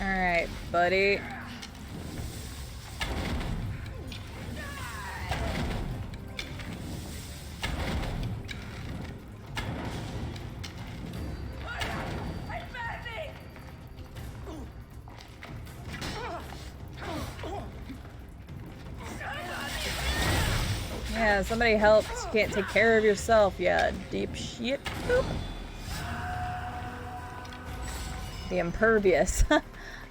Alright, buddy. Yeah, somebody help. You can't take care of yourself, yeah, deep shit. Boop. The impervious.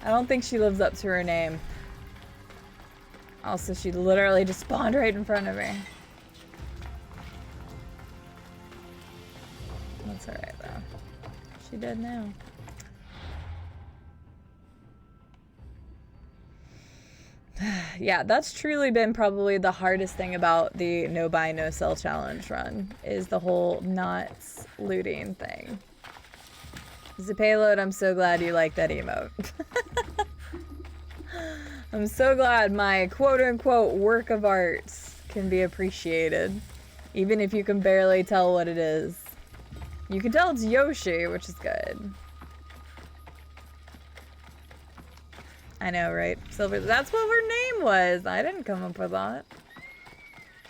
I don't think she lives up to her name. Also, she literally just spawned right in front of me. That's alright, though. She dead now. Yeah, that's truly been probably the hardest thing about the no buy, no sell challenge run, is the whole not looting thing. The payload, I'm so glad you like that emote. I'm so glad my quote-unquote work of art can be appreciated, even if you can barely tell what it is. You can tell it's Yoshi, which is good. I know, right? Silver, that's what her name was. I didn't come up with that.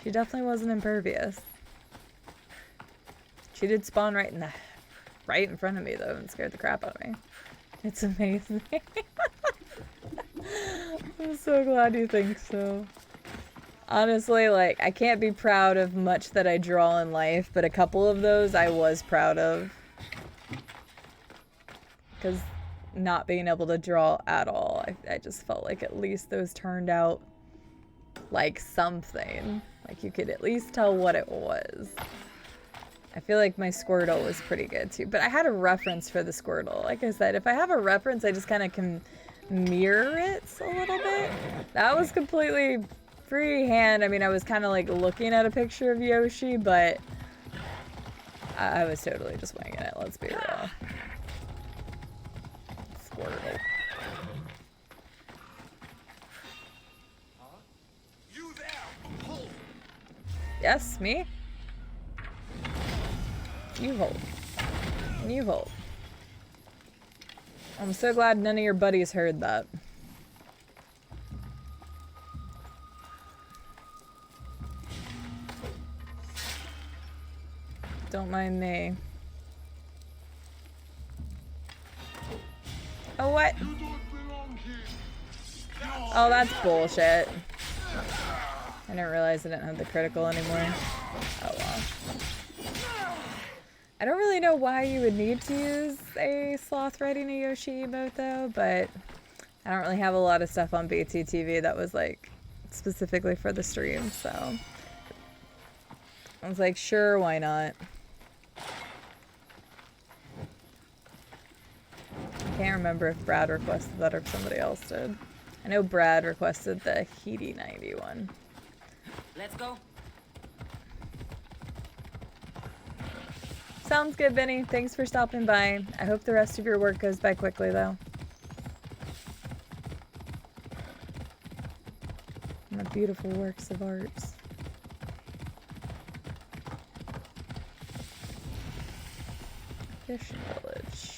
She definitely wasn't impervious. She did spawn right in front of me though and scared the crap out of me. It's amazing. I'm so glad you think so. Honestly, like, I can't be proud of much that I draw in life, but a couple of those I was proud of. Because not being able to draw at all, I just felt like at least those turned out like something. Like you could at least tell what it was. I feel like my Squirtle was pretty good too, but I had a reference for the Squirtle. Like I said, if I have a reference, I just kind of can mirror it a little bit. That was completely freehand. I mean, I was kind of like looking at a picture of Yoshi, but I was totally just winging it, let's be real. Squirtle. You there! Hold! Yes, me? You hold. And you hold. I'm so glad none of your buddies heard that. Don't mind me. Oh, what? Oh, that's bullshit. I didn't realize I didn't have the critical anymore. Oh well. I don't really know why you would need to use a sloth riding a Yoshi emote though, but I don't really have a lot of stuff on BTTV that was like specifically for the stream, so I was like, sure, why not? I can't remember if Brad requested that or if somebody else did. I know Brad requested the Heaty 91. Let's go. Sounds good, Benny. Thanks for stopping by. I hope the rest of your work goes by quickly, though. And the beautiful works of art. Fishing village.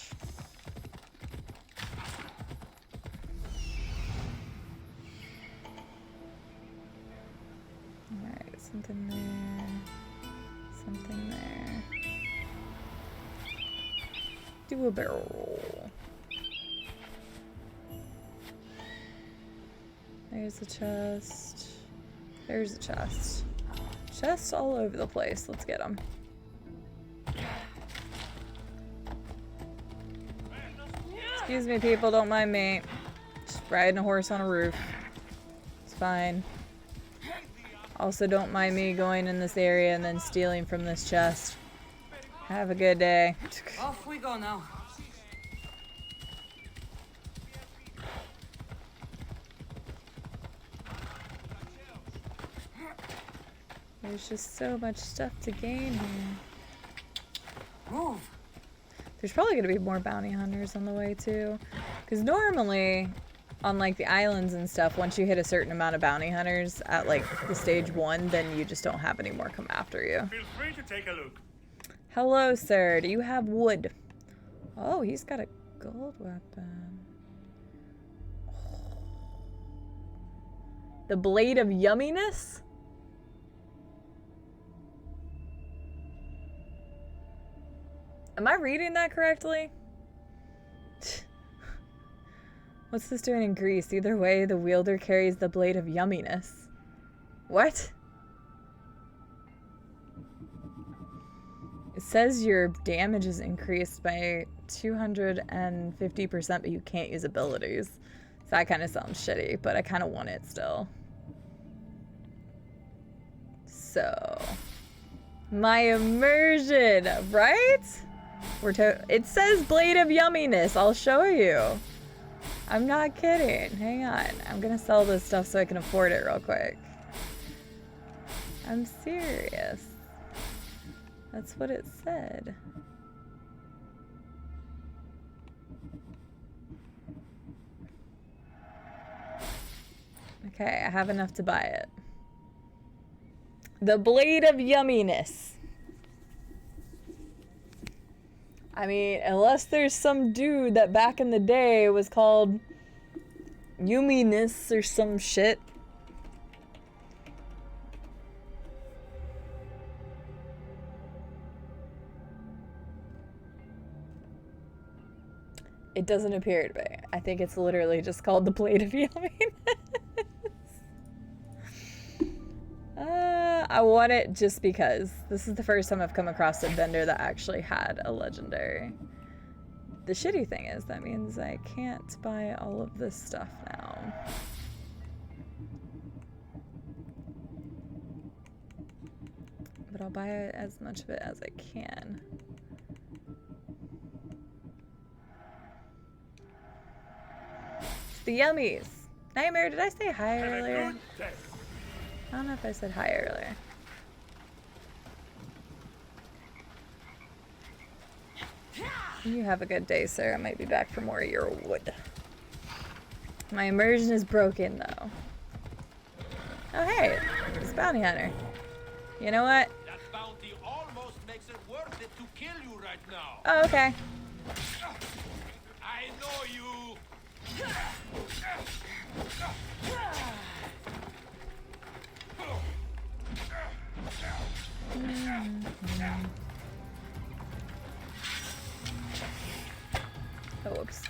Alright, something there. Something there. Do a barrel roll. There's a chest. There's a chest. Chests all over the place. Let's get them. Excuse me, people. Don't mind me. Just riding a horse on a roof. It's fine. Also, don't mind me going in this area and then stealing from this chest. Have a good day. Off we go now. There's just so much stuff to gain here. Move. There's probably going to be more bounty hunters on the way too. Because normally, on like the islands and stuff, once you hit a certain amount of bounty hunters at like the stage 1, then you just don't have any more come after you. Feel free to take a look. Hello, sir. Do you have wood? Oh, he's got a gold weapon. The Blade of Yumminess? Am I reading that correctly? What's this doing in Greece? Either way, the wielder carries the Blade of Yumminess. What? It says your damage is increased by 250%, but you can't use abilities. So that kind of sounds shitty, but I kind of want it still. So, my immersion, right? It says Blade of Yumminess. I'll show you. I'm not kidding. Hang on. I'm gonna sell this stuff so I can afford it real quick. I'm serious. That's what it said. Okay, I have enough to buy it. The Blade of Yumminess. I mean, unless there's some dude that back in the day was called Yumminess or some shit. It doesn't appear to be. I think it's literally just called the Blade of Yumminess. I want it just because. This is the first time I've come across a vendor that actually had a legendary. The shitty thing is, that means I can't buy all of this stuff now. But I'll buy as much of it as I can. The yummies. Nightmare, did I say hi earlier? I don't know if I said hi earlier. You have a good day, sir. I might be back for more of your wood. My immersion is broken, though. Oh, hey. It's Bounty Hunter. You know what? That bounty almost makes it worth it to kill you right now. Oh, okay. I know you. Oh, whoops.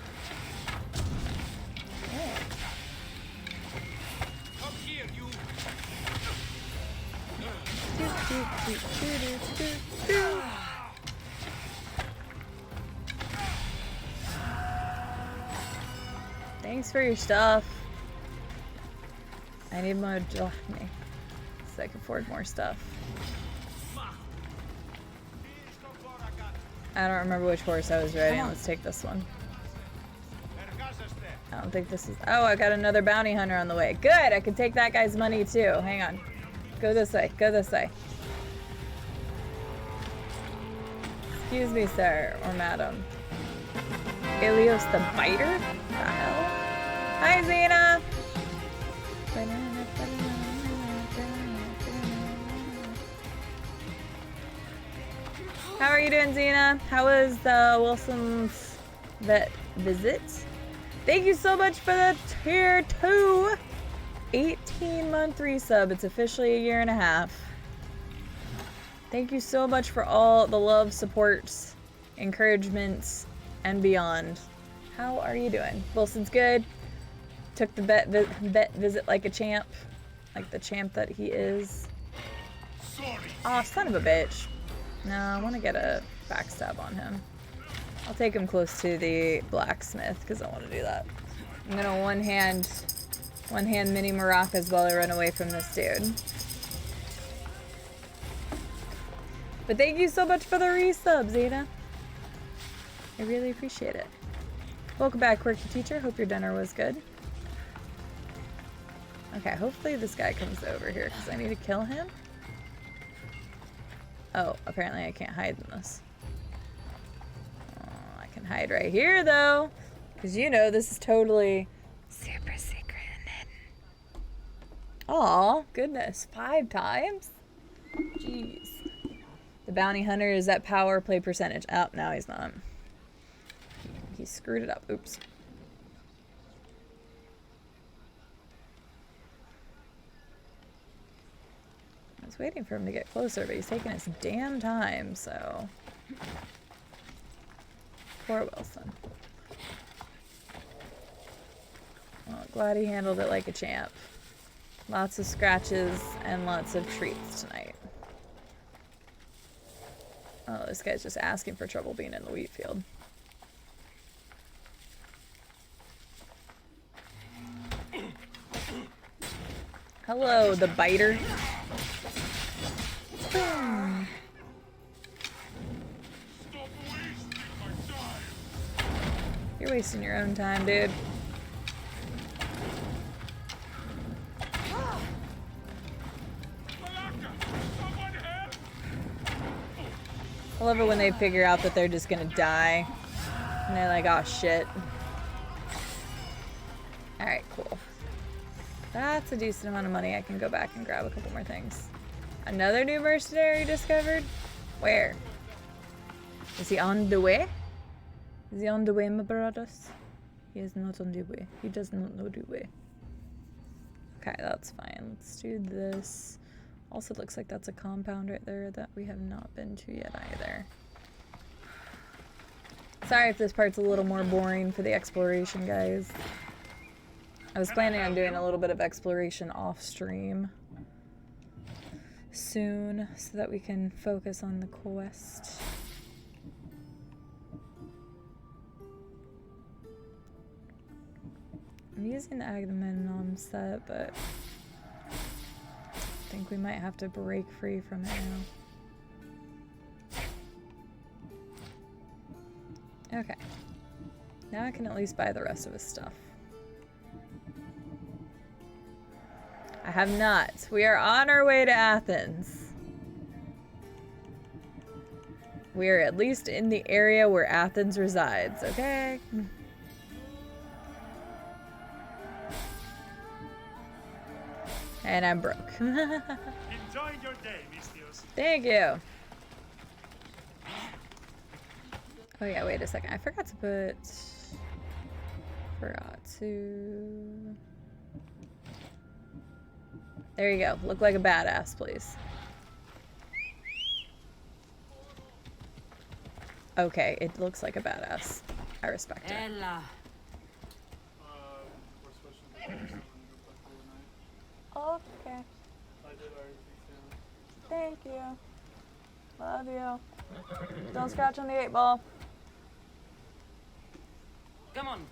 Thanks for your stuff. I need more drachmi so I can afford more stuff. I don't remember which horse I was riding. Let's take this one. I don't think this is... Oh, I got another bounty hunter on the way. Good! I can take that guy's money too. Hang on. Go this way. Go this way. Excuse me, sir. Or madam. Ilios the Biter? What the hell? Hi, Xena! How are you doing, Xena? How was Wilson's vet visit? Thank you so much for the tier 2 18-month resub. It's officially a year and a half. Thank you so much for all the love, support, encouragements, and beyond. How are you doing? Wilson's good. Took the vet visit like a champ. Like the champ that he is. Aw, son of a bitch. No, I want to get a backstab on him. I'll take him close to the blacksmith because I want to do that. I'm gonna one hand mini maracas while I run away from this dude. But thank you so much for the resub, Zeta. I really appreciate it. Welcome back, Quirky Teacher. Hope your dinner was good. Okay, hopefully this guy comes over here because I need to kill him. Oh, apparently I can't hide in this. Oh, I can hide right here, though. Because, you know, this is totally super secret and hidden. Aw, goodness. 5 times? Jeez. The bounty hunter is at power play percentage. Oh, no, he's not. He screwed it up. Oops. I was waiting for him to get closer, but he's taking his damn time, so... Poor Wilson. Well, glad he handled it like a champ. Lots of scratches and lots of treats tonight. Oh, this guy's just asking for trouble being in the wheat field. Hello, the biter. Boom. You're wasting your own time, dude. I love it when they figure out that they're just gonna die. And they're like, oh shit. Alright, cool. That's a decent amount of money. I can go back and grab a couple more things. Another new mercenary discovered? Where? Is he on the way? Is he on the way, my brothers? He is not on the way. He does not know the way. Okay, that's fine. Let's do this. Also, looks like that's a compound right there that we have not been to yet either. Sorry if this part's a little more boring for the exploration, guys. I was planning on doing a little bit of exploration off stream soon so that we can focus on the quest. I'm using the Agamemnon set, but I think we might have to break free from it now. Okay. Now I can at least buy the rest of his stuff. I have not. We are on our way to Athens. We are at least in the area where Athens resides, okay? And I'm broke. Enjoy your day, Mistios. Thank you. Oh yeah, wait a second. I forgot to put... There you go. Look like a badass, please. Okay, it looks like a badass. I respect it. Ella. Okay. Thank you. Love you. Don't scratch on the 8-ball. Come on.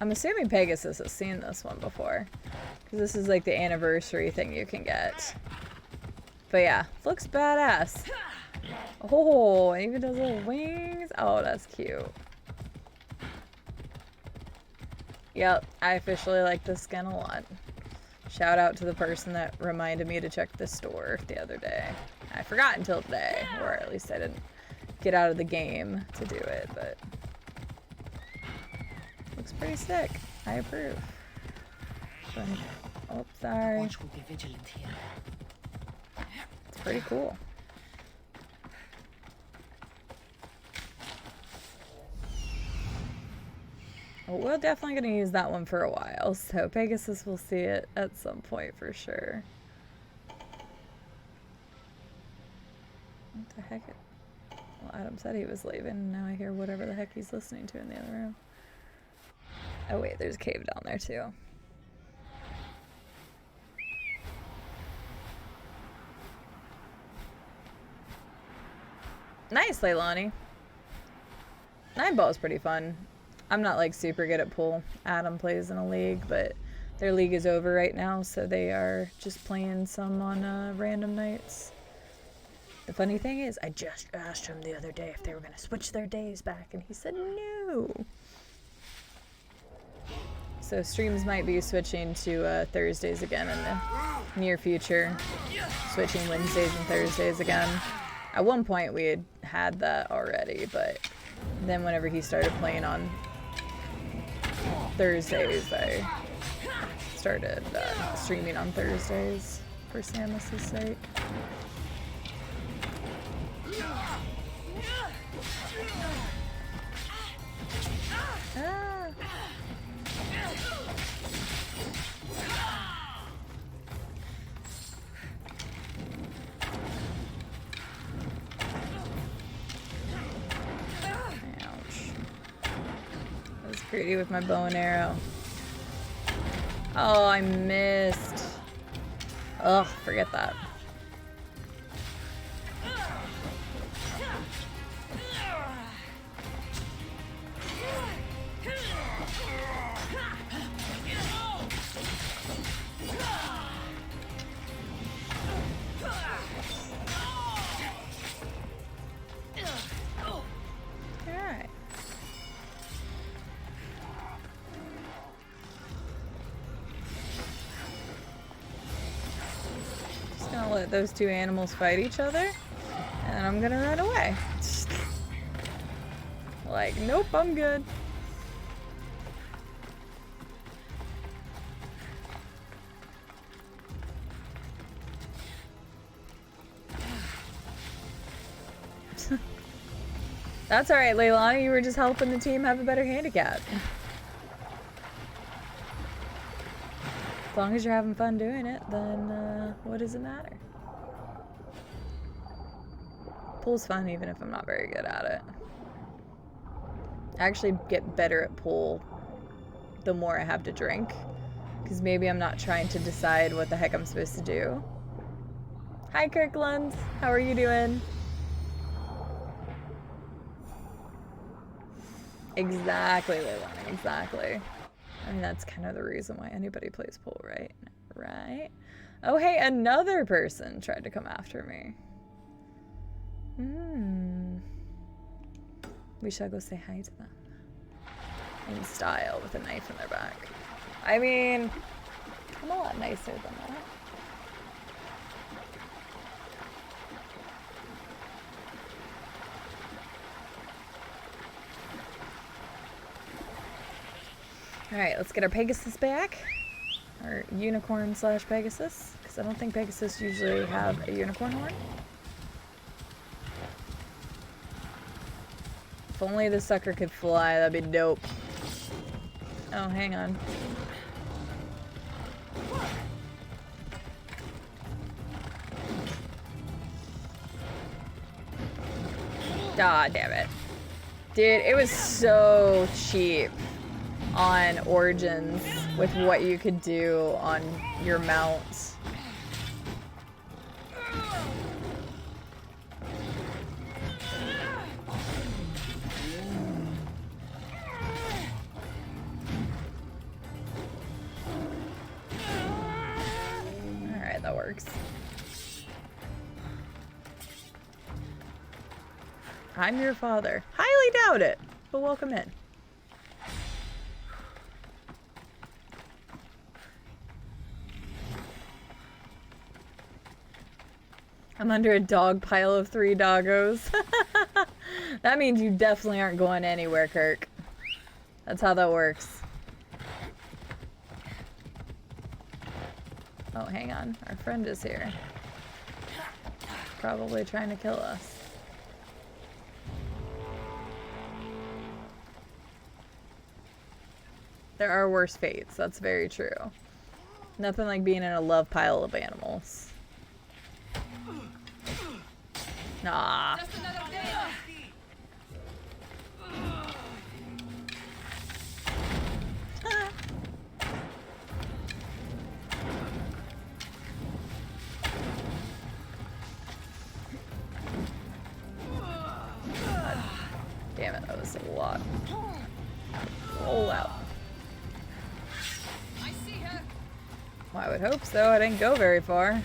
I'm assuming Pegasus has seen this one before. Because this is like the anniversary thing you can get. But yeah, looks badass. Oh, it even does little wings. Oh, that's cute. Yep, I officially like this skin a lot. Shout out to the person that reminded me to check the store the other day. I forgot until today, or at least I didn't get out of the game to do it, but looks pretty sick. I approve. But, oh, sorry. Watch will be vigilant here. It's pretty cool. Well, we're definitely going to use that one for a while, so Pegasus will see it at some point for sure. What the heck? Well, Adam said he was leaving, and now I hear whatever the heck he's listening to in the other room. Oh wait, there's a cave down there too. Nice, Leilani. 9-ball is pretty fun. I'm not like super good at pool. Adam plays in a league, but their league is over right now, so they are just playing some on random nights. The funny thing is, I just asked him the other day if they were going to switch their days back, and he said no. So streams might be switching to Thursdays again in the near future. Switching Wednesdays and Thursdays again. At one point we had that already, but then whenever he started playing on Thursdays, I started streaming on Thursdays for Samus's sake. Ah. Ouch. That was pretty with my bow and arrow. Oh, I missed. Ugh, forget that. Alright. Just gonna let those two animals fight each other, and I'm gonna run away. Like, nope, I'm good. That's alright, Leilani. You were just helping the team have a better handicap. As long as you're having fun doing it, then what does it matter? Pool's fun even if I'm not very good at it. I actually get better at pool the more I have to drink. Because maybe I'm not trying to decide what the heck I'm supposed to do. Hi, Kirkland. How are you doing? Exactly, Leilani, exactly. I mean, that's kind of the reason why anybody plays pool, right? Right? Oh, hey, another person tried to come after me. We shall go say hi to them. In style, with a knife in their back. I mean, I'm a lot nicer than that. Alright, let's get our Pegasus back. Our unicorn slash Pegasus. Because I don't think Pegasus usually have a unicorn horn. If only the sucker could fly, that'd be dope. Oh, hang on. Ah, damn it. Dude, it was so cheap on Origins with what you could do on your mounts. I'm your father. Highly doubt it, but welcome in. I'm under a dog pile of 3 doggos. That means you definitely aren't going anywhere, Kirk. That's how that works. Oh, hang on. Our friend is here. Probably trying to kill us. There are worse fates. That's very true. Nothing like being in a love pile of animals. Nah. Damn it, that was a lot. Roll out. I see her. Well, I would hope so. I didn't go very far.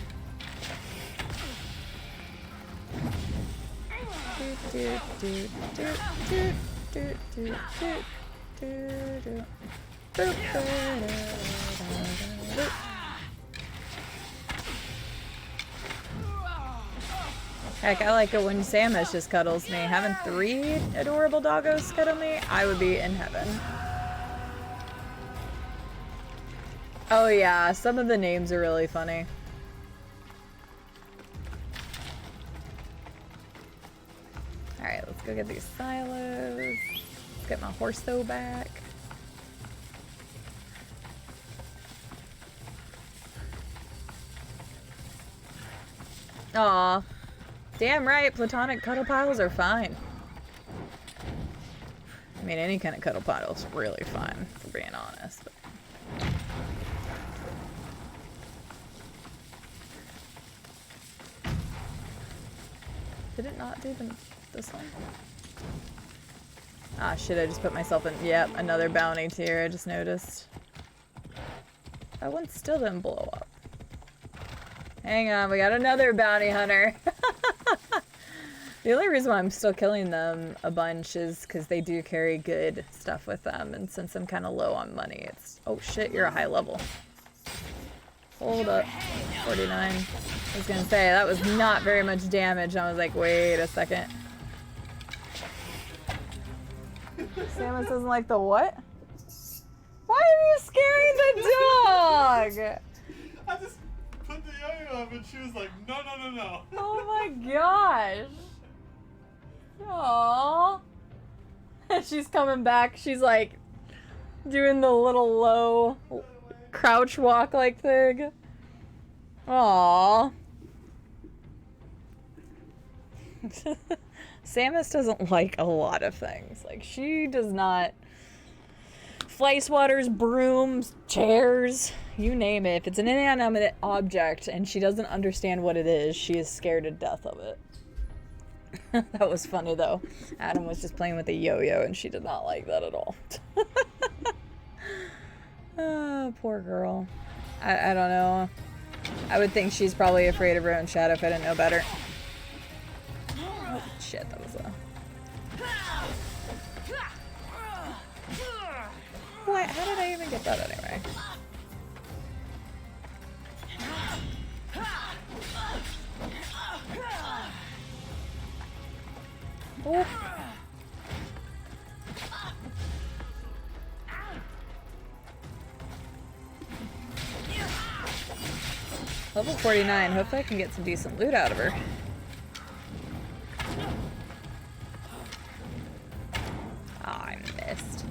Heck, I like it when Samus just cuddles me. Having 3 adorable doggos cuddle me, I would be in heaven. Oh yeah, some of the names are really funny. Alright, let's go get these silos. Let's get my horse-o back. Aw. Damn right, platonic cuddle piles are fine. I mean, any kind of cuddle pile is really fine, for being honest. But... Did it not do this one? Ah, shit, I just put myself in... Yep, another bounty tier, I just noticed. That one still didn't blow up. Hang on, we got another bounty hunter. The only reason why I'm still killing them a bunch is because they do carry good stuff with them, and since I'm kind of low on money, it's... Oh shit, you're a high level. Hold up. 49. I was gonna say, that was not very much damage. I was like, wait a second. Samus doesn't like the what? Why are you scaring the dog? I just put the yo-yo up and she was like, no, no, no, no. Oh my gosh. Aww. She's coming back. She's like doing the little low crouch walk like thing. Aww. Samus doesn't like a lot of things. Like, she does not... Fly swatters, brooms, chairs, you name it. If it's an inanimate object and she doesn't understand what it is, she is scared to death of it. That was funny, though. Adam was just playing with a yo-yo and she did not like that at all. Oh, poor girl. I don't know. I would think she's probably afraid of her own shadow if I didn't know better. Oh, shit, that was a... What? How did I even get that anyway? Oh. Level 49. Hopefully I can get some decent loot out of her. Ah, I missed.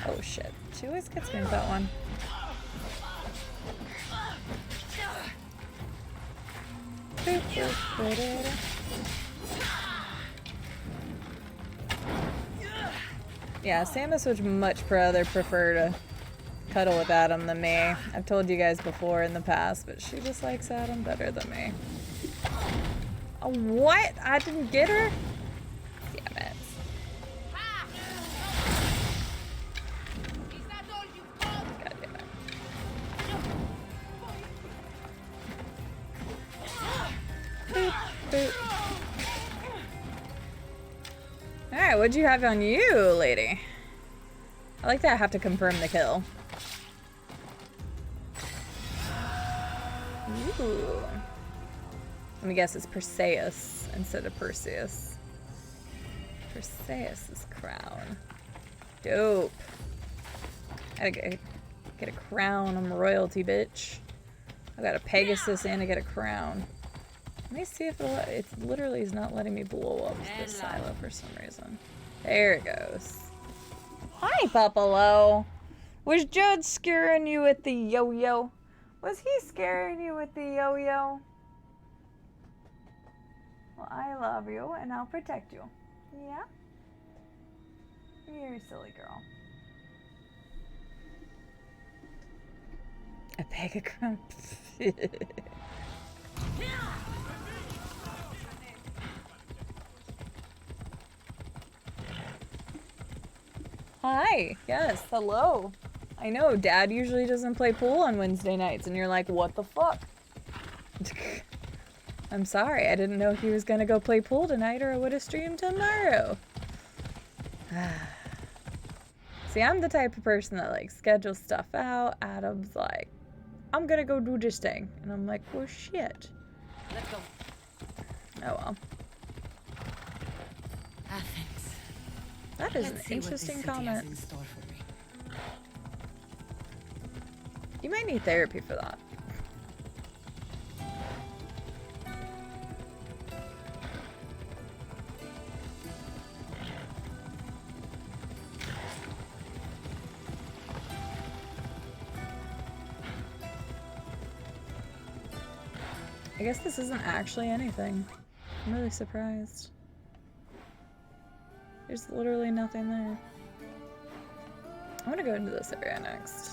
Oh shit. She always gets me with that one. Yeah, Samus would much rather prefer to cuddle with Adam than me. I've told you guys before in the past, but she just likes Adam better than me. Oh, what? I didn't get her? Damn it. God damn it. Boop, boop. Alright, what'd you have on you, lady? I like that I have to confirm the kill. Ooh. Let me guess, it's Perseus instead of Perseus. Perseus' crown. Dope. I gotta get a crown. I'm royalty, bitch. I got a Pegasus and I get a crown. Let me see if it literally is not letting me blow up this silo for some reason. There it goes. Hi, Papalo. Was Judd scaring you with the yo-yo? Was he scaring you with the yo-yo? Well, I love you and I'll protect you. Yeah? You're a silly girl. A Pegacrump. Hi. Yes. Hello. I know. Dad usually doesn't play pool on Wednesday nights, and you're like, what the fuck? I'm sorry. I didn't know he was gonna go play pool tonight, or I would have streamed tomorrow. See, I'm the type of person that like schedules stuff out. Adam's like, I'm gonna go do this thing, and I'm like, well, shit. Let's go. Oh well. Athens. That is Let's an see what this interesting city has comment. in store for me. You might need therapy for that. I guess this isn't actually anything. I'm really surprised. There's literally nothing there. I'm gonna go into this area next.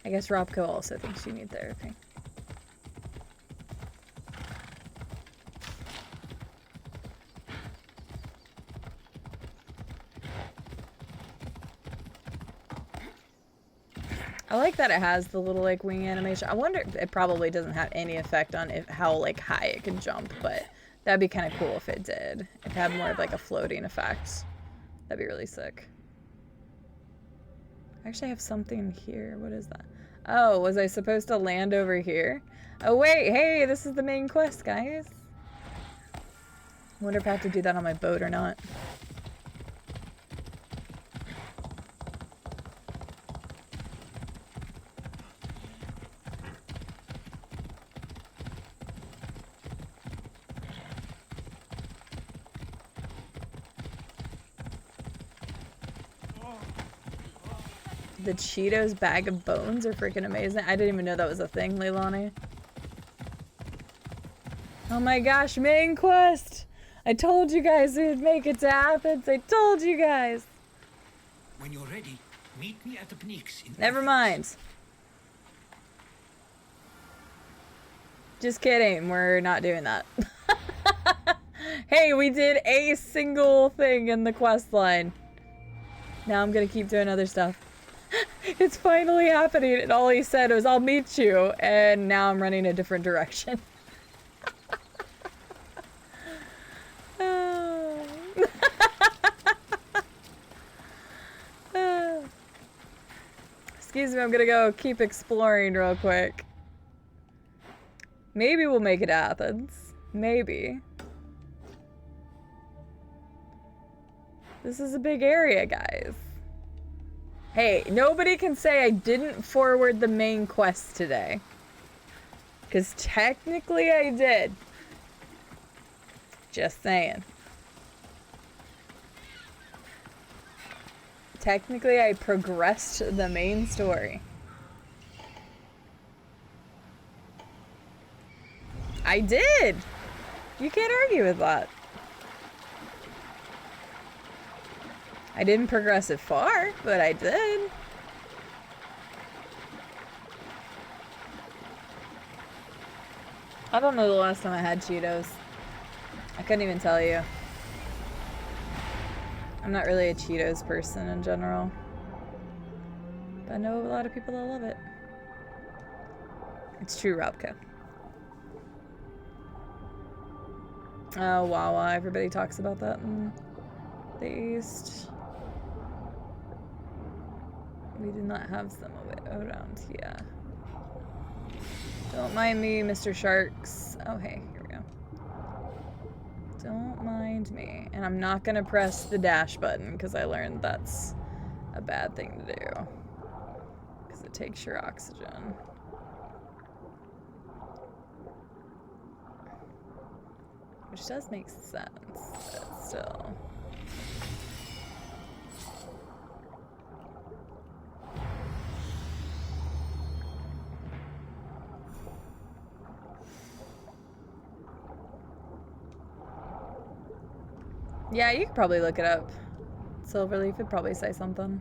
I guess Robco also thinks you need therapy. I like that it has the little like wing animation. I wonder if it probably doesn't have any effect on how like high it can jump, but that'd be kind of cool if it did. If it had more of like a floating effect. That'd be really sick. I actually have something here. What is that? Oh, was I supposed to land over here? Oh wait, hey, this is the main quest, guys. I wonder if I have to do that on my boat or not. The Cheetos bag of bones are freaking amazing. I didn't even know that was a thing, Leilani. Oh my gosh, main quest! I told you guys we would make it to Athens. I told you guys. When you're ready, meet me at the Pnyx in Never Athens. mind. Just kidding. We're not doing that. Hey, we did a single thing in the quest line. Now I'm gonna keep doing other stuff. It's finally happening, and all he said was, I'll meet you, and now I'm running a different direction. Excuse me, I'm gonna go keep exploring real quick. Maybe we'll make it to Athens. Maybe. This is a big area, guys. Hey, nobody can say I didn't forward the main quest today. Because technically I did. Just saying. Technically I progressed the main story. I did! You can't argue with that. I didn't progress it far, but I did. I don't know the last time I had Cheetos. I couldn't even tell you. I'm not really a Cheetos person in general. But I know a lot of people that love it. It's true, Robco. Oh, Wawa. Everybody talks about that in the East. We do not have some of it around here. Don't mind me, Mr. Sharks. Oh, hey, here we go. Don't mind me. And I'm not gonna press the dash button because I learned that's a bad thing to do. Because it takes your oxygen. Which does make sense, but still. Yeah, you could probably look it up. Silverleaf would probably say something.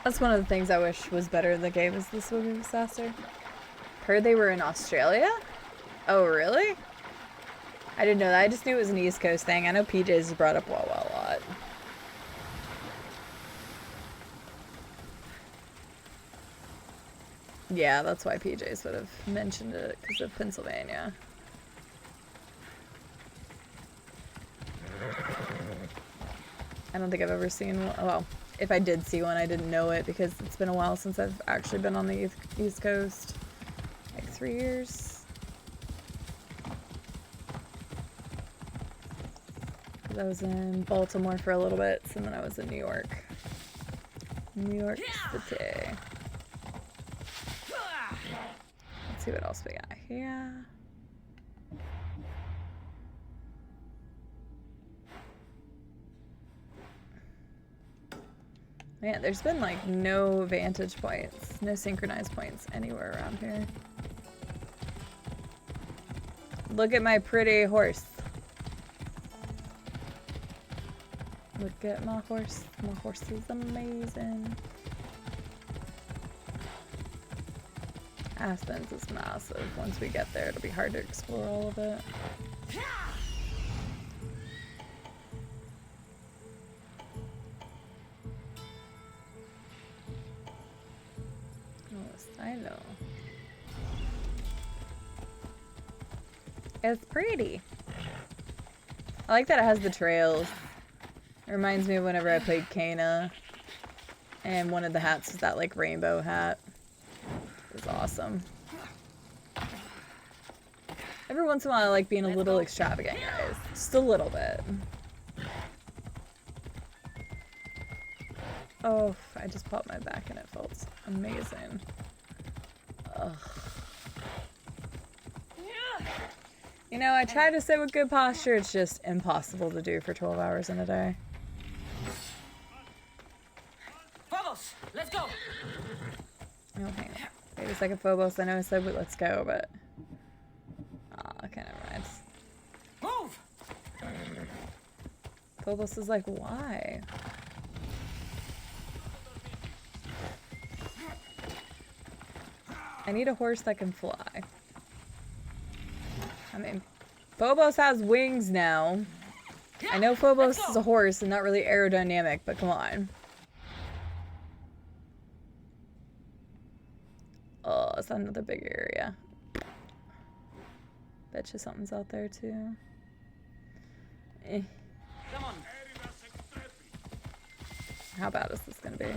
That's one of the things I wish was better in the game is the swimming disaster. Heard they were in Australia? Oh, really? I didn't know that. I just knew it was an East Coast thing. I know PJ's has brought up Wawa a lot. Yeah, that's why PJ's would have mentioned it, because of Pennsylvania. I don't think I've ever seen one. Well, if I did see one, I didn't know it because it's been a while since I've actually been on the East Coast. Like 3 years. I was in Baltimore for a little bit, and then I was in New York. New York City. Let's see what else we got here. Man, there's been like no vantage points, no synchronized points anywhere around here. Look at my pretty horse. Look at my horse. My horse is amazing. Aspens is massive. Once we get there, it'll be hard to explore all of it. I know. It's pretty. I like that it has the trails. It reminds me of whenever I played Kana. And one of the hats was that like rainbow hat. It was awesome. Every once in a while I like being a little extravagant, guys. Just a little bit. Oh, I just popped my back and it felt amazing. Ugh. You know, I try to sit with good posture. It's just impossible to do for 12 hours in a day. Phobos, let's go. Oh, hang on. Wait a second, Phobos. I know I said let's go, but... okay, never mind. Move! Phobos is like, why? I need a horse that can fly. I mean, Phobos has wings now. I know Phobos is a horse and not really aerodynamic, but come on. Oh, it's another big area. Betcha something's out there too. Eh. Come on. How bad is this gonna be?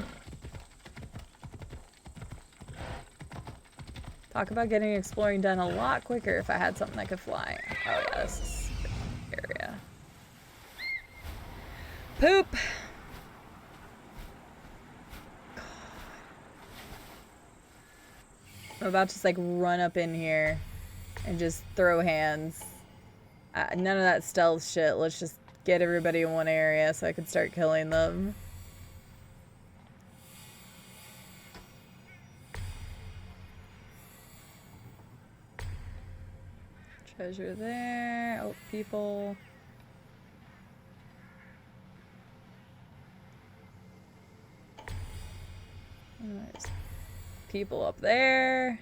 Talk about getting exploring done a lot quicker if I had something that could fly. Oh yeah, this is a big area. Poop! God. I'm about to just like run up in here and just throw hands None of that stealth shit. Let's just get everybody in one area so I can start killing them. Treasure there. Oh, people. There's people up there.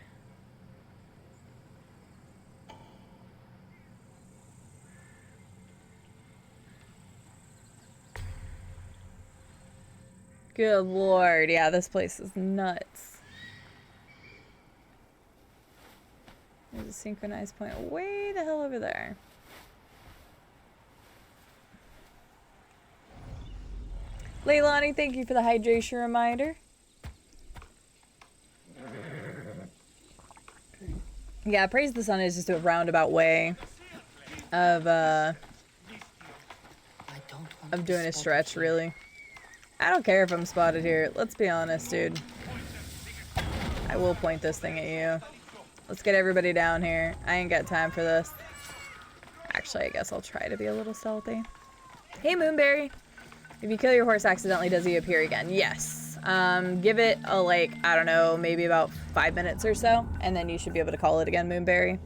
Good lord, yeah, this place is nuts. There's a synchronized point way the hell over there. Leilani, thank you for the hydration reminder. Yeah, Praise the Sun is just a roundabout way of doing a stretch, really. I don't care if I'm spotted here. Let's be honest, dude. I will point this thing at you. Let's get everybody down here. I ain't got time for this. Actually, I guess I'll try to be a little stealthy. Hey, Moonberry. If you kill your horse accidentally, does he appear again? Yes. Give it a, like, I don't know, maybe about 5 minutes or so, and then you should be able to call it again, Moonberry.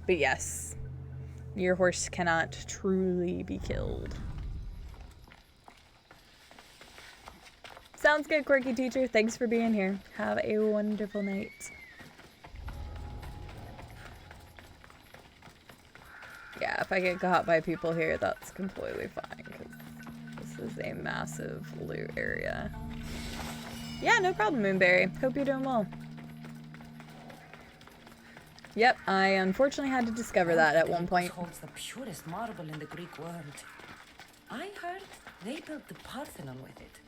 But yes, your horse cannot truly be killed. Sounds good, Quirky Teacher. Thanks for being here. Have a wonderful night. Yeah, if I get caught by people here, that's completely fine, because this is a massive loot area. Yeah, no problem, Moonberry. Hope you're doing well. Yep, I unfortunately had to discover that at one point. Holds the purest marble in the Greek world. I heard they built the Parthenon with it.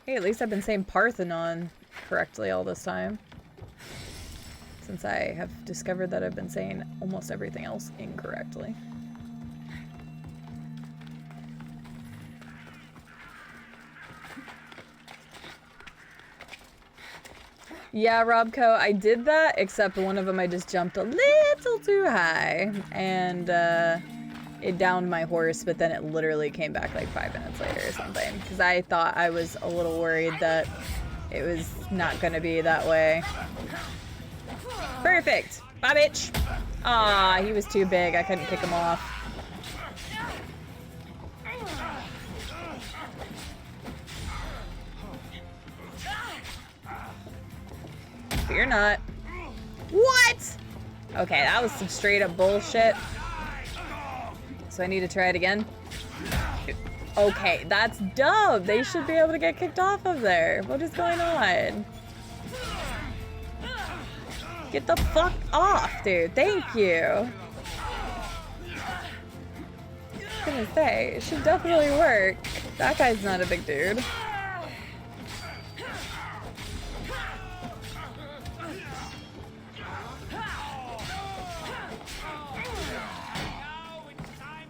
Hey, at least I've been saying Parthenon correctly all this time. Since I have discovered that I've been saying almost everything else incorrectly. Yeah, Robco, I did that, except one of them I just jumped a little too high, and it downed my horse, but then it literally came back like 5 minutes later or something, because I thought I was a little worried that it was not going to be that way. Perfect! Bye, bitch! Ah, he was too big, I couldn't pick him off. Fear not. What? Okay, that was some straight up bullshit. So I need to try it again. Okay, that's dumb. They should be able to get kicked off of there. What is going on? Get the fuck off, dude. Thank you. I was gonna say, it should definitely work. That guy's not a big dude.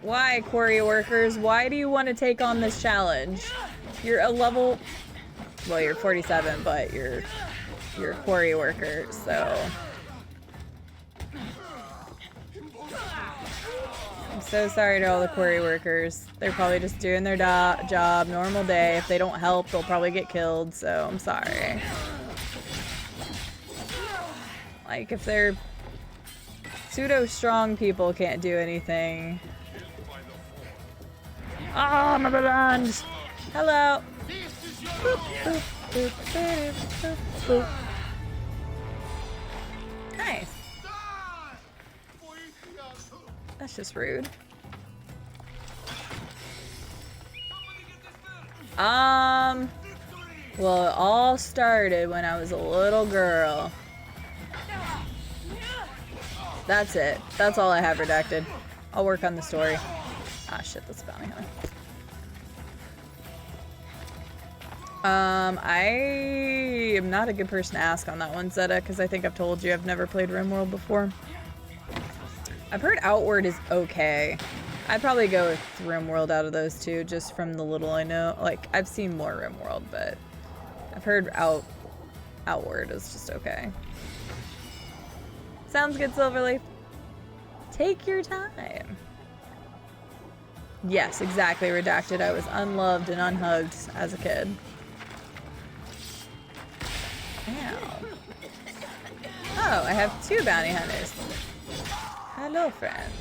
Why, quarry workers? Why do you want to take on this challenge? You're a level... Well, you're 47, but you're a quarry worker, so... I'm so sorry to all the quarry workers. They're probably just doing their job, normal day. If they don't help, they'll probably get killed, so I'm sorry. Like, if they're pseudo-strong people can't do anything... Ah, my balance. Hello. Boop, boop, boop, boop, boop, boop. Nice. That's just rude. Well, it all started when I was a little girl. That's it. That's all I have redacted. I'll work on the story. Ah, shit, that's a bounty hunter. I am not a good person to ask on that one, Zeta, because I think I've told you I've never played RimWorld before. I've heard Outward is okay. I'd probably go with RimWorld out of those two, just from the little I know. Like, I've seen more RimWorld, but I've heard Outward is just okay. Sounds good, Silverleaf. Take your time. Yes, exactly, redacted. I was unloved and unhugged as a kid. Ow. Oh, I have 2 bounty hunters. Hello, friends.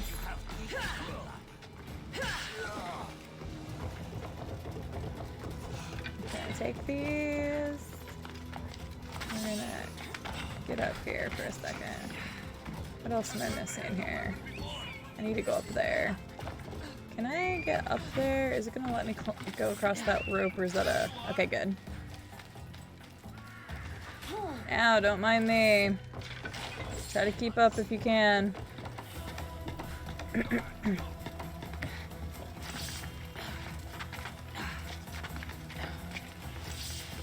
Gonna take these. I'm gonna get up here for a second. What else am I missing here? I need to go up there. Can I get up there? Is it gonna let me go across that rope, or is that a... Okay, good. Ow, don't mind me. Try to keep up if you can.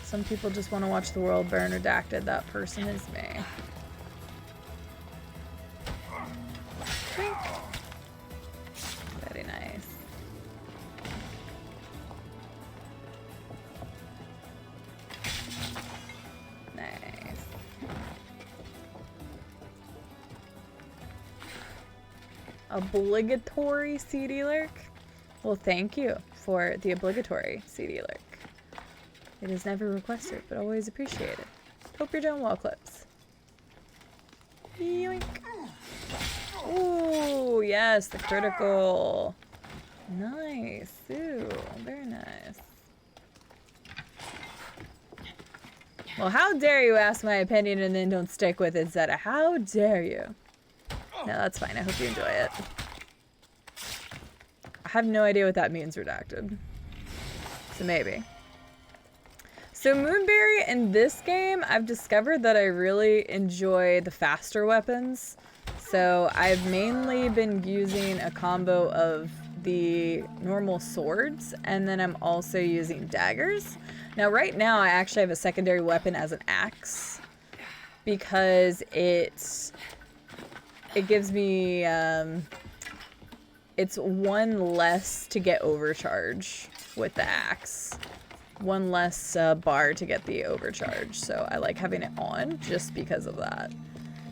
Some people just want to watch the world burn. Redacted. That person is me. Twink. Very nice. Nice. Obligatory CD lurk? Well, thank you for the obligatory CD lurk. It is never requested, but always appreciated. Hope you're doing well, Clips. Yoink. Ooh, yes, the critical. Nice. Ooh, very nice. Well, how dare you ask my opinion and then don't stick with it, Zeta? How dare you? No, that's fine. I hope you enjoy it. I have no idea what that means, redacted. So maybe. So Moonberry in this game, I've discovered that I really enjoy the faster weapons. So I've mainly been using a combo of the normal swords, and then I'm also using daggers. Now right now I actually have a secondary weapon as an axe because it gives me it's 1 less to get overcharge with the axe. 1 less bar to get the overcharge, so I like having it on just because of that.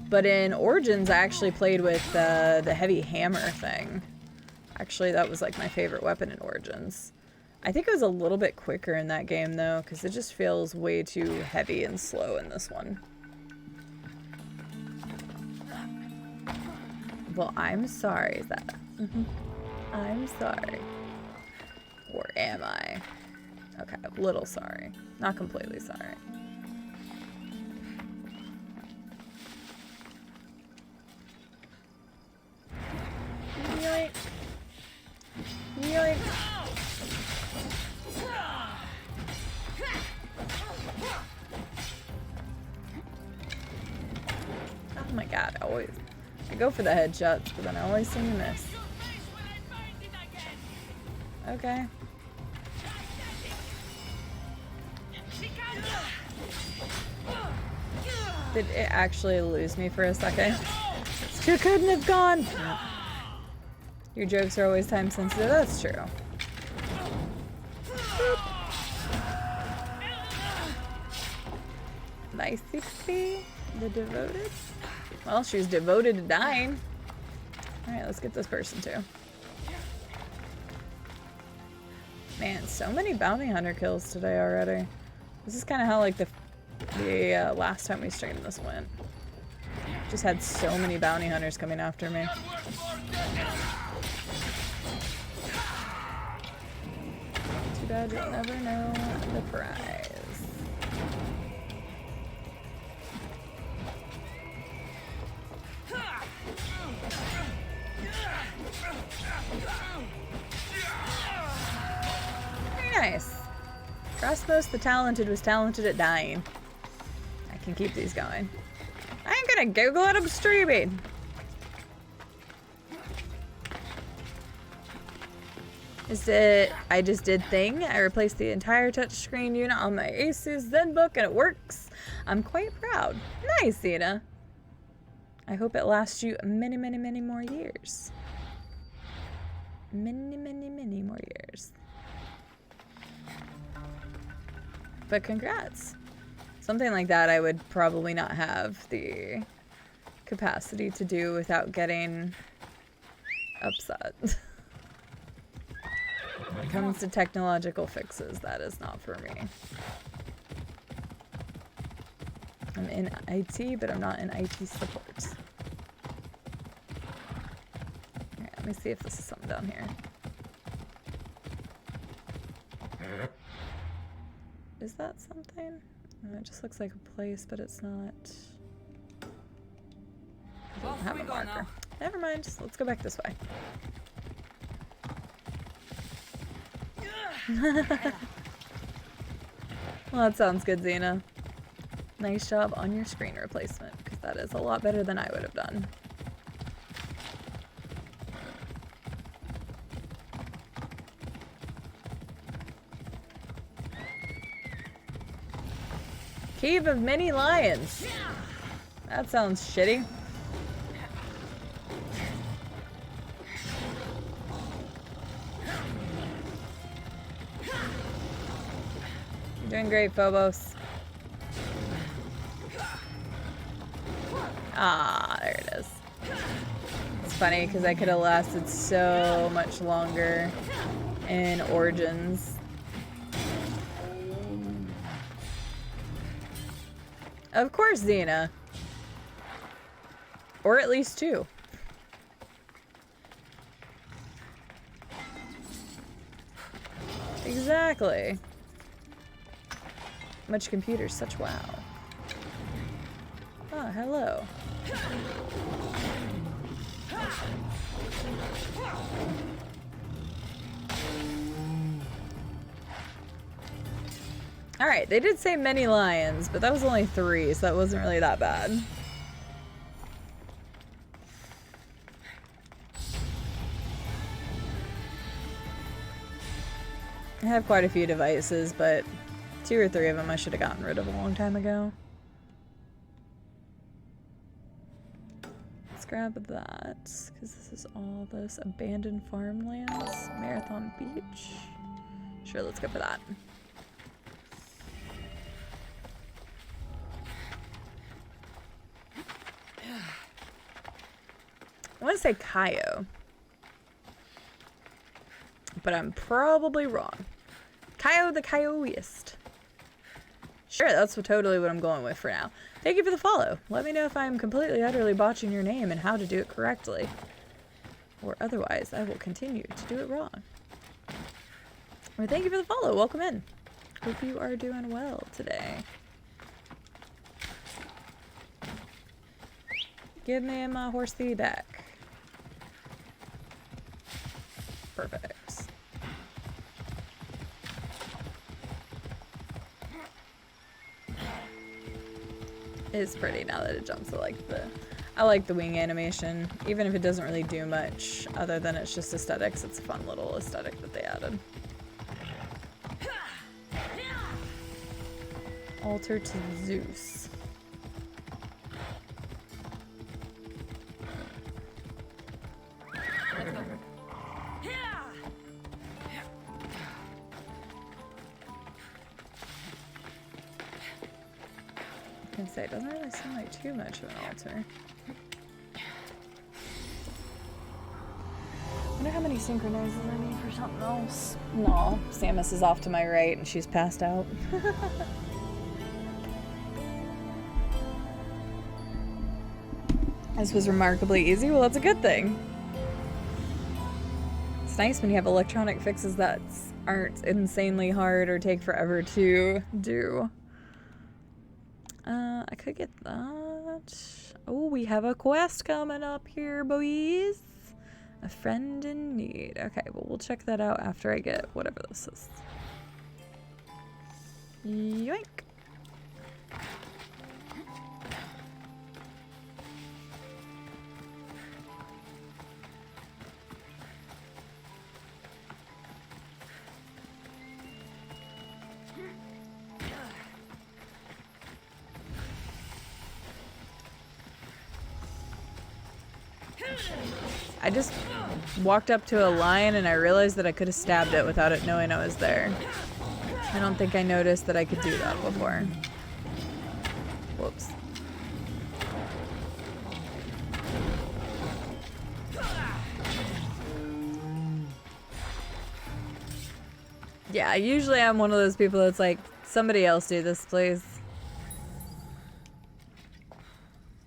But in Origins, I actually played with the heavy hammer thing. Actually, that was like my favorite weapon in Origins. I think it was a little bit quicker in that game though, because it just feels way too heavy and slow in this one. Well, I'm sorry, Zeta. I'm sorry. Or am I? Okay, a little sorry. Not completely sorry. Yoink. Yoink. Oh my god, I go for the headshots, but then I always seem to miss. Okay. Did it actually lose me for a second? You couldn't have gone! Your jokes are always time sensitive, that's true. Nice 60, the devoted. Well, she was devoted to dying. Alright, let's get this person too. Man, so many bounty hunter kills today already. This is kind of how like the last time we streamed this went. Just had so many bounty hunters coming after me. Too bad you'll never know the prize. Very nice. Rasmus the Talented was talented at dying. I can keep these going. I ain't gonna Google it, I'm streaming. Is it, I just did thing. I replaced the entire touchscreen unit on my Asus ZenBook and it works. I'm quite proud. Nice, Zena. I hope it lasts you many, many, many more years. Many, many, many more years. But congrats. Something like that I would probably not have the capacity to do without getting upset. When it comes to technological fixes, that is not for me. I'm in IT, but I'm not in IT support. Alright, let me see if this is something down here. Is that something? No, it just looks like a place, but it's not. I don't have a marker. Never mind, let's go back this way. Well, that sounds good, Xena. Nice job on your screen replacement, because that is a lot better than I would have done. Cave of Many Lions. That sounds shitty. You're doing great, Phobos. Ah, there it is. It's funny because I could have lasted so much longer in Origins. Of course, Xena. Or at least 2. Exactly. Much computers, such wow. Ah, hello. Alright, they did say many lions, but that was only 3, so that wasn't really that bad. I have quite a few devices, but 2 or 3 of them I should have gotten rid of a long time ago. Let's grab that, because this is all this abandoned farmlands. Marathon Beach. Sure, let's go for that. I want to say Kaio, but I'm probably wrong. Kaio the Kaioist. Sure, that's totally what I'm going with for now. Thank you for the follow. Let me know if I'm completely, utterly botching your name and how to do it correctly. Or otherwise, I will continue to do it wrong. Well, thank you for the follow. Welcome in. Hope you are doing well today. Give me my horsey back. Perfect. It's pretty now that it jumps. I like the wing animation, even if it doesn't really do much other than it's just aesthetics. It's a fun little aesthetic that they added. Altar to Zeus. I can say it doesn't really seem like too much of an altar. I wonder how many synchronizers I need for something else. No, Samus is off to my right and she's passed out. This was remarkably easy. Well, that's a good thing. It's nice when you have electronic fixes that aren't insanely hard or take forever to do. I could get that. Oh, we have a quest coming up here, boys. A friend in need. Okay, well, we'll check that out after I get whatever this is. Yoink. I just walked up to a lion and I realized that I could have stabbed it without it knowing I was there. I don't think I noticed that I could do that before. Whoops. Yeah, usually I'm one of those people that's like, somebody else do this, please.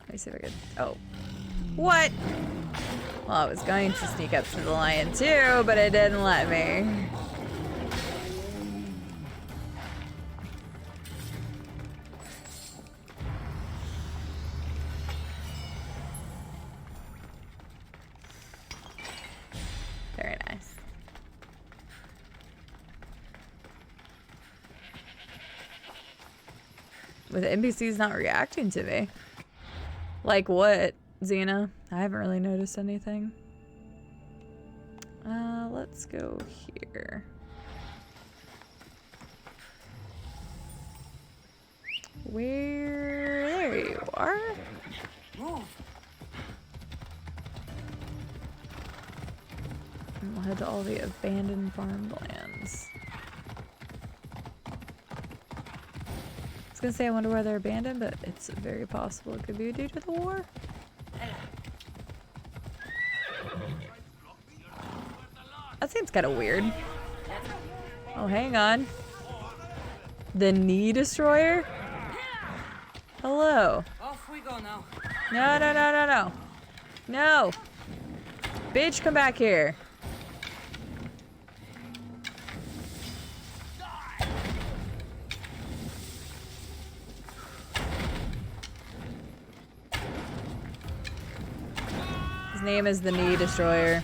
Let me see if I could. Oh. What? Well, I was going to sneak up to the lion too, but it didn't let me. Very nice. With NPCs not reacting to me. Like what, Xena? I haven't really noticed anything. Let's go here. Where? There you are. Move. And we'll head to all the abandoned farmlands. I was gonna say I wonder why they're abandoned, but it's very possible it could be due to the war. That seems kind of weird. Oh, hang on. The Knee Destroyer? Hello. Off we go now. No, no, no, no, no. No. Bitch, come back here. His name is the Knee Destroyer.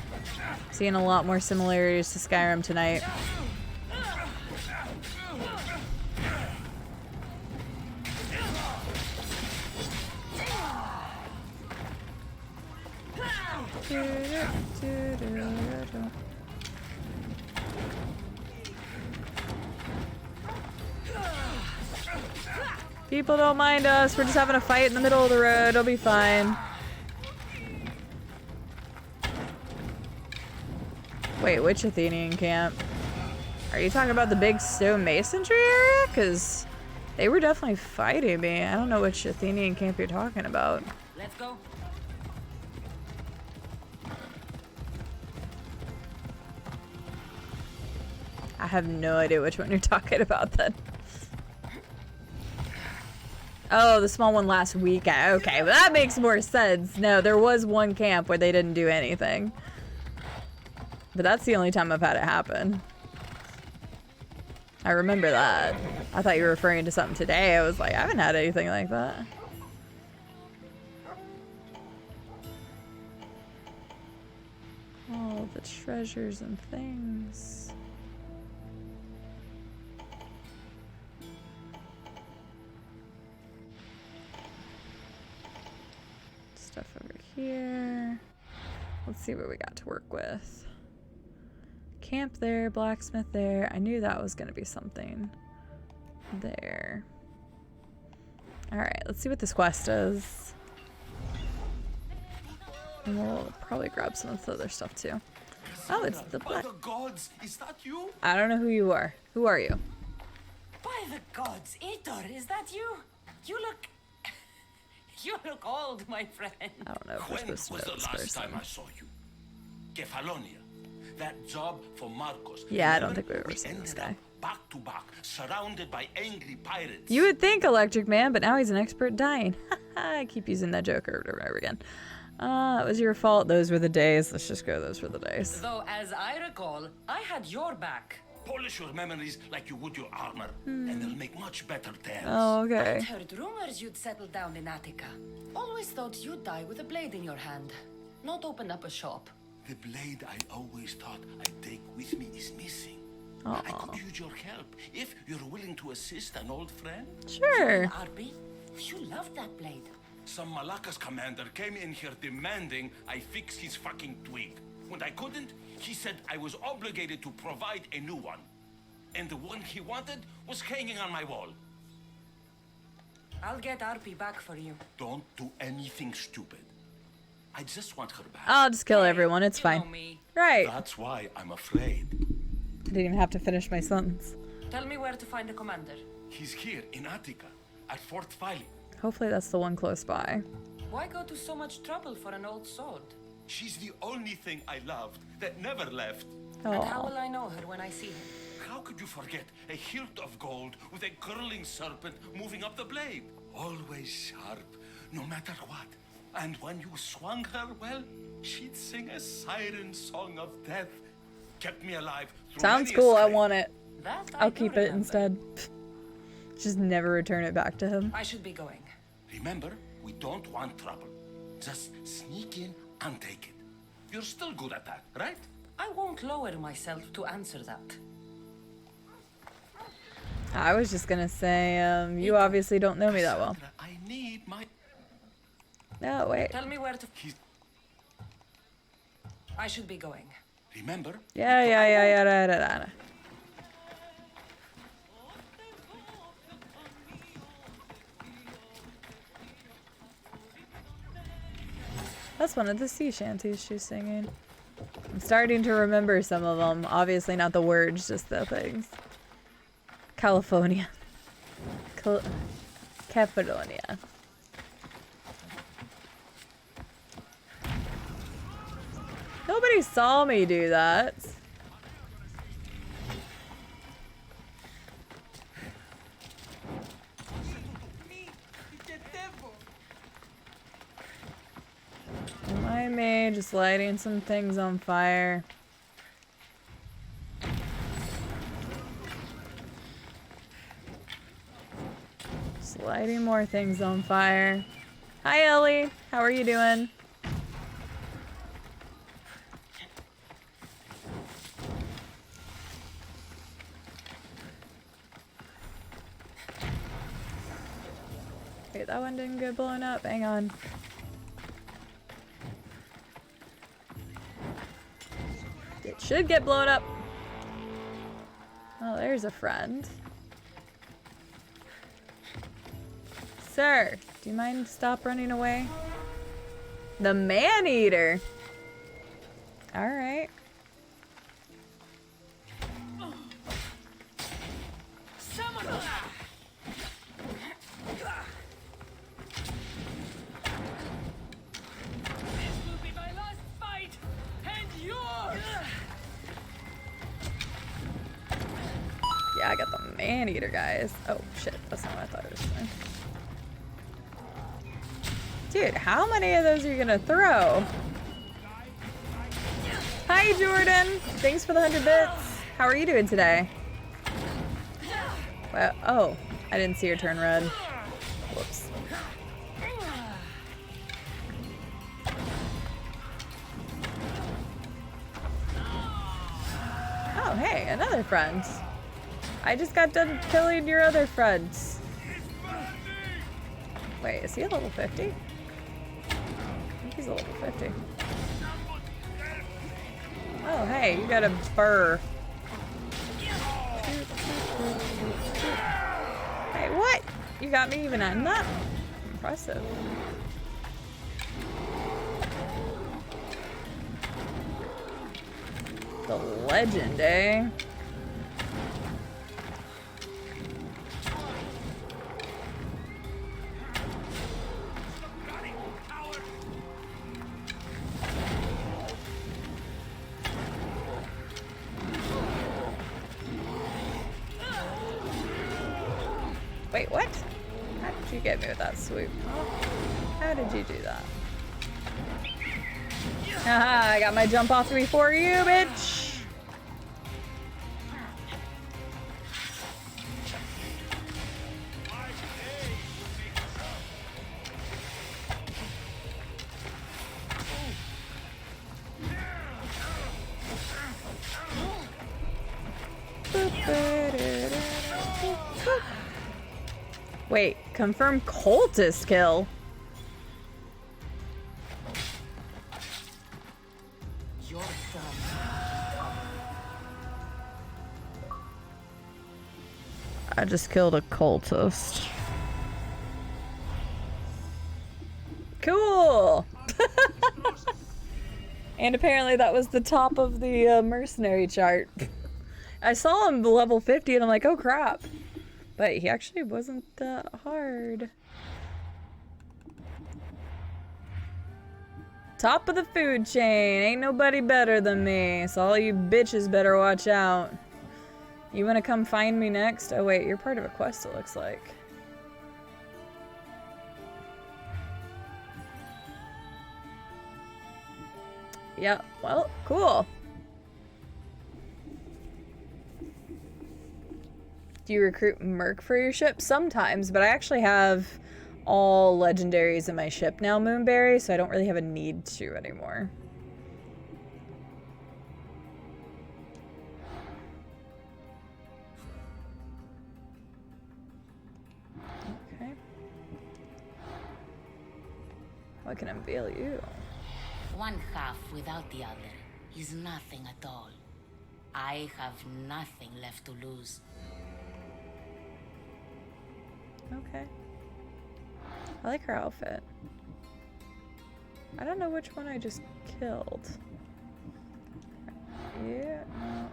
Seeing a lot more similarities to Skyrim tonight. People don't mind us. We're just having a fight in the middle of the road. It'll be fine. Wait, which Athenian camp? Are you talking about the big stone masonry area? Because they were definitely fighting me. I don't know which Athenian camp you're talking about. Let's go. I have no idea which one you're talking about then. Oh, the small one last week. Okay, well, that makes more sense. No, there was one camp where they didn't do anything. But that's the only time I've had it happen. I remember that. I thought you were referring to something today. I was like, I haven't had anything like that. All the treasures and things. Stuff over here. Let's see what we got to work with. Camp there, blacksmith there. I knew that was going to be something there. Alright, let's see what this quest is. And we'll probably grab some of the other stuff too. Oh, it's the By black. the gods, is that you? I don't know who you are. Who are you? By the gods, Itor, is that you? You look... You look old, my friend. I don't know if we're When supposed to was know the this last person. time I saw you? Kefalonia. That job for Marcos. Yeah, I don't Remember? think we've ever We seen this ended guy. up back to back, surrounded by angry pirates. You would think Electric Man, but now he's an expert dying. I keep using that joke over and over again. It was your fault. Those were the days. Let's just go. Those were the days. Though, as I recall, I had your back. Polish your memories like you would your armor, and they'll make much better tales. Oh, I'd okay. heard rumors you'd settle down in Attica. Always thought you'd die with a blade in your hand, not open up a shop. The blade I always thought I'd take with me is missing. Aw. I could use your help if you're willing to assist an old friend. Sure. Arby, you loved that blade. Some Malakas commander came in here demanding I fix his fucking twig. When I couldn't, he said I was obligated to provide a new one. And the one he wanted was hanging on my wall. I'll get Arby back for you. Don't do anything stupid. I just want her back. I'll just kill everyone. It's You know fine. me. Right. That's why I'm afraid. Didn't even have to finish my sentence. Tell me where to find the commander. He's here in Attica, at Fort Phile. Hopefully that's the one close by. Why go to so much trouble for an old sword? She's the only thing I loved that never left. And how Oh. will I know her when I see her? how could you forget a hilt of gold with a curling serpent moving up the blade? Always sharp, no matter what. And when you swung her, well, she'd sing a siren song of death. Kept me alive through Sounds many a cool. I scrape. want it. That I I'll do keep it remember. instead. Just never return it back to him. I should be going. Remember, we don't want trouble. Just sneak in and take it. You're still good at that, right? I won't lower myself to answer that. I was just gonna say, you obviously don't know me that well. Cassandra, I need my... No, wait. Tell me where to. He's... I should be going. Remember? Yeah. That's one of the sea shanties she's singing. I'm starting to remember some of them. Obviously not the words, just the things. California. Cappadonia. Nobody saw me do that. Why me just lighting some things on fire? Just lighting more things on fire. Hi Ellie, how are you doing? Wait, that one didn't get blown up. Hang on. It should get blown up. Oh, there's a friend. Sir, do you mind stop running away? The man-eater. All right. Yeah, I got the man-eater, guys. Oh, shit. That's not what I thought it was doing. Dude, how many of those are you gonna throw? Hi, Jordan. Thanks for the 100 bits. How are you doing today? Well, oh, I didn't see her turn red. Whoops. Oh, hey, another friend. I just got done killing your other friends. Wait, is he a level 50? I think he's a level 50. Oh, hey, you got a burr. Hey, what? You got me even on that? Impressive. The legend, eh? Wait, what? How did you get me with that swoop? How did you do that? Haha, I got my jump off before you, bitch! Wait, confirm cultist kill. You're done. I just killed a cultist. Cool! And apparently that was the top of the mercenary chart. I saw him level 50 and I'm like, oh crap. But he actually wasn't that hard. Top of the food chain. Ain't nobody better than me. So all you bitches better watch out. You want to come find me next? Oh wait, you're part of a quest, it looks like. Yeah, well, cool. Do you recruit Merc for your ship? Sometimes, but I actually have all legendaries in my ship now, Moonberry, so I don't really have a need to anymore. Okay. I can unveil you. One half without the other is nothing at all. I have nothing left to lose. Okay. I like her outfit. I don't know which one I just killed. Yeah, no.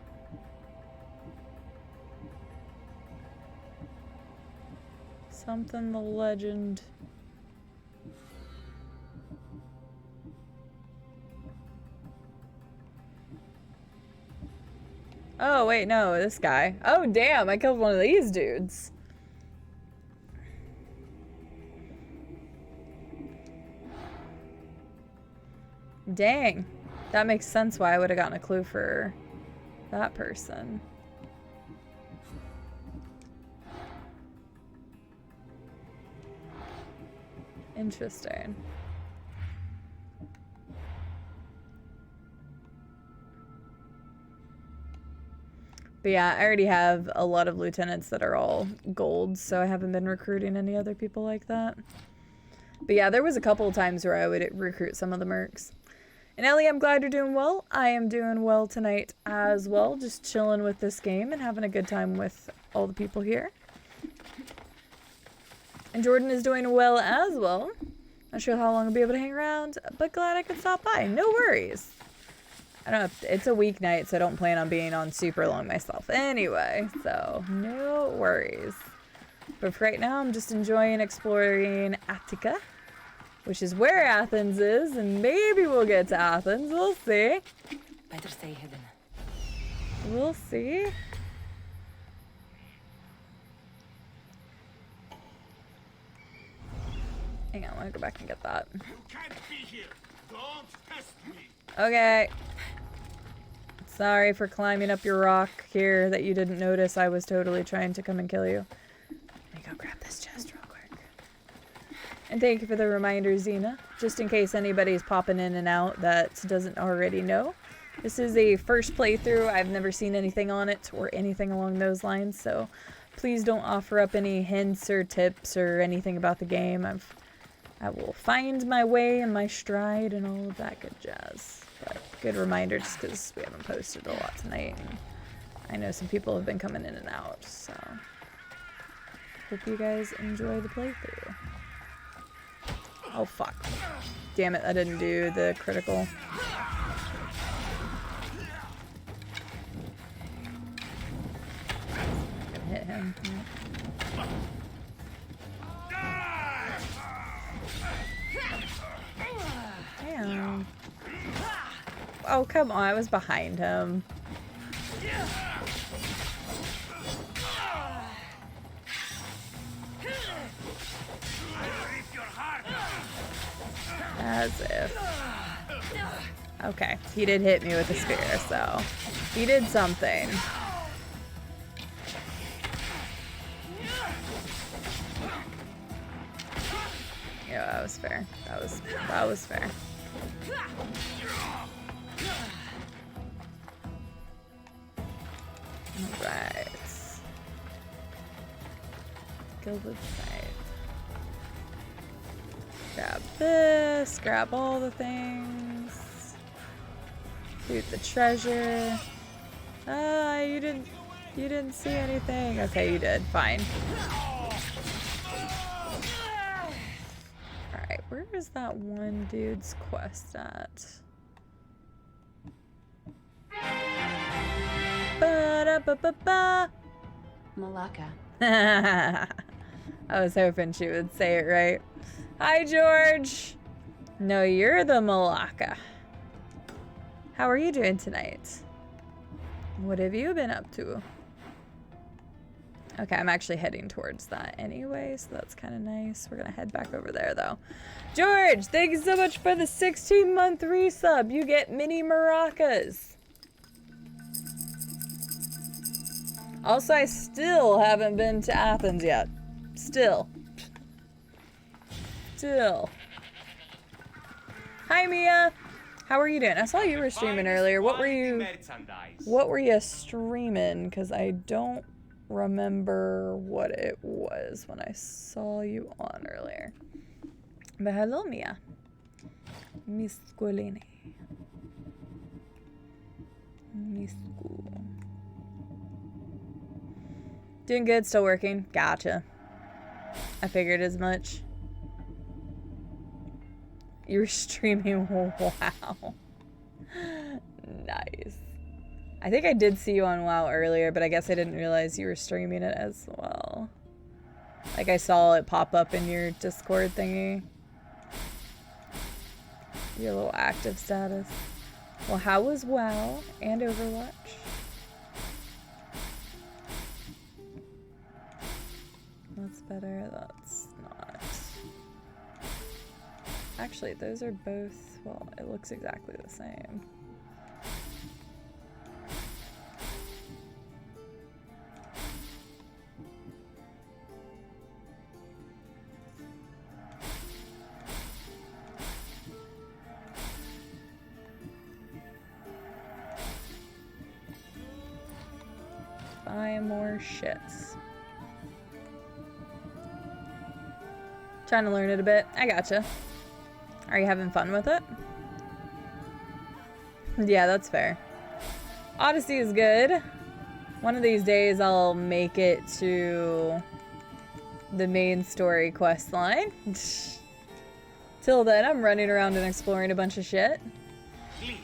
Something the legend. Oh, wait, no, this guy. Oh, damn, I killed one of these dudes. Dang. That makes sense why I would have gotten a clue for that person. Interesting. But yeah, I already have a lot of lieutenants that are all gold, so I haven't been recruiting any other people like that. But yeah, there was a couple of times where I would recruit some of the mercs. And Ellie, I'm glad you're doing well. I am doing well tonight as well, just chilling with this game and having a good time with all the people here. And Jordan is doing well as well. Not sure how long I'll be able to hang around, but glad I could stop by. No worries. I don't know, it's a weeknight, so I don't plan on being on super long myself anyway, so no worries. But for right now, I'm just enjoying exploring Attica, which is where Athens is, and maybe we'll get to Athens. We'll see. Better stay hidden. We'll see. Hang on, I want to go back and get that. You can't be here. Don't test me. Okay. Sorry for climbing up your rock here that you didn't notice. I was totally trying to come and kill you. Let me go grab this chest real quick. And thank you for the reminder, Xena. Just in case anybody's popping in and out that doesn't already know. This is a first playthrough. I've never seen anything on it or anything along those lines, so please don't offer up any hints or tips or anything about the game. I will find my way and my stride and all of that good jazz. But good reminder just because we haven't posted a lot tonight. And I know some people have been coming in and out, so hope you guys enjoy the playthrough. Oh, fuck. Damn it, I didn't do the critical. I can hit him. Damn. Oh, come on. I was behind him. As if. Okay. He did hit me with a spear, so he did something. Yeah, that was fair. That was fair. Alright. Gilded side. Grab this, grab all the things. Loot the treasure. You didn't see anything. Okay, you did. Fine. Alright, where is that one dude's quest at? Ba-da-ba-ba-ba. Malacca. I was hoping she would say it right. Hi, George. No, you're the Malacca. How are you doing tonight? What have you been up to? Okay, I'm actually heading towards that anyway, so that's kind of nice. We're gonna head back over there though. George, thank you so much for the 16-month resub. You get mini maracas. Also, I still haven't been to Athens yet. Still. Hi Mia. How are you doing? I saw you were streaming earlier. What were you streaming? Because I don't remember what it was when I saw you on earlier. But hello, Mia. Miss Scolini. Miss School. Doing good, still working. Gotcha. I figured as much. You were streaming, wow. Nice. I think I did see you on WoW earlier, but I guess I didn't realize you were streaming it as well. Like I saw it pop up in your Discord thingy. Your little active status. Well, how was WoW and Overwatch? That's better, that's not. Actually, those are both, well, it looks exactly the same. Buy more shits. Trying to learn it a bit. I gotcha. Are you having fun with it? Yeah, that's fair. Odyssey is good. One of these days I'll make it to the main story quest line. Till then, I'm running around and exploring a bunch of shit.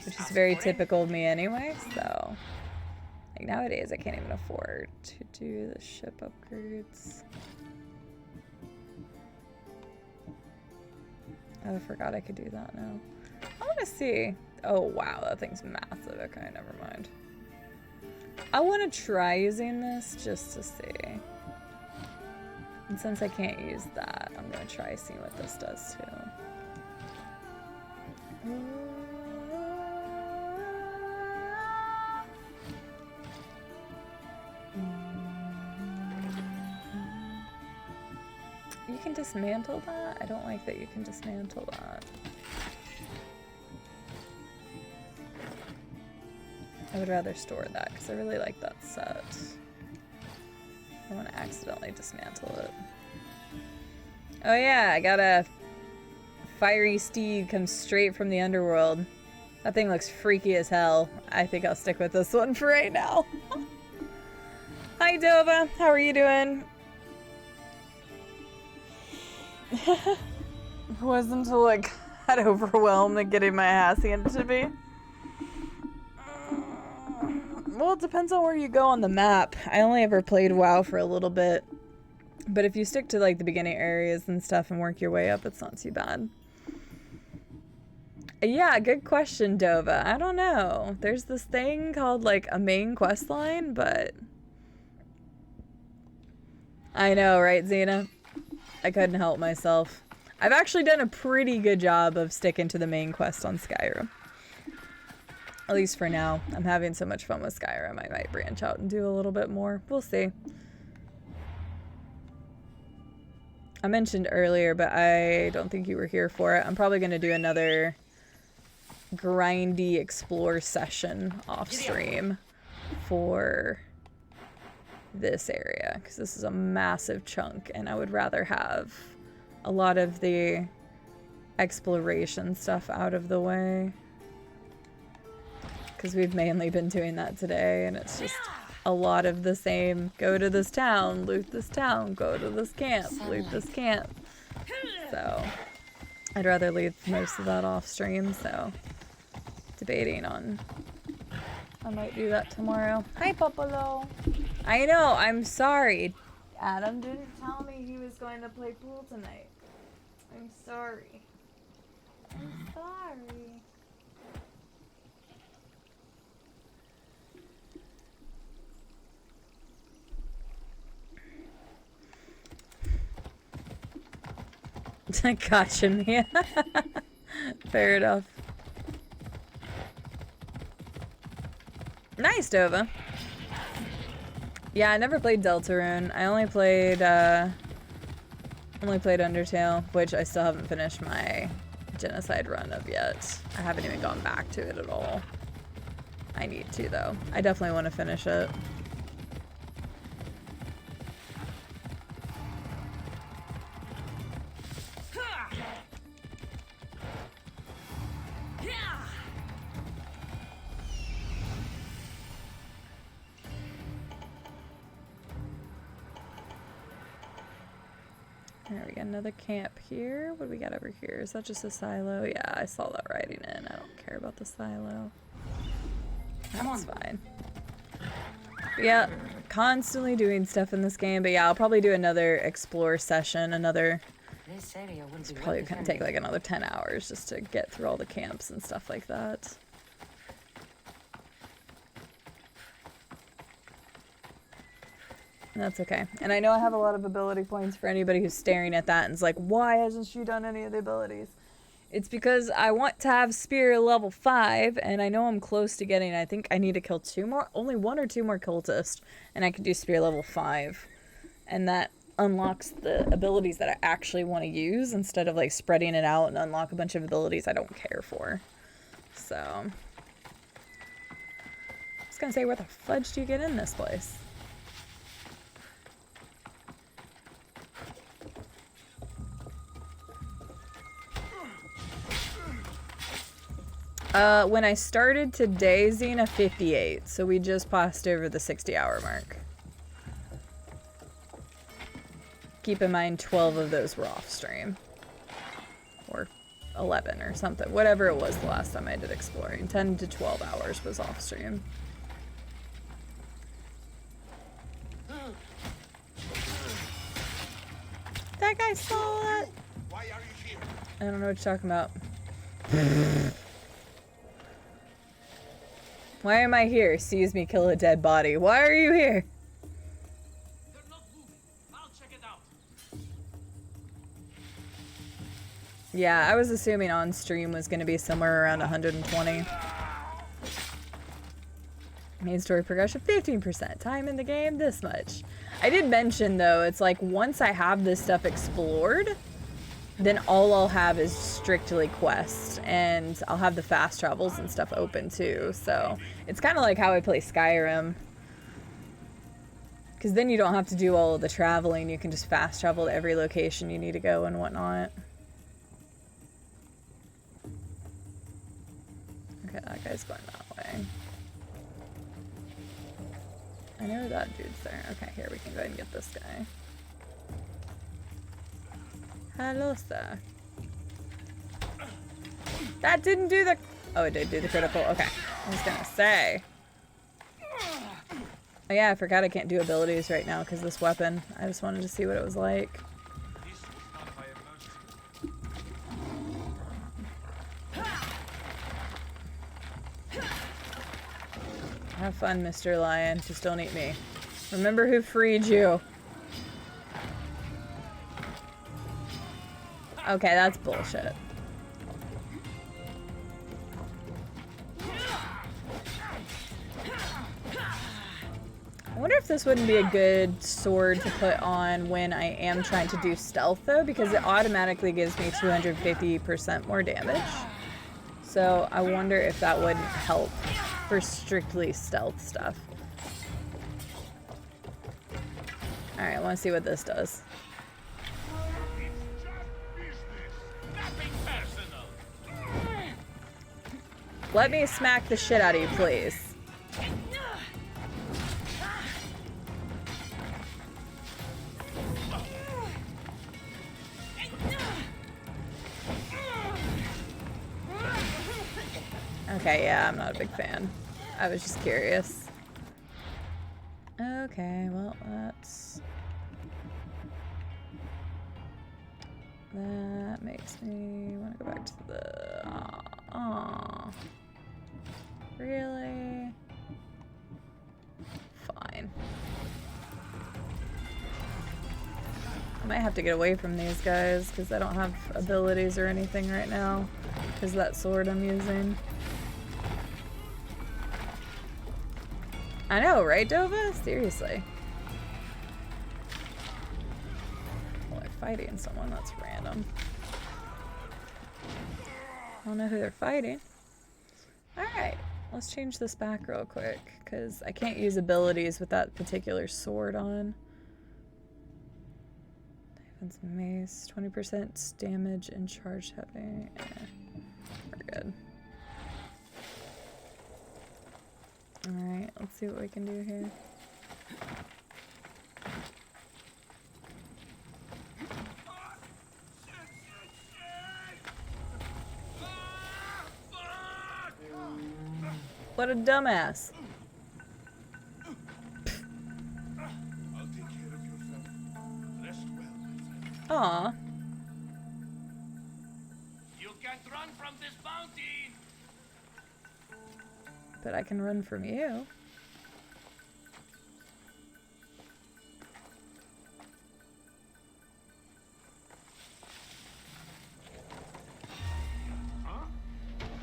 Which is very typical of me anyway, so... Like nowadays, I can't even afford to do the ship upgrades. Oh, I forgot I could do that now. I want to see. Oh, wow, that thing's massive. Okay, never mind. I want to try using this just to see. And since I can't use that, I'm going to try seeing what this does too. You can dismantle that? I don't like that you can dismantle that. I would rather store that because I really like that set. I don't want to accidentally dismantle it. Oh yeah, I got a fiery steed come straight from the underworld. That thing looks freaky as hell. I think I'll stick with this one for right now. Hi Dova, how are you doing? It wasn't until I got overwhelmed and getting my ass handed to me. Well, it depends on where you go on the map. I only ever played WoW for a little bit. But if you stick to like the beginning areas and stuff and work your way up, it's not too bad. Yeah, good question, Dova. I don't know. There's this thing called like a main quest line, but... I know, right, Xena? I couldn't help myself. I've actually done a pretty good job of sticking to the main quest on Skyrim. At least for now. I'm having so much fun with Skyrim, I might branch out and do a little bit more. We'll see. I mentioned earlier, but I don't think you were here for it. I'm probably going to do another grindy explore session off stream for this area, because this is a massive chunk, and I would rather have a lot of the exploration stuff out of the way. Because we've mainly been doing that today, and it's just a lot of the same. Go to this town, loot this town, go to this camp, loot this camp. So, I'd rather leave most of that off stream, so debating on... I might do that tomorrow. Hi, Popolo. I know, I'm sorry. Adam didn't tell me he was going to play pool tonight. I'm sorry. I'm sorry. Gotcha, Mia. Fair enough. Nice, Dova. Yeah, I never played Deltarune. I only played Undertale, which I still haven't finished my genocide run of yet. I haven't even gone back to it at all. I need to, though. I definitely want to finish it. There we got another camp here. What do we got over here? Is that just a silo? Yeah, I saw that riding in. I don't care about the silo. That's fine. But yeah, constantly doing stuff in this game. But yeah, I'll probably do another explore session. This area will It's be probably gonna take like another 10 hours just to get through all the camps and stuff like that. That's okay. And I know I have a lot of ability points for anybody who's staring at that and is like, why hasn't she done any of the abilities? It's because I want to have Spear level 5, and I know I'm close to getting, I think I need to kill only 1 or 2 more cultists, and I can do Spear level 5. And that unlocks the abilities that I actually want to use instead of like spreading it out and unlock a bunch of abilities I don't care for. So, I was gonna say, where the fudge do you get in this place? When I started today, Xena, 58. So we just passed over the 60-hour mark. Keep in mind, 12 of those were off stream. Or 11 or something. Whatever it was the last time I did exploring. 10 to 12 hours was off stream. That guy saw that? Why are you here? I don't know what you're talking about. Why am I here? Sees me kill a dead body. Why are you here? They're not moving. I'll check it out. Yeah, I was assuming on stream was going to be somewhere around 120. Main story progression, 15%. Time in the game, this much. I did mention, though, it's like once I have this stuff explored, then all I'll have is strictly quests, and I'll have the fast travels and stuff open, too. So it's kind of like how I play Skyrim. Because then you don't have to do all of the traveling. You can just fast travel to every location you need to go and whatnot. Okay, that guy's going that way. I know that dude's there. Okay, here, we can go ahead and get this guy. Hello, sir. That didn't do the... Oh, it did do the critical. Okay, I was gonna say. Oh yeah, I forgot I can't do abilities right now because this weapon. I just wanted to see what it was like. This was not by emergency. Have fun, Mr. Lion. Just don't eat me. Remember who freed you. Okay, that's bullshit. I wonder if this wouldn't be a good sword to put on when I am trying to do stealth, though, because it automatically gives me 250% more damage. So I wonder if that wouldn't help for strictly stealth stuff. Alright, I want to see what this does. Let me smack the shit out of you, please. Okay, yeah, I'm not a big fan. I was just curious. Okay, well, that makes me want to go back to the... Aw. Really? Fine. Might have to get away from these guys because I don't have abilities or anything right now because of that sword I'm using. I know, right, Dova? Seriously. Well, they're fighting someone. That's random. I don't know who they're fighting. Alright, let's change this back real quick because I can't use abilities with that particular sword on. Defense mace, 20% damage and charge heavy. We're good. Alright, let's see what we can do here. What a dumbass. I'll take care of yourself. Rest well, my friend. Aw. You can't run from this bounty! But I can run from you. Huh?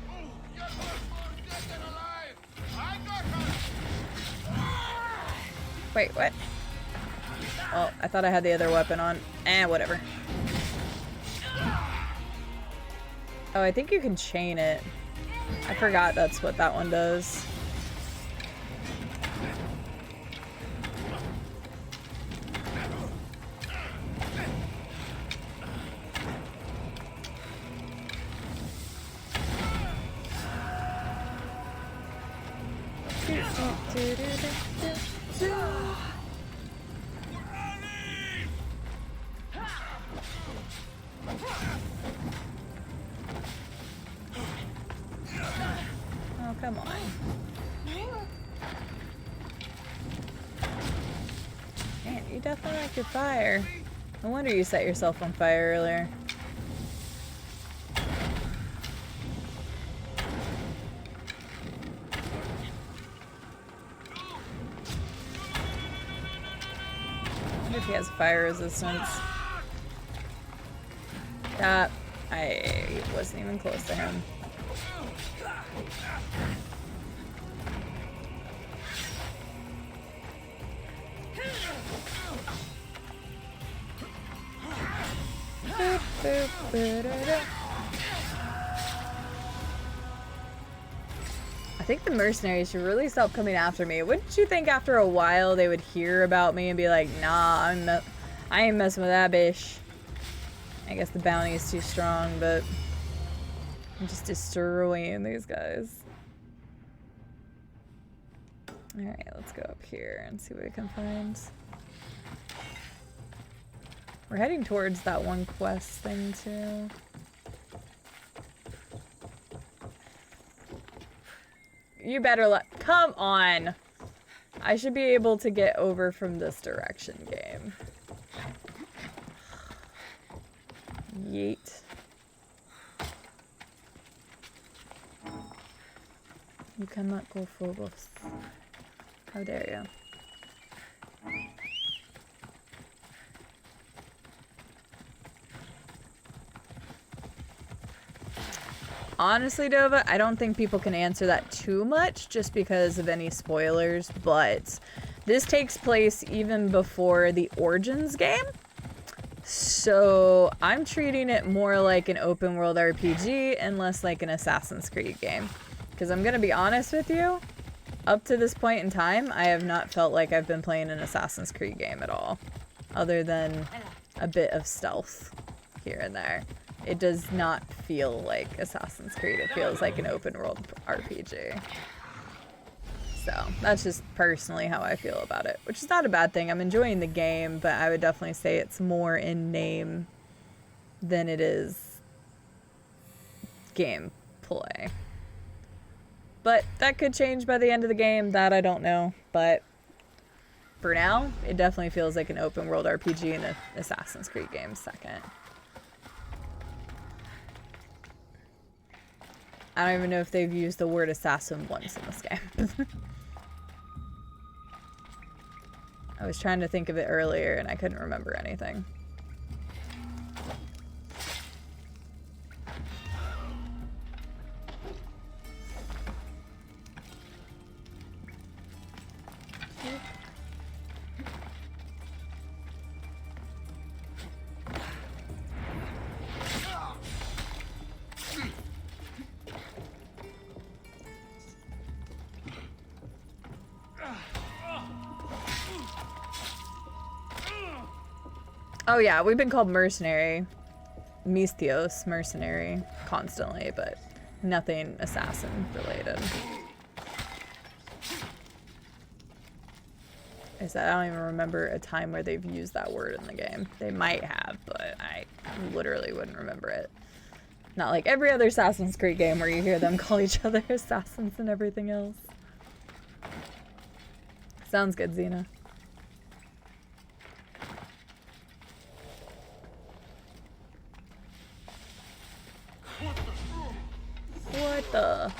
Oh, you're much more dead than alive! I got her! Wait, what? Oh, I thought I had the other weapon on. Whatever. Oh, I think you can chain it. I forgot that's what that one does. Oh, come on. Man, you definitely like your fire. No wonder you set yourself on fire earlier. I wonder if he has fire resistance. I wasn't even close to him. I think the mercenaries should really stop coming after me. Wouldn't you think after a while they would hear about me and be like, nah, I ain't messing with that bitch. I guess the bounty is too strong, but I'm just destroying these guys. Alright, let's go up here and see what we can find. We're heading towards that one quest thing too. You better come on! I should be able to get over from this direction, game. Yeet. You cannot go forward. How dare you? Honestly, Dova, I don't think people can answer that too much just because of any spoilers, but this takes place even before the Origins game. So I'm treating it more like an open world RPG and less like an Assassin's Creed game. Because I'm going to be honest with you, up to this point in time, I have not felt like I've been playing an Assassin's Creed game at all. Other than a bit of stealth here and there. It does not feel like Assassin's Creed. It feels like an open world RPG. So that's just personally how I feel about it, which is not a bad thing. I'm enjoying the game, but I would definitely say it's more in name than it is gameplay. But that could change by the end of the game. That I don't know. But for now, it definitely feels like an open world RPG and an Assassin's Creed game second. I don't even know if they've used the word assassin once in this game. I was trying to think of it earlier and I couldn't remember anything. Oh yeah, we've been called mercenary. Misthios, mercenary, constantly, but nothing assassin related. I said I don't even remember a time where they've used that word in the game. They might have, but I literally wouldn't remember it. Not like every other Assassin's Creed game where you hear them call each other assassins and everything else. Sounds good, Xena. What the?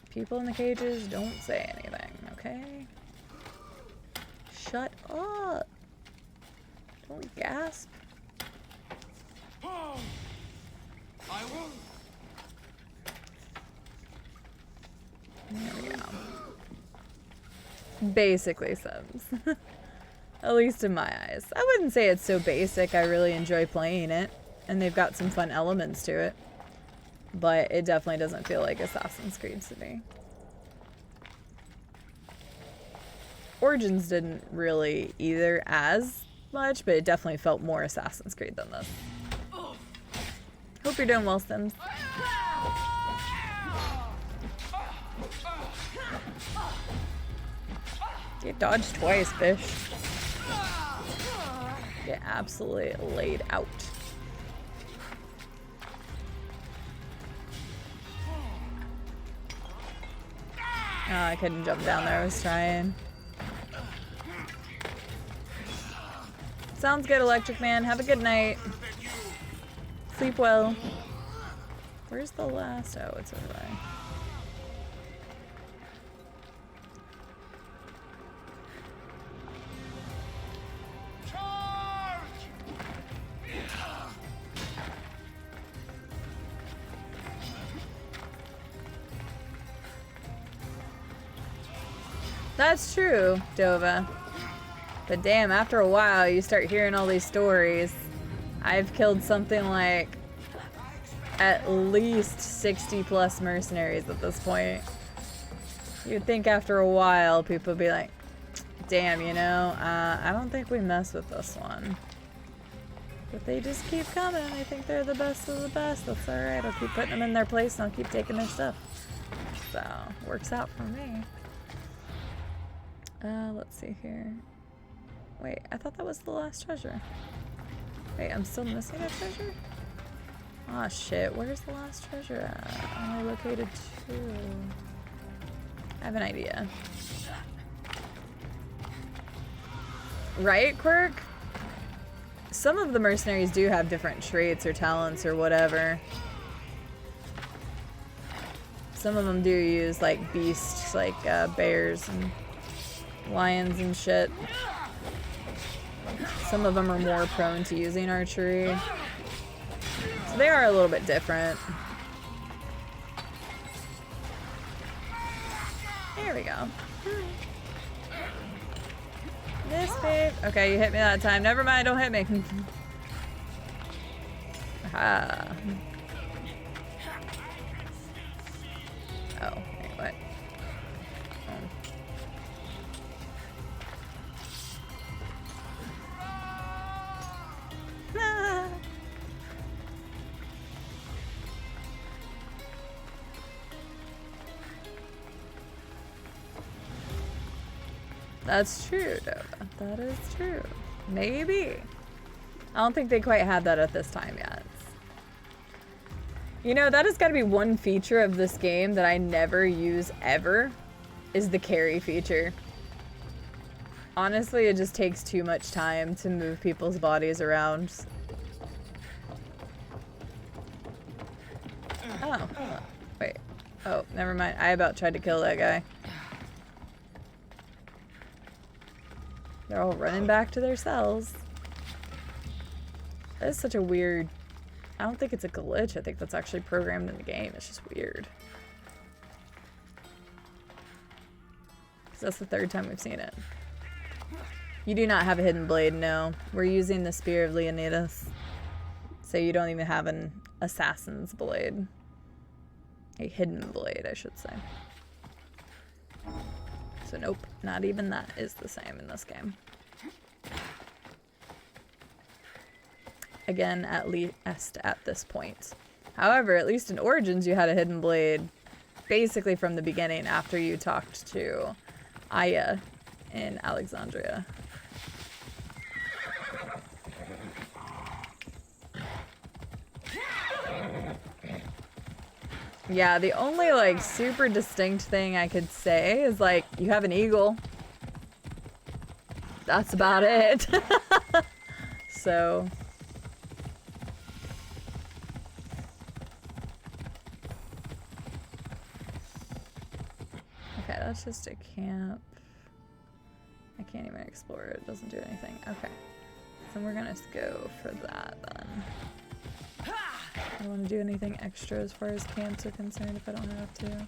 People in the cages don't say anything, okay? Shut up. Don't gasp. I won't. There we go. Basically Sims. At least in my eyes. I wouldn't say it's so basic. I really enjoy playing it. And they've got some fun elements to it. But it definitely doesn't feel like Assassin's Creed to me. Origins didn't really either as much, but it definitely felt more Assassin's Creed than this. Hope you're doing well, Sims. Get dodged twice, fish. Get absolutely laid out. Oh, I couldn't jump down there. I was trying. Sounds good, Electric Man. Have a good night. Sleep well. Where's the last? Oh, it's over there. That's true, Dova. But damn, after a while, you start hearing all these stories. I've killed something like at least 60 plus mercenaries at this point. You'd think after a while, people would be like, damn, you know, I don't think we mess with this one. But they just keep coming. I think they're the best of the best. That's alright. I'll keep putting them in their place and I'll keep taking their stuff. So, works out for me. Let's see here. Wait, I thought that was the last treasure. Wait, I'm still missing a treasure? Aw, shit. Where's the last treasure at? Only located 2. I have an idea. Right, Quirk? Some of the mercenaries do have different traits or talents or whatever. Some of them do use, like, beasts, like, bears and lions and shit. Some of them are more prone to using archery. So they are a little bit different. There we go. This babe. Okay, you hit me that time. Never mind, don't hit me. Ah. Oh, wait, what? Ah. That's true, Dova. That is true. Maybe. I don't think they quite had that at this time yet. You know, that has got to be one feature of this game that I never use ever, is the carry feature. Honestly, it just takes too much time to move people's bodies around. Oh. Wait. Oh, never mind. I about tried to kill that guy. They're all running back to their cells. That is such a weird... I don't think it's a glitch. I think that's actually programmed in the game. It's just weird. 'Cause that's the 3rd time we've seen it. You do not have a hidden blade, no. We're using the Spear of Leonidas. So you don't even have an assassin's blade. A hidden blade, I should say. So nope, not even that is the same in this game. again, at least at this point. However, at least in Origins, you had a hidden blade basically from the beginning after you talked to Aya in Alexandria. Yeah, the only, like, super distinct thing I could say is, like, you have an eagle. That's about it. So... okay, that's just a camp. I can't even explore it. It doesn't do anything. Okay. So we're gonna go for that, then. I don't want to do anything extra as far as camps are concerned if I don't have to.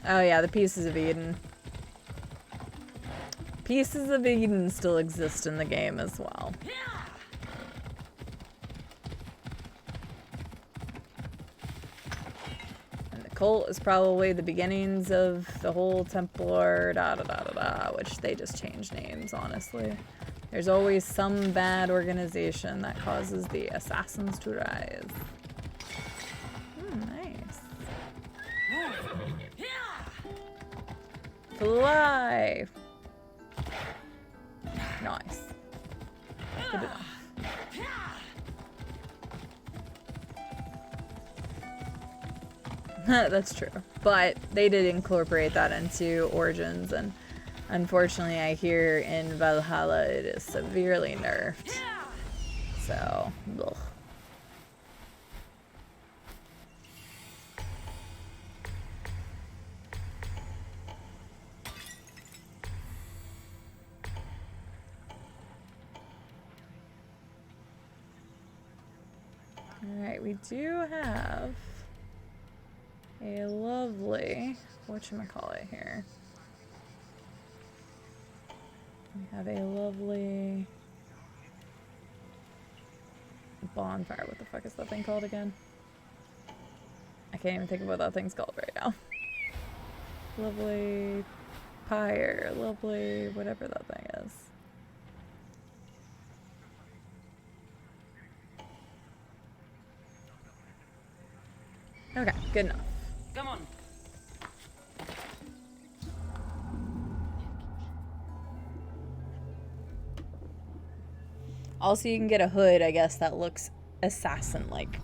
Oh yeah, the Pieces of Eden. Pieces of Eden still exist in the game as well. And the cult is probably the beginnings of the whole Templar which they just change names, honestly. There's always some bad organization that causes the assassins to rise. Nice. Fly! Nice. Good enough. That's true. But they did incorporate that into Origins, and unfortunately I hear in Valhalla it is severely nerfed. So, ugh. Alright, we do have a lovely, whatchamacallit here. We have a lovely bonfire. What the fuck is that thing called again? I can't even think of what that thing's called right now. Lovely pyre, lovely whatever that thing is. Okay, good enough. Come on. Also, you can get a hood, I guess, that looks assassin-like.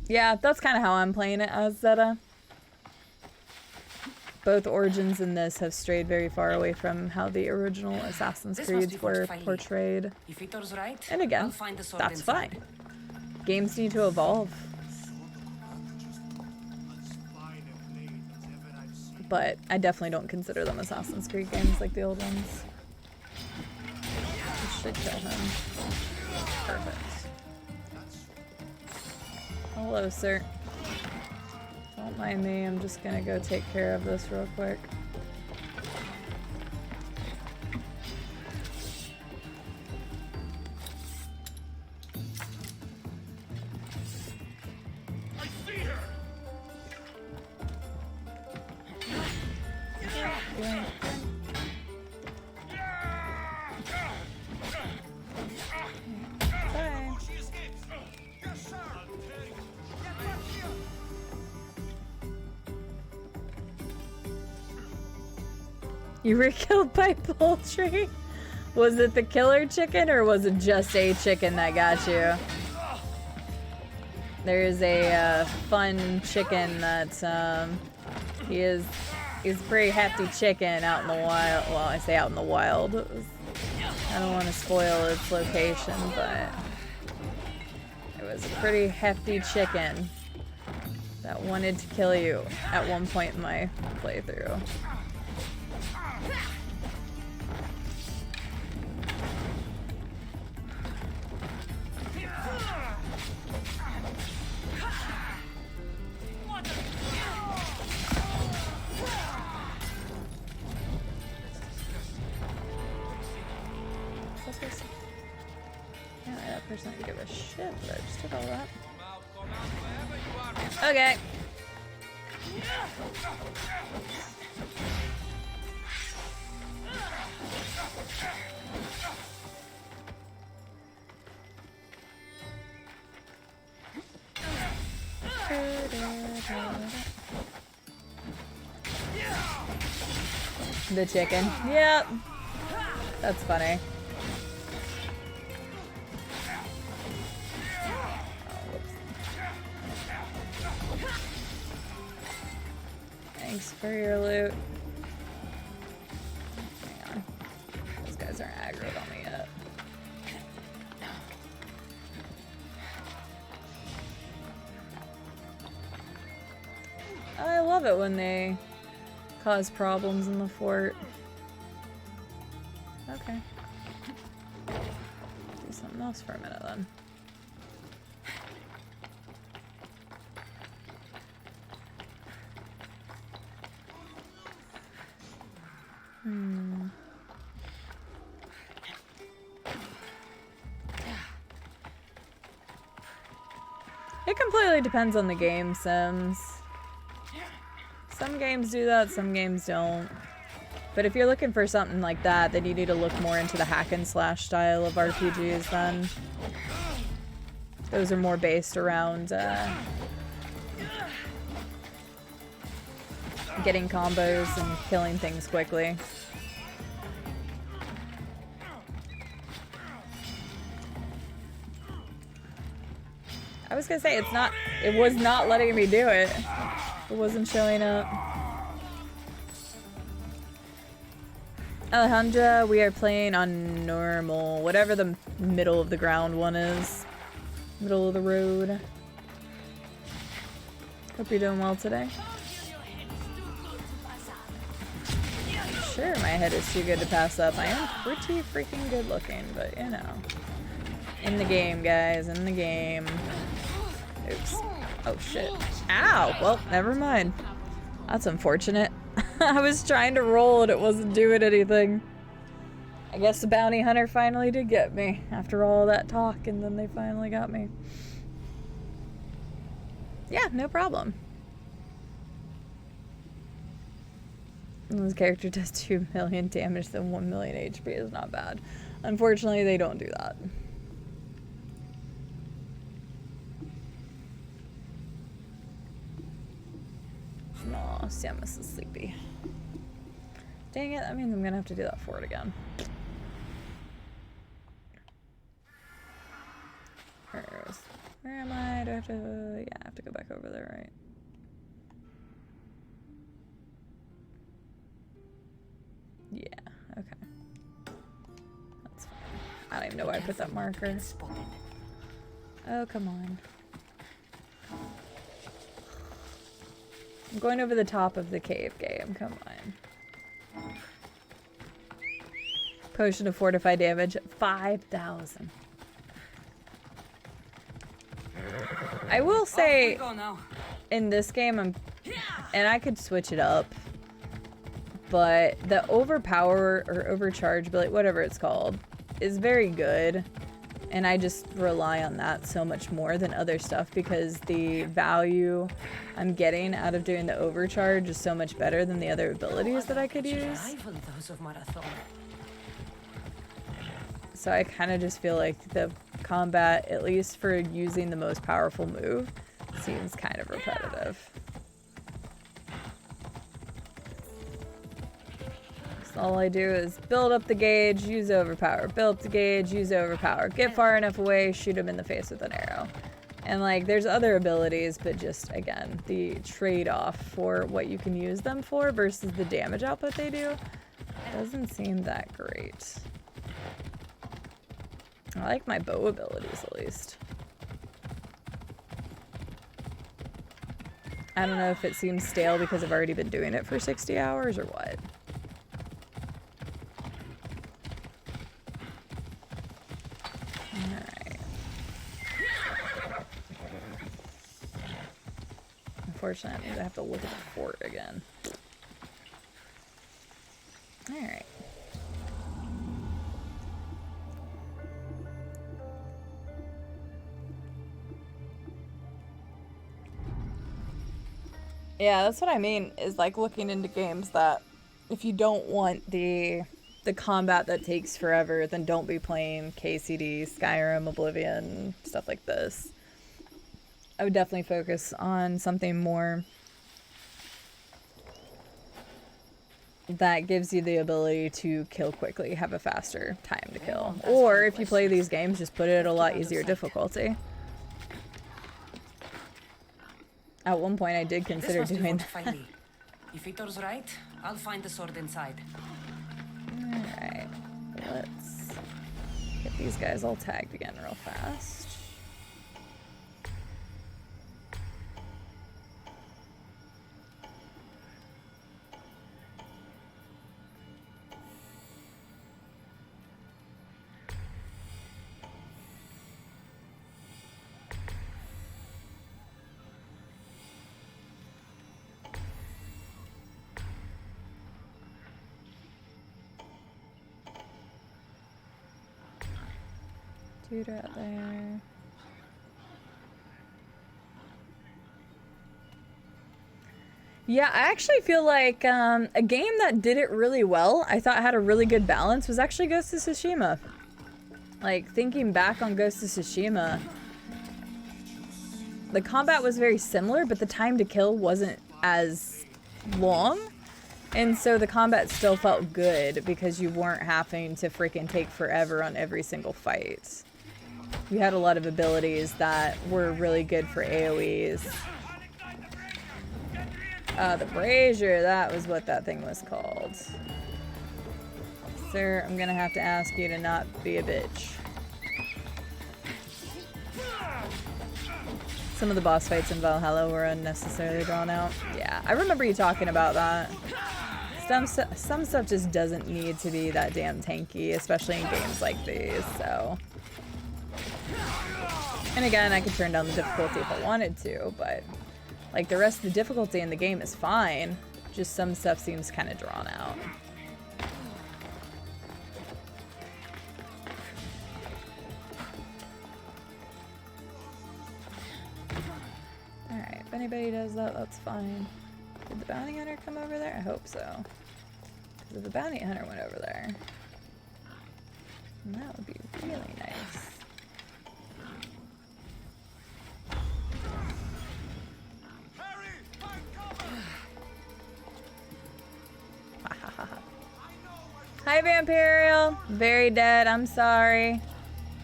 Yeah, that's kind of how I'm playing it as Zeta. Both Origins and this have strayed very far away from how the original Assassin's Creeds were portrayed. If Vitor's right, And again, I'll find the sword that's inside. fine. Games need to evolve. But I definitely don't consider them Assassin's Creed games like the old ones. I should kill him. Perfect. Hello, sir. Don't mind me, I'm just gonna go take care of this real quick. I see her! Bye. She escapes! Yes, sir! You were killed by poultry? Was it the killer chicken or was it just a chicken that got you? There is a fun chicken that he's a pretty hefty chicken out in the wild. Well, I say out in the wild. I don't want to spoil its location, but it was a pretty hefty chicken that wanted to kill you at one point in my playthrough. shit, but I just took all that. Okay. The chicken. Yep. That's funny. Thanks for your loot. Hang on. Those guys aren't aggroed on me yet. I love it when they cause problems in the fort. Okay. Do something else for a minute then. It completely depends on the game, Sims. Some games do that, some games don't. But if you're looking for something like that, then you need to look more into the hack and slash style of RPGs then. Those are more based around getting combos and killing things quickly. I was gonna say, it was not letting me do it. It wasn't showing up. Alejandra, we are playing on normal, whatever the middle of the ground one is. Middle of the road. Hope you're doing well today. Sure, my head is too good to pass up. I am pretty freaking good looking, but you know. In the game, guys, in the game. Oops. Oh shit. Ow! Well, never mind. That's unfortunate. I was trying to roll and it wasn't doing anything. I guess the bounty hunter finally did get me after all that talk, and then they finally got me. Yeah, no problem. This character does 2 million damage, then 1 million HP is not bad. Unfortunately, they don't do that. Aw, Samus is sleepy. Dang it, that means I'm gonna have to do that for it again. Where am I? Do I have to... Yeah, I have to go back over there, right? Yeah, okay. That's fine. I don't even know why I put that marker. Oh, come on. I'm going over the top of the cave game, come on. Potion of fortify damage, 5,000. I will say, in this game, and I could switch it up, but the overpower or overcharge, but like whatever it's called, is very good. And I just rely on that so much more than other stuff because the value I'm getting out of doing the overcharge is so much better than the other abilities that I could use. So I kind of just feel like the combat, at least for using the most powerful move, seems kind of repetitive. So all I do is build up the gauge, use overpower, build up the gauge, use overpower, get far enough away, shoot him in the face with an arrow. And like, there's other abilities, but just, again, the trade-off for what you can use them for versus the damage output they do doesn't seem that great. I like my bow abilities, at least. I don't know if it seems stale because I've already been doing it for 60 hours or what. Alright. Unfortunately, I have to look at the fort again. Alright. Yeah, that's what I mean, is like looking into games that if you don't want the combat that takes forever, then don't be playing KCD, Skyrim, Oblivion, stuff like this. I would definitely focus on something more that gives you the ability to kill quickly, have a faster time to kill. Or if you play these games, just put it at a lot easier difficulty. At one point I did consider doing that. If Victor's right, I'll find the sword inside. Alright, let's get these guys all tagged again real fast. Dude out there. Yeah, I actually feel like a game that did it really well, I thought had a really good balance, was actually Ghost of Tsushima. Like, thinking back on Ghost of Tsushima, the combat was very similar, but the time to kill wasn't as long. And so the combat still felt good because you weren't having to freaking take forever on every single fight. You had a lot of abilities that were really good for AoEs. The brazier, that was what that thing was called. Sir, I'm gonna have to ask you to not be a bitch. Some of the boss fights in Valhalla were unnecessarily drawn out. Yeah, I remember you talking about that. Some stuff just doesn't need to be that damn tanky, especially in games like these, so. And again, I could turn down the difficulty if I wanted to, but like the rest of the difficulty in the game is fine. Just some stuff seems kind of drawn out. Alright, if anybody does that, that's fine. Did the bounty hunter come over there? I hope so. Because if the bounty hunter went over there, then that would be really nice. Hi, Vampirial. Very dead. I'm sorry.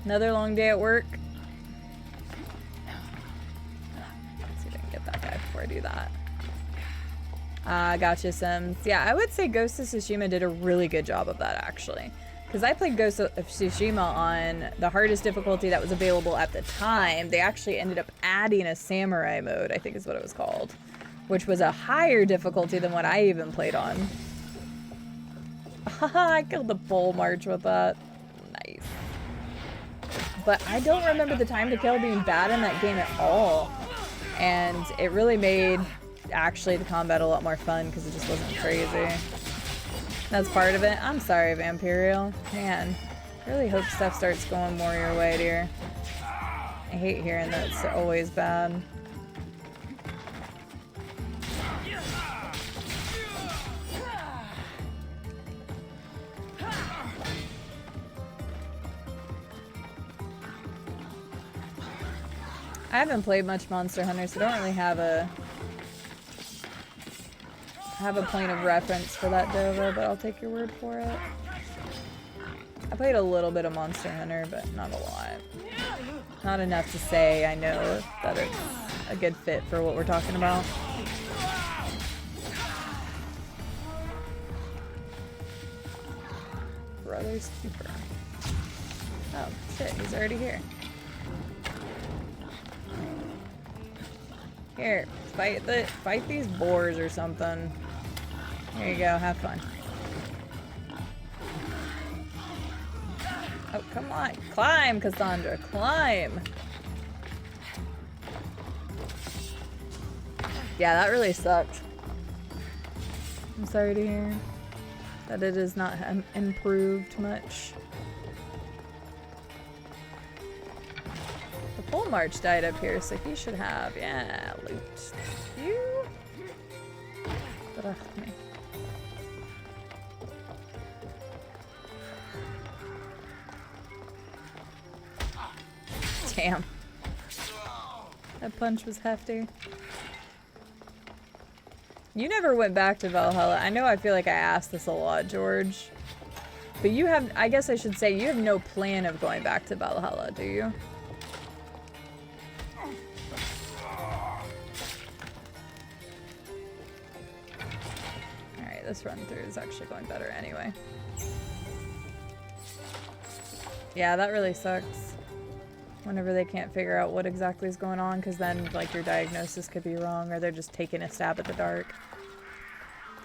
Another long day at work. Let's see if I can get that guy before I do that. Gotcha, Sims. Yeah, I would say Ghost of Tsushima did a really good job of that, actually. Because I played Ghost of Tsushima on the hardest difficulty that was available at the time. They actually ended up adding a samurai mode, I think is what it was called. Which was a higher difficulty than what I even played on. I killed the pole march with that. Nice. But I don't remember the time to kill being bad in that game at all. And it really made, actually, the combat a lot more fun because it just wasn't crazy. That's part of it. I'm sorry, Vampirial. Man, really hope stuff starts going more your way, dear. I hate hearing that it's always bad. I haven't played much Monster Hunter, so I don't really have a point of reference for that, Dova, but I'll take your word for it. I played a little bit of Monster Hunter, but not a lot. Not enough to say I know that it's a good fit for what we're talking about. Brother's Keeper. Oh, shit, he's already here. Here, fight these boars or something. Here you go, have fun. Oh, come on. Climb, Cassandra, climb. Yeah, that really sucked. I'm sorry to hear that it has not improved much. The pole march died up here, so he should have, yeah, loot. You. me. Damn. That punch was hefty. You never went back to Valhalla. I know I feel like I asked this a lot, George. But you have, I guess I should say, you have no plan of going back to Valhalla, do you? Alright, this run through is actually going better anyway. Yeah, that really sucks. Whenever they can't figure out what exactly is going on, because then, like, your diagnosis could be wrong, or they're just taking a stab at the dark.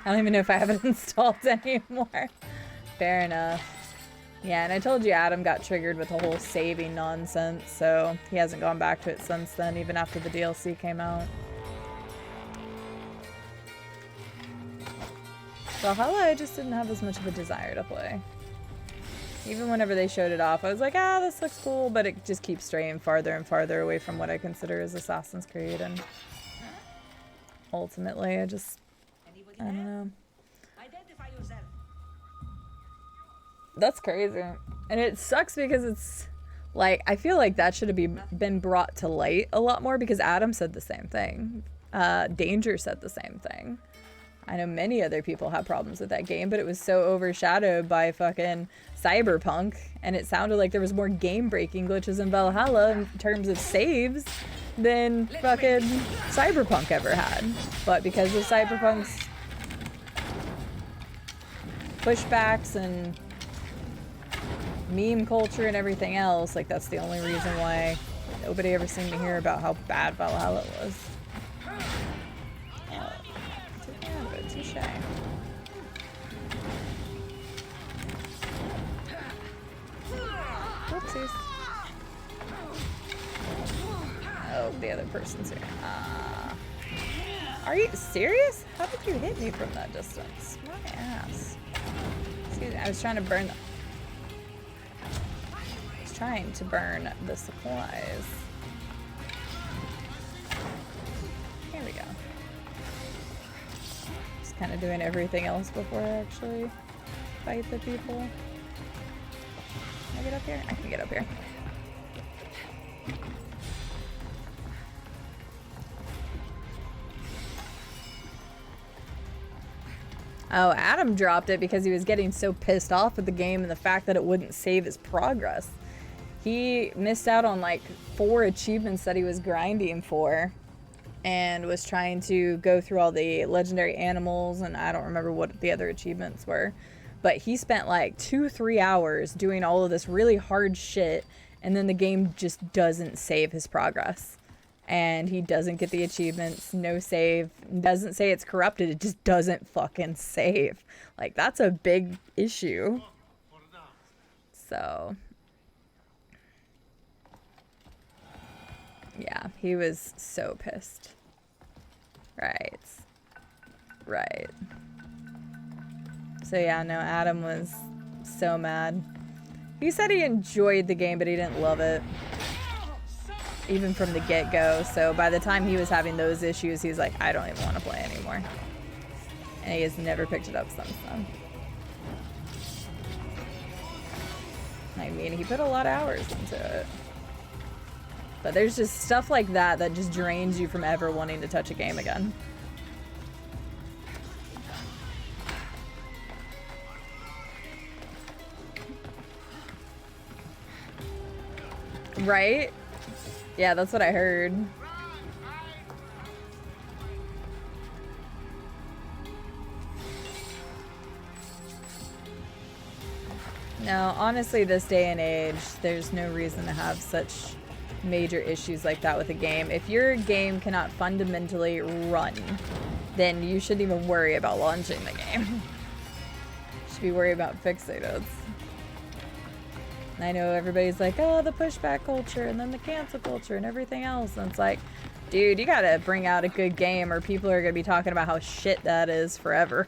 I don't even know if I have it installed anymore. Fair enough. Yeah, and I told you Adam got triggered with the whole saving nonsense, so he hasn't gone back to it since then, even after the DLC came out. Valhalla, I just didn't have as much of a desire to play. Even whenever they showed it off, I was like, ah, this looks cool, but it just keeps straying farther and farther away from what I consider as Assassin's Creed, and ultimately, I don't know. Identify yourself. That's crazy. And it sucks because it's, like, I feel like that should have been brought to light a lot more, because Adam said the same thing. Danger said the same thing. I know many other people have problems with that game, but it was so overshadowed by fucking Cyberpunk, and it sounded like there was more game-breaking glitches in Valhalla in terms of saves than fucking Cyberpunk ever had. But because of Cyberpunk's pushbacks and meme culture and everything else, like, that's the only reason why nobody ever seemed to hear about how bad Valhalla was. Touche. Whoopsies. Oh, the other person's here. Are you serious? How did you hit me from that distance? My ass. Excuse me, I was trying to burn the supplies. Here we go. Just kind of doing everything else before I actually fight the people. Can I get up here? I can get up here. Oh, Adam dropped it because he was getting so pissed off with the game and the fact that it wouldn't save his progress. He missed out on like 4 achievements that he was grinding for and was trying to go through all the legendary animals, and I don't remember what the other achievements were. But he spent like 2-3 hours doing all of this really hard shit, and then the game just doesn't save his progress. And he doesn't get the achievements, no save, doesn't say it's corrupted, it just doesn't fucking save. Like, that's a big issue. So, yeah, he was so pissed. Right. Right. So yeah, no, Adam was so mad. He said he enjoyed the game, but he didn't love it. Even from the get-go. So by the time he was having those issues, he's like, I don't even want to play anymore. And he has never picked it up since then. I mean, he put a lot of hours into it. But there's just stuff like that that just drains you from ever wanting to touch a game again. Right? Yeah, that's what I heard. No, honestly, this day and age, there's no reason to have such major issues like that with a game. If your game cannot fundamentally run, then you shouldn't even worry about launching the game. You should be worried about fixing it. I know everybody's like, oh, the pushback culture and then the cancel culture and everything else. And it's like, dude, you gotta bring out a good game or people are gonna be talking about how shit that is forever.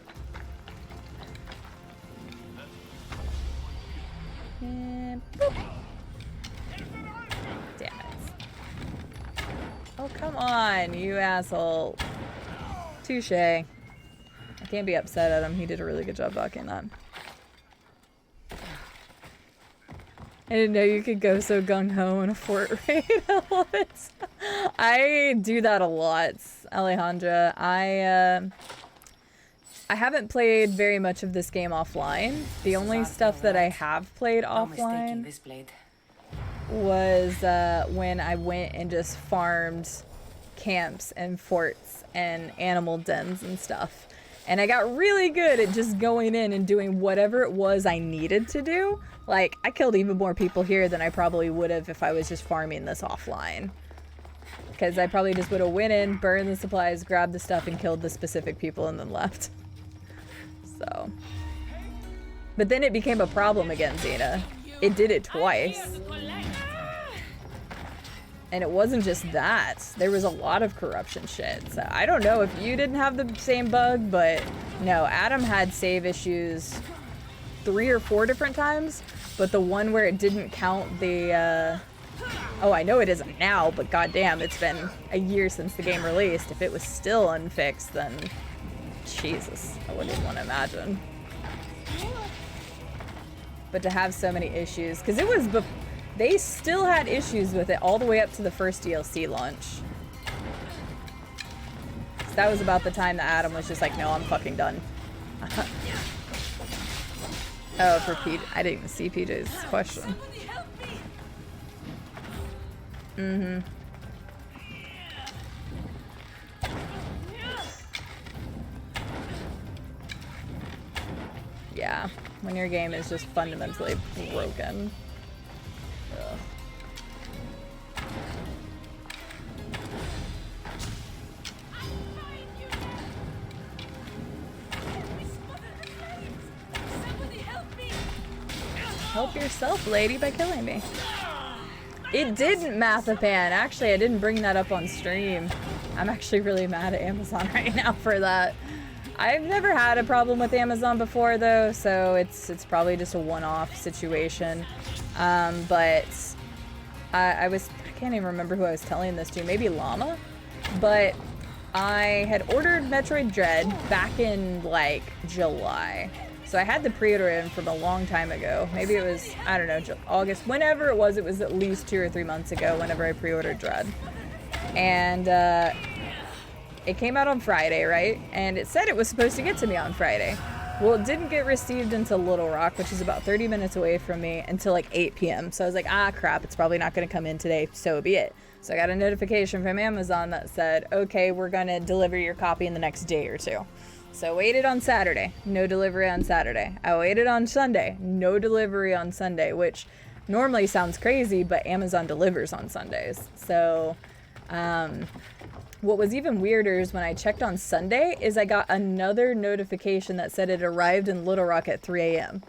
And boop. Damn it. Oh, come on, you asshole. Touche. I can't be upset at him. He did a really good job blocking that. I didn't know you could go so gung-ho in a fort raid. I love it. I do that a lot, Alejandra. I haven't played very much of this game offline. The only stuff that I have played offline was when I went and just farmed camps and forts and animal dens and stuff. And I got really good at just going in and doing whatever it was I needed to do. Like, I killed even more people here than I probably would have if I was just farming this offline. Because I probably just would have went in, burned the supplies, grabbed the stuff, and killed the specific people and then left. So. But then it became a problem again, Xena. It did it twice. And it wasn't just that. There was a lot of corruption shit. So I don't know if you didn't have the same bug, but no, Adam had save issues 3 or 4 different times. But the one where it didn't count the, oh, I know it isn't now, but goddamn, it's been a year since the game released. If it was still unfixed, then Jesus, I wouldn't even want to imagine. But to have so many issues, because it was they still had issues with it all the way up to the first DLC launch. So that was about the time that Adam was just like, no, I'm fucking done. Oh, for PJ. I didn't even see PJ's question. Mm-hmm. Yeah, when your game is just fundamentally broken. Ugh. Help yourself, lady, by killing me. It didn't Mathapan. Actually, I didn't bring that up on stream. I'm actually really mad at Amazon right now for that. I've never had a problem with Amazon before, though, so it's probably just a one-off situation. But I can't even remember who I was telling this to. Maybe Llama? But I had ordered Metroid Dread back in, like, July. So I had the pre-order in from a long time ago. Maybe it was, I don't know, August. Whenever it was at least 2 or 3 months ago whenever I pre-ordered Dread. And it came out on Friday, right? And it said it was supposed to get to me on Friday. Well, it didn't get received until Little Rock, which is about 30 minutes away from me, until like 8 p.m. So I was like, ah, crap, it's probably not going to come in today, so be it. So I got a notification from Amazon that said, okay, we're going to deliver your copy in the next day or 2. So I waited on Saturday, no delivery on Saturday. I waited on Sunday, no delivery on Sunday, which normally sounds crazy, but Amazon delivers on Sundays. So, what was even weirder is when I checked on Sunday is I got another notification that said it arrived in Little Rock at 3 a.m.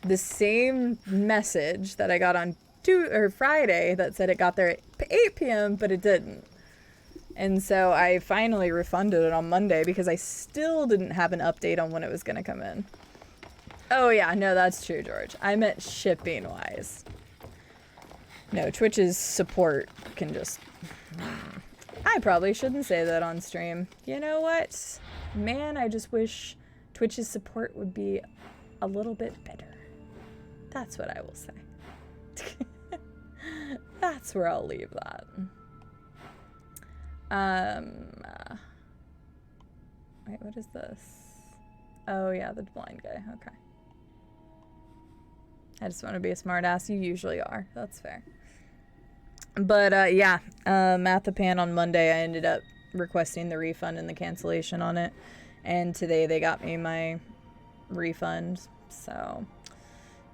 The same message that I got on Friday that said it got there at 8 p.m., but it didn't. And so I finally refunded it on Monday because I still didn't have an update on when it was going to come in. Oh yeah, no, that's true, George. I meant shipping-wise. No, Twitch's support can just... I probably shouldn't say that on stream. You know what? Man, I just wish Twitch's support would be a little bit better. That's what I will say. That's where I'll leave that. Wait, what is this? Oh yeah, the blind guy. Okay. I just want to be a smartass. You usually are. That's fair. But yeah, Mathapan on Monday, I ended up requesting the refund and the cancellation on it, and today they got me my refund. So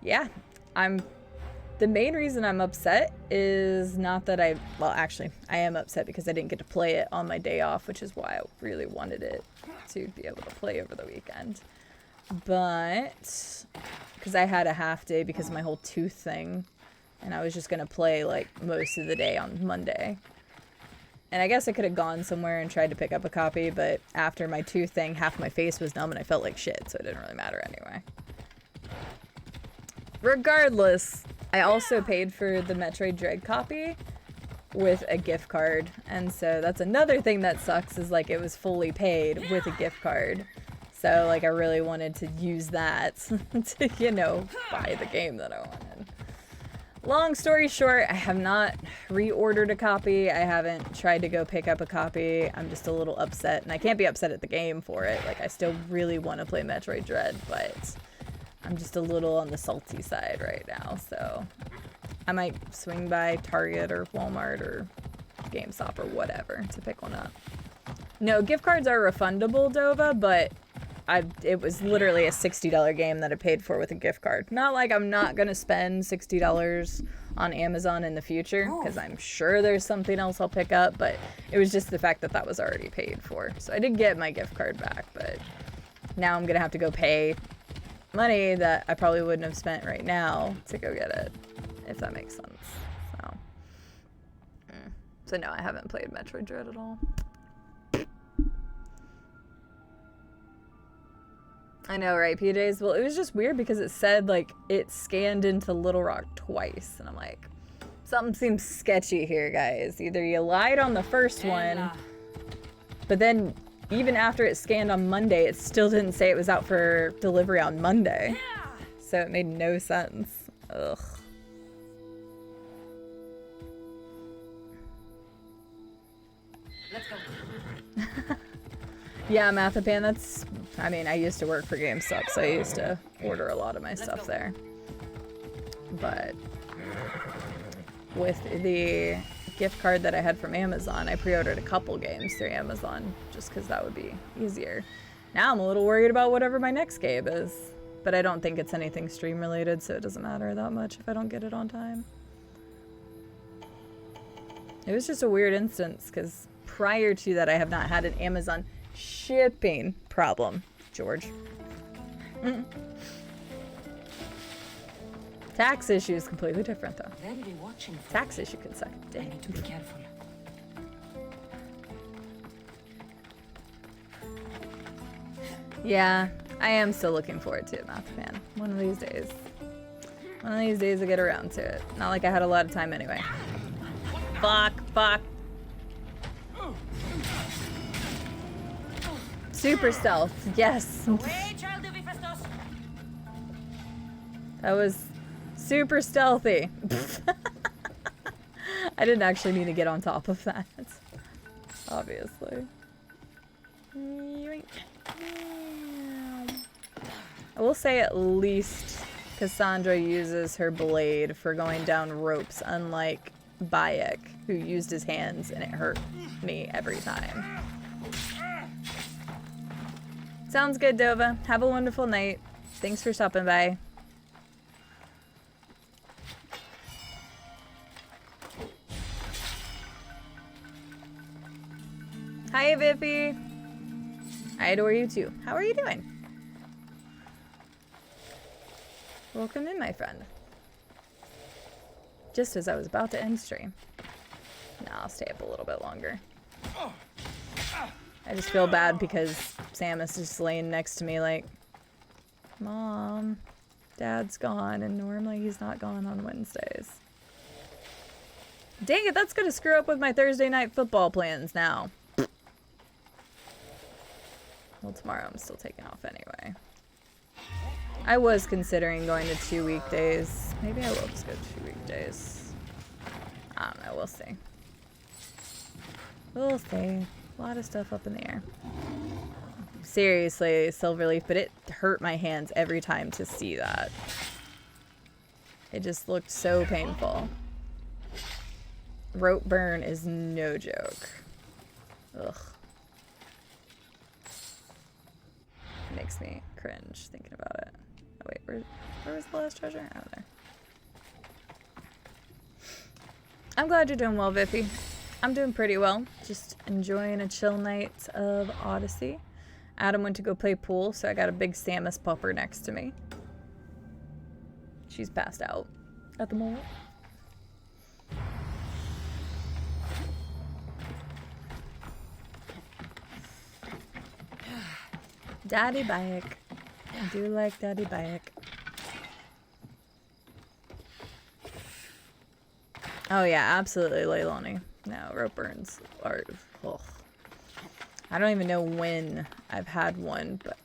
yeah, the main reason I'm upset is not that well, actually, I am upset because I didn't get to play it on my day off, which is why I really wanted it to be able to play over the weekend. But, because I had a half day because of my whole tooth thing, and I was just going to play, like, most of the day on Monday. And I guess I could have gone somewhere and tried to pick up a copy, but after my tooth thing, half my face was numb and I felt like shit, so it didn't really matter anyway. Regardless, I also paid for the Metroid Dread copy with a gift card, and so that's another thing that sucks, is like it was fully paid with a gift card. So, like, I really wanted to use that to, you know, buy the game that I wanted. Long story short, I have not reordered a copy. I haven't tried to go pick up a copy. I'm just a little upset, and I can't be upset at the game for it. Like, I still really want to play Metroid Dread, but I'm just a little on the salty side right now, so I might swing by Target or Walmart or GameStop or whatever to pick one up. No, gift cards are refundable, Dova, but it was literally a $60 game that I paid for with a gift card. Not like I'm not going to spend $60 on Amazon in the future, because I'm sure there's something else I'll pick up, but it was just the fact that that was already paid for. So I did get my gift card back, but now I'm going to have to go pay money that I probably wouldn't have spent right now to go get it, if that makes sense. So no, I haven't played Metroid Dread at all. I know, right, PJs? Well, it was just weird because it said, like, it scanned into Little Rock twice. And I'm like, something seems sketchy here, guys. Either you lied on the first one, but then even after it scanned on Monday, it still didn't say it was out for delivery on Monday. So it made no sense. Ugh. Let's go. Yeah, Mathapan, that's... I mean, I used to work for GameStop, so I used to order a lot of my stuff there. But with the gift card that I had from Amazon, I pre-ordered a couple games through Amazon just because that would be easier. Now I'm a little worried about whatever my next game is. But I don't think it's anything stream related, so it doesn't matter that much if I don't get it on time. It was just a weird instance because prior to that I have not had an Amazon shipping problem, George. Tax issue is completely different though. They'll be watching. Tax issue can suck a I dick. need to be careful. Yeah, I am still looking forward to it, Mathman. One of these days. One of these days I get around to it. Not like I had a lot of time anyway. Fuck, fuck. Super stealth, yes. That was super stealthy. I didn't actually need to get on top of that. Obviously. Yoink. I will say at least Cassandra uses her blade for going down ropes, unlike Bayek, who used his hands and it hurt me every time. Sounds good, Dova. Have a wonderful night. Thanks for stopping by. Hi, Vippy. I adore you too. How are you doing? Welcome in, my friend. Just as I was about to end stream. No, I'll stay up a little bit longer. I just feel bad because Samus is just laying next to me like, Mom, Dad's gone, and normally he's not gone on Wednesdays. Dang it, that's gonna screw up with my Thursday night football plans now. Well, tomorrow I'm still taking off anyway. I was considering going to 2 weekdays. Maybe I will just go 2 weekdays. I don't know, we'll see. We'll see. A lot of stuff up in the air. Seriously, Silverleaf, but it hurt my hands every time to see that. It just looked so painful. Rope burn is no joke. Ugh. It makes me cringe thinking about it. Oh wait, where was the last treasure? Oh, there. I'm glad you're doing well, Vippy. I'm doing pretty well. Just enjoying a chill night of Odyssey. Adam went to go play pool, so I got a big Samus pupper next to me. She's passed out at the moment. Daddy Bayek. I do like Daddy Bayek. Oh yeah, absolutely, Leilani. No, rope burns are... Ugh. I don't even know when I've had one, but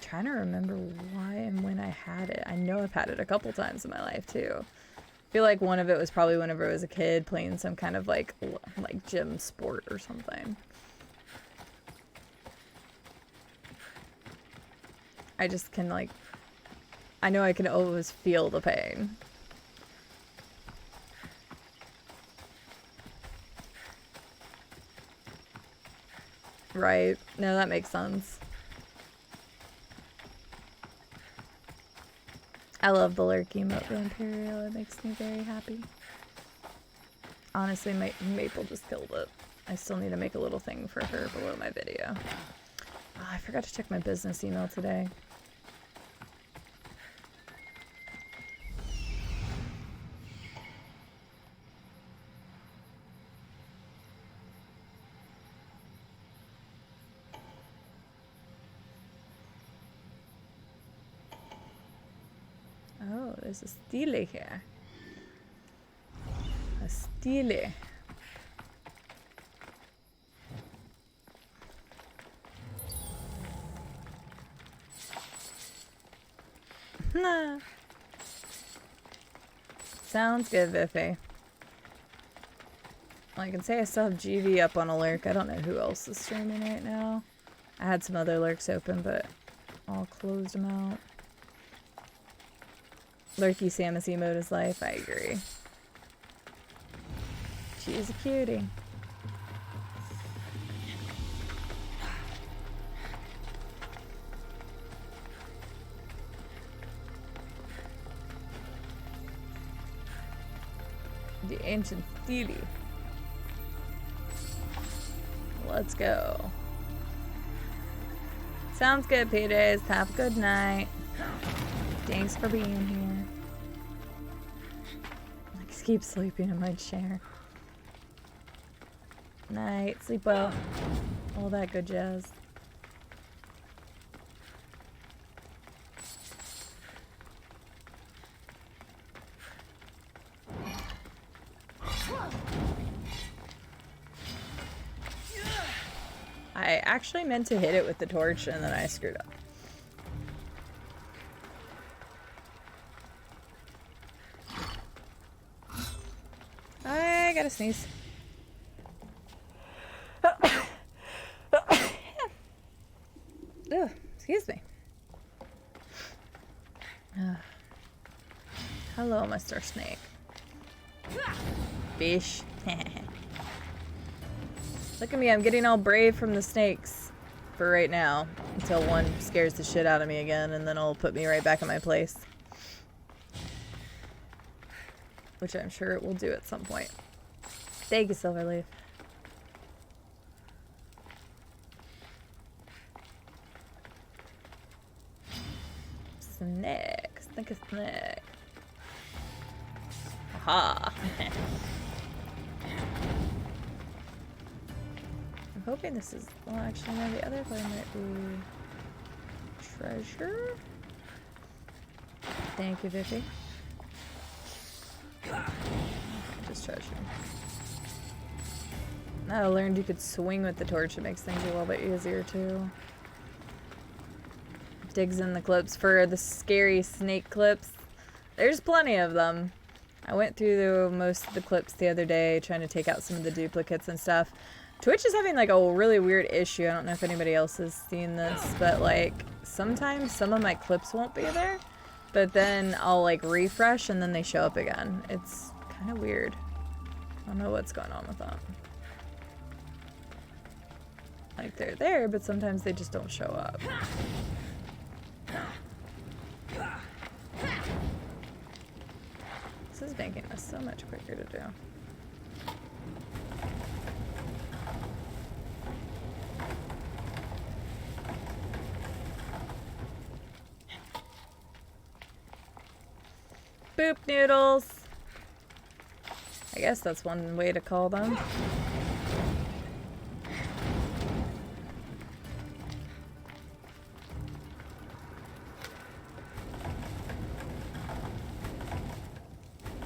trying to remember why and when I had it. I know I've had it a couple times in my life too. I feel like one of it was probably whenever I was a kid playing some kind of like gym sport or something. I just can like, I know I can always feel the pain. Right. No, that makes sense. I love the lurk emote for Imperial. It makes me very happy. Honestly, Maple just killed it. I still need to make a little thing for her below my video. Oh, I forgot to check my business email today. Oh, there's a Steely here. A Steely. Sounds good, Biffy. Well, I can say I still have GV up on a lurk. I don't know who else is streaming right now. I had some other lurks open, but I'll close them out. Lurky Samus emote is life. I agree. She's a cutie. The ancient Steely. Let's go. Sounds good, Peters. Have a good night. Thanks for being here. I just keep sleeping in my chair. Night. Sleep well. All that good jazz. I actually meant to hit it with the torch and then I screwed up. I gotta sneeze. Ugh, excuse me. Hello, Mr. Snake. Fish. Look at me, I'm getting all brave from the snakes for right now. Until one scares the shit out of me again and then it'll put me right back in my place. Which I'm sure it will do at some point. Thank you, Silverleaf. Snake. Snake is snake. Aha. I'm hoping this is... Well, actually, no, the other one might be... Treasure? Thank you, Vicky. Okay, just treasure. Now I learned you could swing with the torch. It makes things a little bit easier, too. Digs in the clips for the scary snake clips. There's plenty of them. I went through most of the clips the other day trying to take out some of the duplicates and stuff. Twitch is having like a really weird issue. I don't know if anybody else has seen this, but like sometimes some of my clips won't be there, but then I'll like refresh and then they show up again. It's kind of weird. I don't know what's going on with that. Like they're there, but sometimes they just don't show up. This is making this so much quicker to do. Boop noodles. I guess that's one way to call them.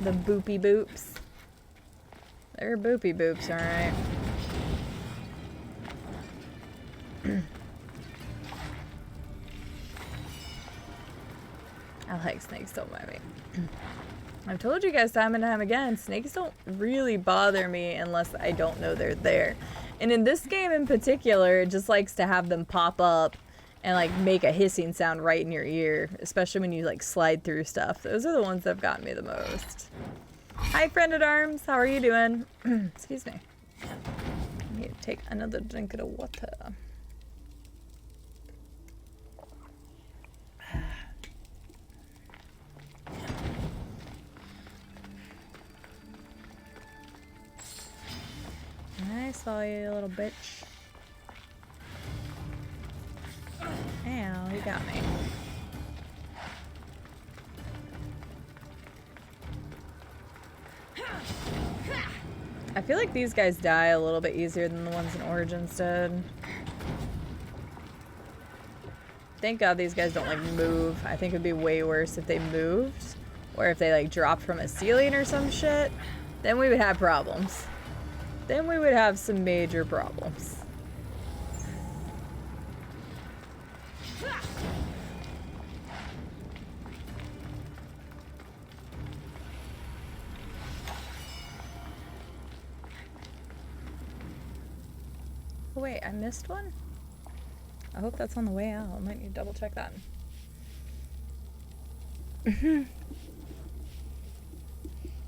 The boopy boops. They're boopy boops, alright. I like snakes, don't mind me. I've told you guys time and time again, snakes don't really bother me unless I don't know they're there. And in this game in particular, it just likes to have them pop up and like make a hissing sound right in your ear, especially when you like slide through stuff. Those are the ones that have gotten me the most. Hi, friend at arms. How are you doing? Excuse me. I need to take another drink of the water. I saw you, little bitch. Ow, he got me. I feel like these guys die a little bit easier than the ones in Origins did. Thank God these guys don't like move. I think it'd be way worse if they moved. Or if they like dropped from a ceiling or some shit. Then we would have problems. Then we would have some major problems. Oh wait, I missed one? I hope that's on the way out. I might need to double check that.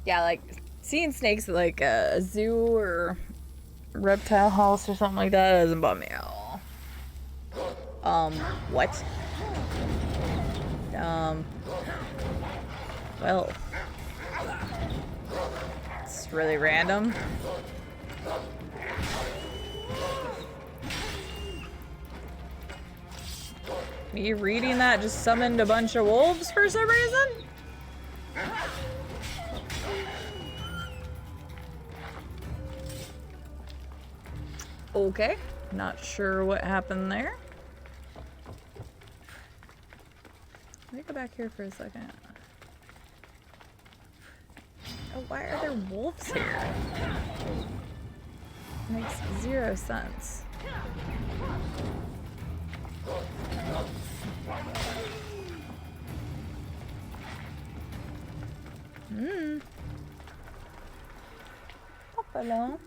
Yeah, like seeing snakes at like a zoo or reptile house or something like that doesn't bother me at all. What? Well, it's really random. Me reading that just summoned a bunch of wolves for some reason? Okay, not sure what happened there. Let me go back here for a second. Oh, why are there wolves here? Makes zero sense. Hello.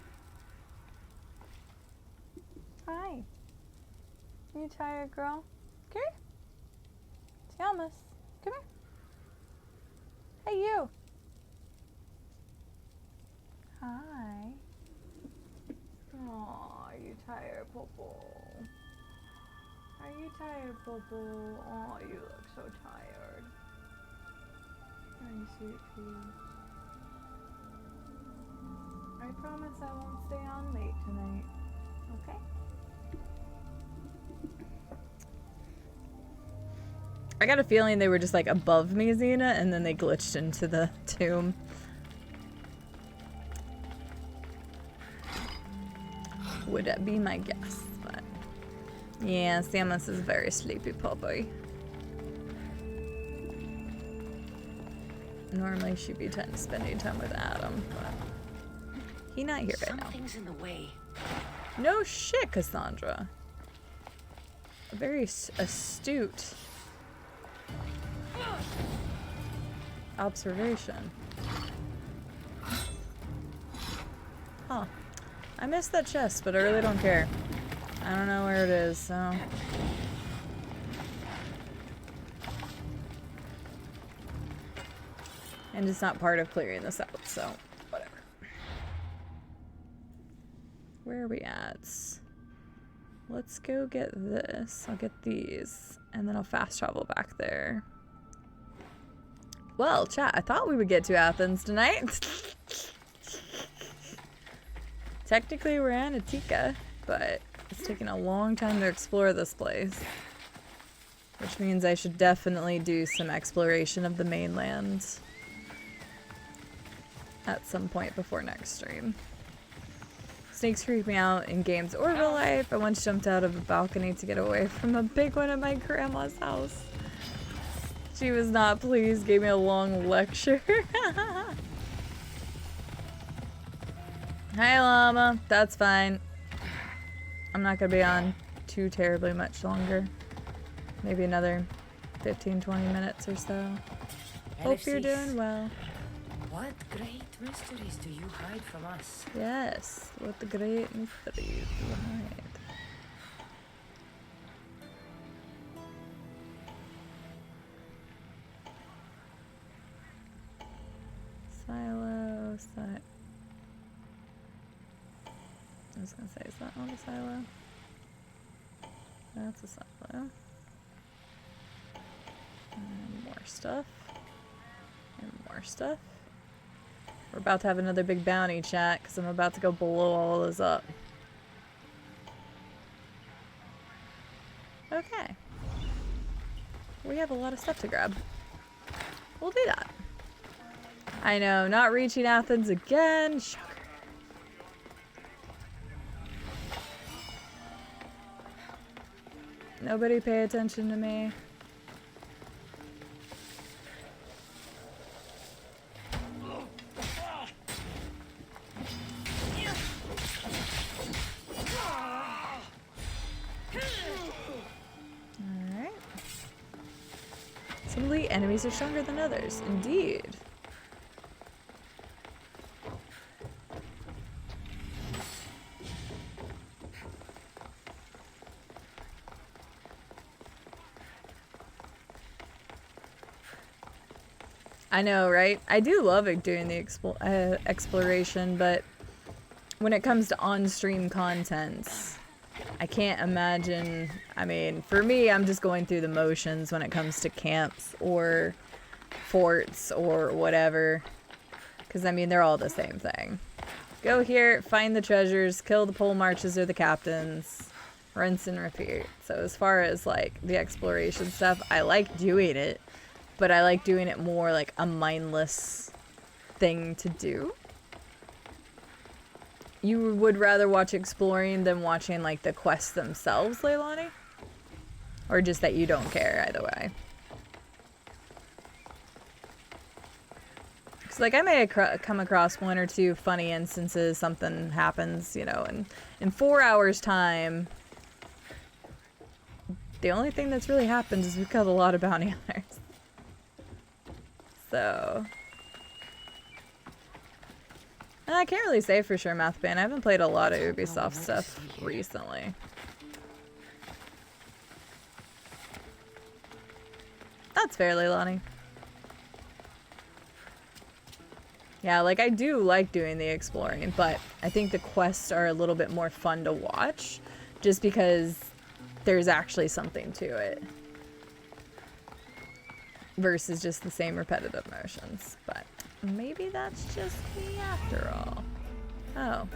Hi. You tired, girl? Come here. Tiamas. Come here. Hey, you. Hi. Aw, are you tired, Popo? Are you tired, Popo? Oh, you look so tired. Hi, sweet peach. I promise I won't stay on late tonight. Okay? I got a feeling they were just like above me, Xena, and then they glitched into the tomb. Would that be my guess? But yeah, Samus is a very sleepy puppy. Normally she'd be spending time with Adam, but he's not here right now. Something's in the way. No shit, Cassandra. A very astute observation. Huh. I missed that chest, but I really don't care. I don't know where it is, so... And it's not part of clearing this out, so whatever. Where are we at? Let's go get this. I'll get these, and then I'll fast travel back there. Well, chat, I thought we would get to Athens tonight. Technically, we're in Attica, but it's taking a long time to explore this place. Which means I should definitely do some exploration of the mainland at some point before next stream. Snakes creep me out in games or real life. I once jumped out of a balcony to get away from a big one at my grandma's house. She was not pleased, gave me a long lecture. Hi, llama. That's fine. I'm not gonna be on too terribly much longer. Maybe another 15-20 minutes or so. Hope you're doing well. What great mysteries do you hide from us? Yes, what the great mysteries behind. Silo, I was gonna say, is that not a silo? That's a silo. And more stuff. And more stuff. We're about to have another big bounty, chat, because I'm about to go blow all this up. Okay. We have a lot of stuff to grab. We'll do that. I know, not reaching Athens again. Shocker. Nobody pay attention to me. Alright. Some elite enemies are stronger than others. Indeed. I know, right? I do love it doing the exploration, but when it comes to on-stream content, I can't imagine. I mean, for me, I'm just going through the motions when it comes to camps or forts or whatever. Because, I mean, they're all the same thing. Go here, find the treasures, kill the pole marches or the captains, rinse and repeat. So as far as, like, the exploration stuff, I like doing it. But I like doing it more like a mindless thing to do. You would rather watch exploring than watching like the quests themselves, Leilani? Or just that you don't care either way? Because like I may come across one or two funny instances, something happens, you know, and in 4 hours time, the only thing that's really happened is we've killed a lot of bounty hunters. So, and I can't really say for sure, MathBan. I haven't played a lot of Ubisoft stuff recently. That's fair, Leilani. Yeah, like I do like doing the exploring, but I think the quests are a little bit more fun to watch just because there's actually something to it. Versus just the same repetitive motions. But maybe that's just me after all. Oh.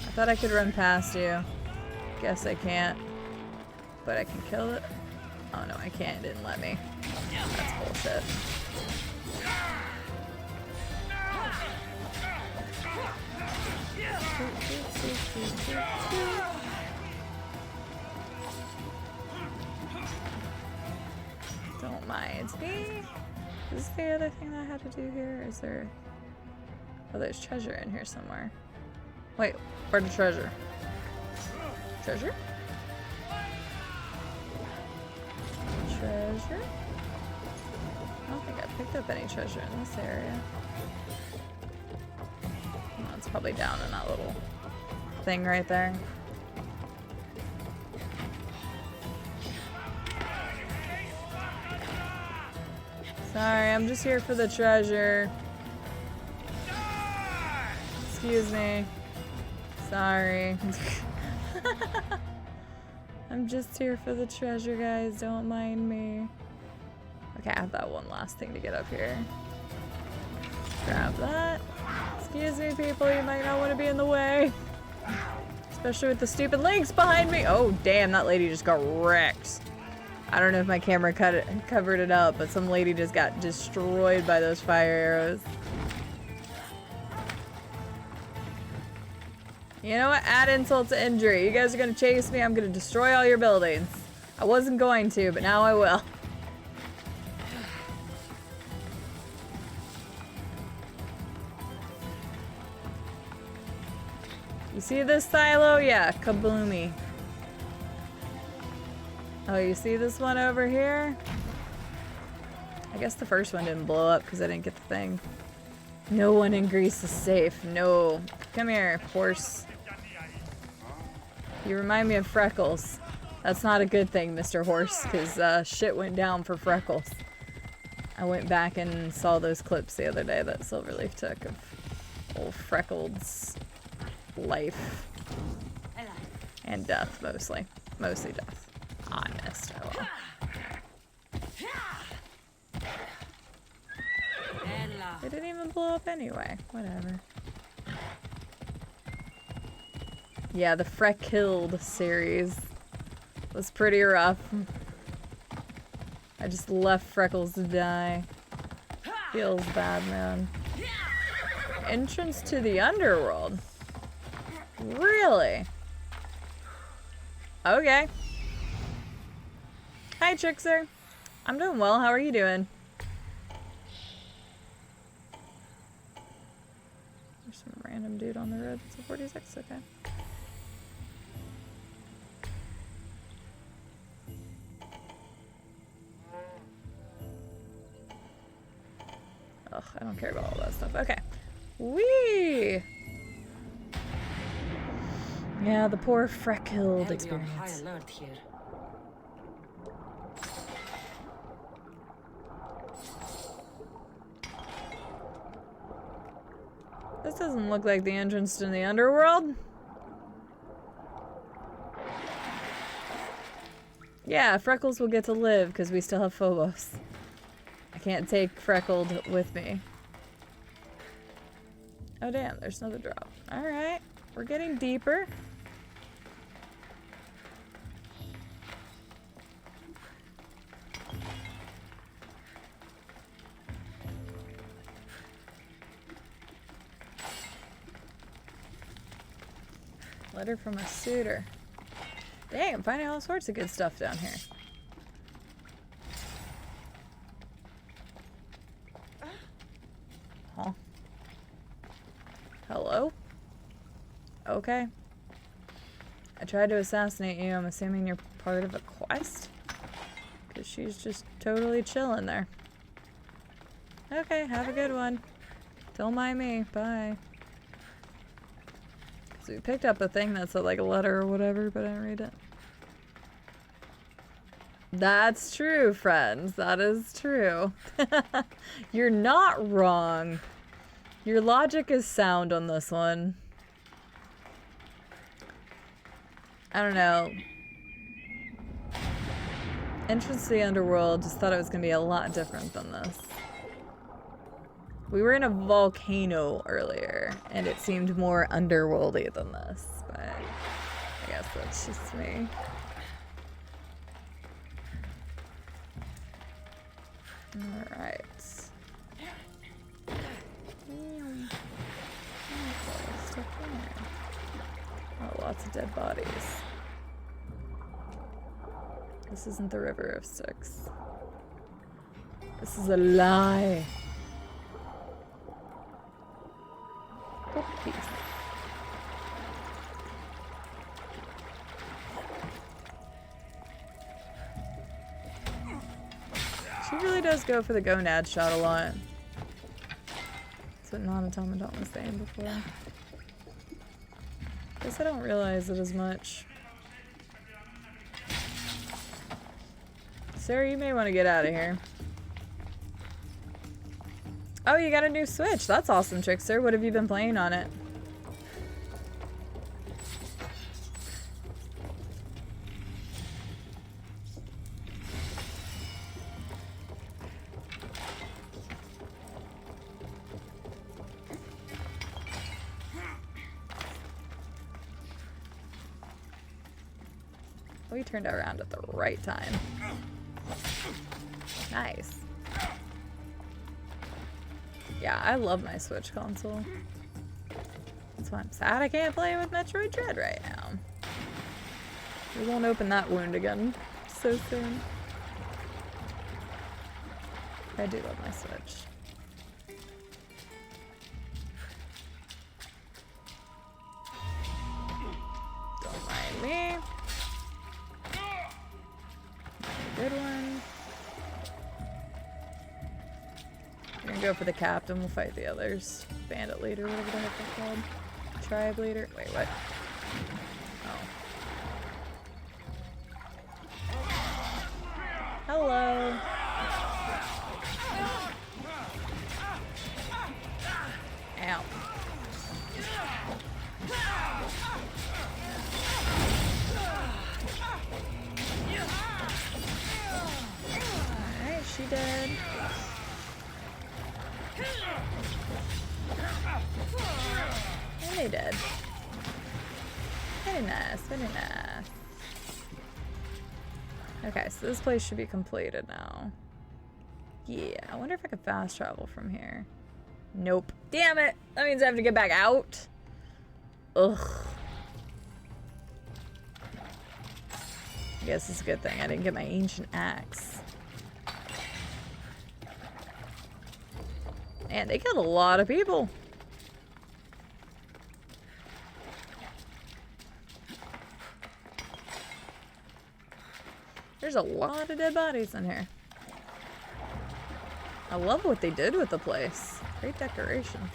I thought I could run past you. Guess I can't. But I can kill it. Oh no, I can't. It didn't let me. That's bullshit. Don't mind me. Is this the other thing that I had to do here? Is there... Oh, there's treasure in here somewhere. Wait, where's the treasure? Treasure? Treasure? I don't think I picked up any treasure in this area. Oh, it's probably down in that little thing right there. Sorry, I'm just here for the treasure. Excuse me. Sorry. I'm just here for the treasure, guys. Don't mind me. Okay, I have that one last thing to get up here. Grab that. Excuse me, people. You might not want to be in the way. Especially with the stupid links behind me. Oh, damn. That lady just got wrecked. I don't know if my camera covered it up, but some lady just got destroyed by those fire arrows. You know what? Add insult to injury. You guys are gonna chase me. I'm gonna destroy all your buildings. I wasn't going to, but now I will. You see this silo? Yeah, kabloomy. Oh, you see this one over here? I guess the first one didn't blow up because I didn't get the thing. No one in Greece is safe. No. Come here, horse. You remind me of Freckles. That's not a good thing, Mr. Horse, because shit went down for Freckles. I went back and saw those clips the other day that Silverleaf took of old Freckles' life. And death, mostly. Mostly death. I missed. Oh well. It didn't even blow up anyway. Whatever. Yeah, the Freckilled series was pretty rough. I just left Freckles to die. Feels bad, man. Entrance to the underworld? Really? Okay. Hi, Trickster. I'm doing well. How are you doing? There's some random dude on the road. It's a 46. Okay. Ugh, I don't care about all that stuff. Okay. Whee! Yeah, the poor Freckilled experience. High alert here. This doesn't look like the entrance to the underworld. Yeah, Freckles will get to live because we still have Phobos. I can't take Freckled with me. Oh damn, there's another drop. Alright, we're getting deeper. Letter from a suitor. Dang, I'm finding all sorts of good stuff down here. Huh? Hello? Okay. I tried to assassinate you. I'm assuming you're part of a quest? Because she's just totally chilling there. Okay, have a good one. Don't mind me. Bye. So we picked up a thing that said like a letter or whatever, but I didn't read it. That's true, friends. That is true. You're not wrong. Your logic is sound on this one. I don't know. Entrance to the Underworld, just thought it was going to be a lot different than this. We were in a volcano earlier, and it seemed more underworldy than this, but I guess that's just me. Alright. Oh, lots of dead bodies. This isn't the River of Styx. This is a lie. Oh, peace. She really does go for the gonad shot a lot. That's what Non-Automaton was saying before. Guess I don't realize it as much. Sarah, you may want to get out of here. Oh, you got a new Switch. That's awesome, Trickster. What have you been playing on it? We turned around at the right time. Nice. Yeah, I love my Switch console. That's why I'm sad I can't play with Metroid Dread right now. We won't open that wound again so soon. I do love my Switch. Don't mind me. Good one. go for the captain. We'll fight the others. Bandit leader, whatever the heck they're called. Tribe leader. Wait, what? Oh. Hello. Ow. Alright, she dead. And they dead. Very nice, very nice. Okay, so this place should be completed now. Yeah, I wonder if I could fast travel from here. Nope. Damn it! That means I have to get back out. Ugh. I guess it's a good thing I didn't get my ancient axe. Man, they killed a lot of people. There's a lot of dead bodies in here. I love what they did with the place. Great decorations.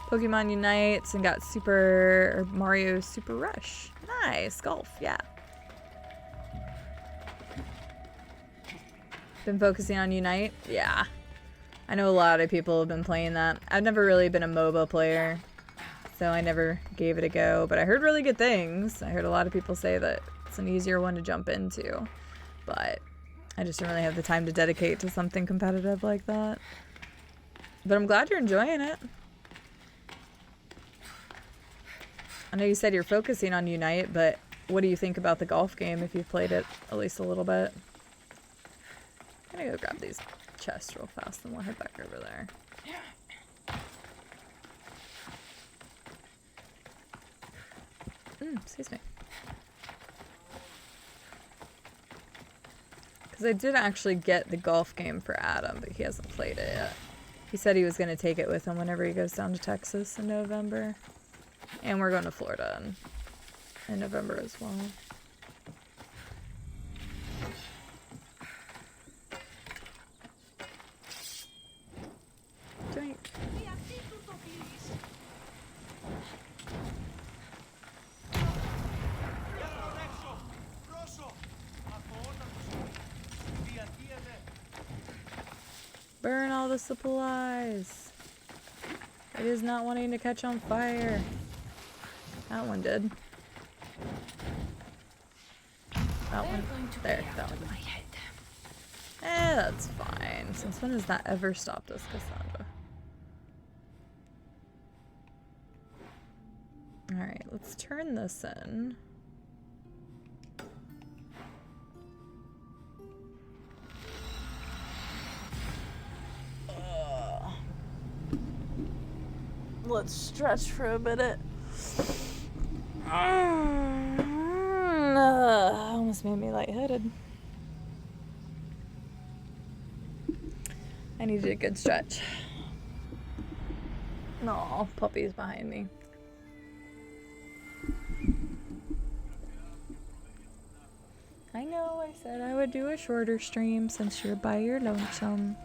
Pokemon Unites and got Mario Super Rush. Nice. Golf, yeah. Been focusing on Unite? Yeah. I know a lot of people have been playing that. I've never really been a MOBA player, so I never gave it a go, but I heard really good things. I heard a lot of people say that it's an easier one to jump into, but I just didn't really have the time to dedicate to something competitive like that. But I'm glad you're enjoying it. I know you said you're focusing on Unite, but what do you think about the golf game if you've played it at least a little bit? I'm gonna go grab these chests real fast and we'll head back over there. Excuse me. Because I did actually get the golf game for Adam, but he hasn't played it yet. He said he was going to take it with him whenever he goes down to Texas in November. And we're going to Florida in November as well. Drink. Burn all the supplies. It is not wanting to catch on fire. That one did. That one. There, that one. That's fine. Since when has that ever stopped us, Cassandra? Alright, let's turn this in. Let's stretch for a minute. Almost made me lightheaded. I needed a good stretch. Aw, puppy's behind me. I know I said I would do a shorter stream since you're by your lonesome.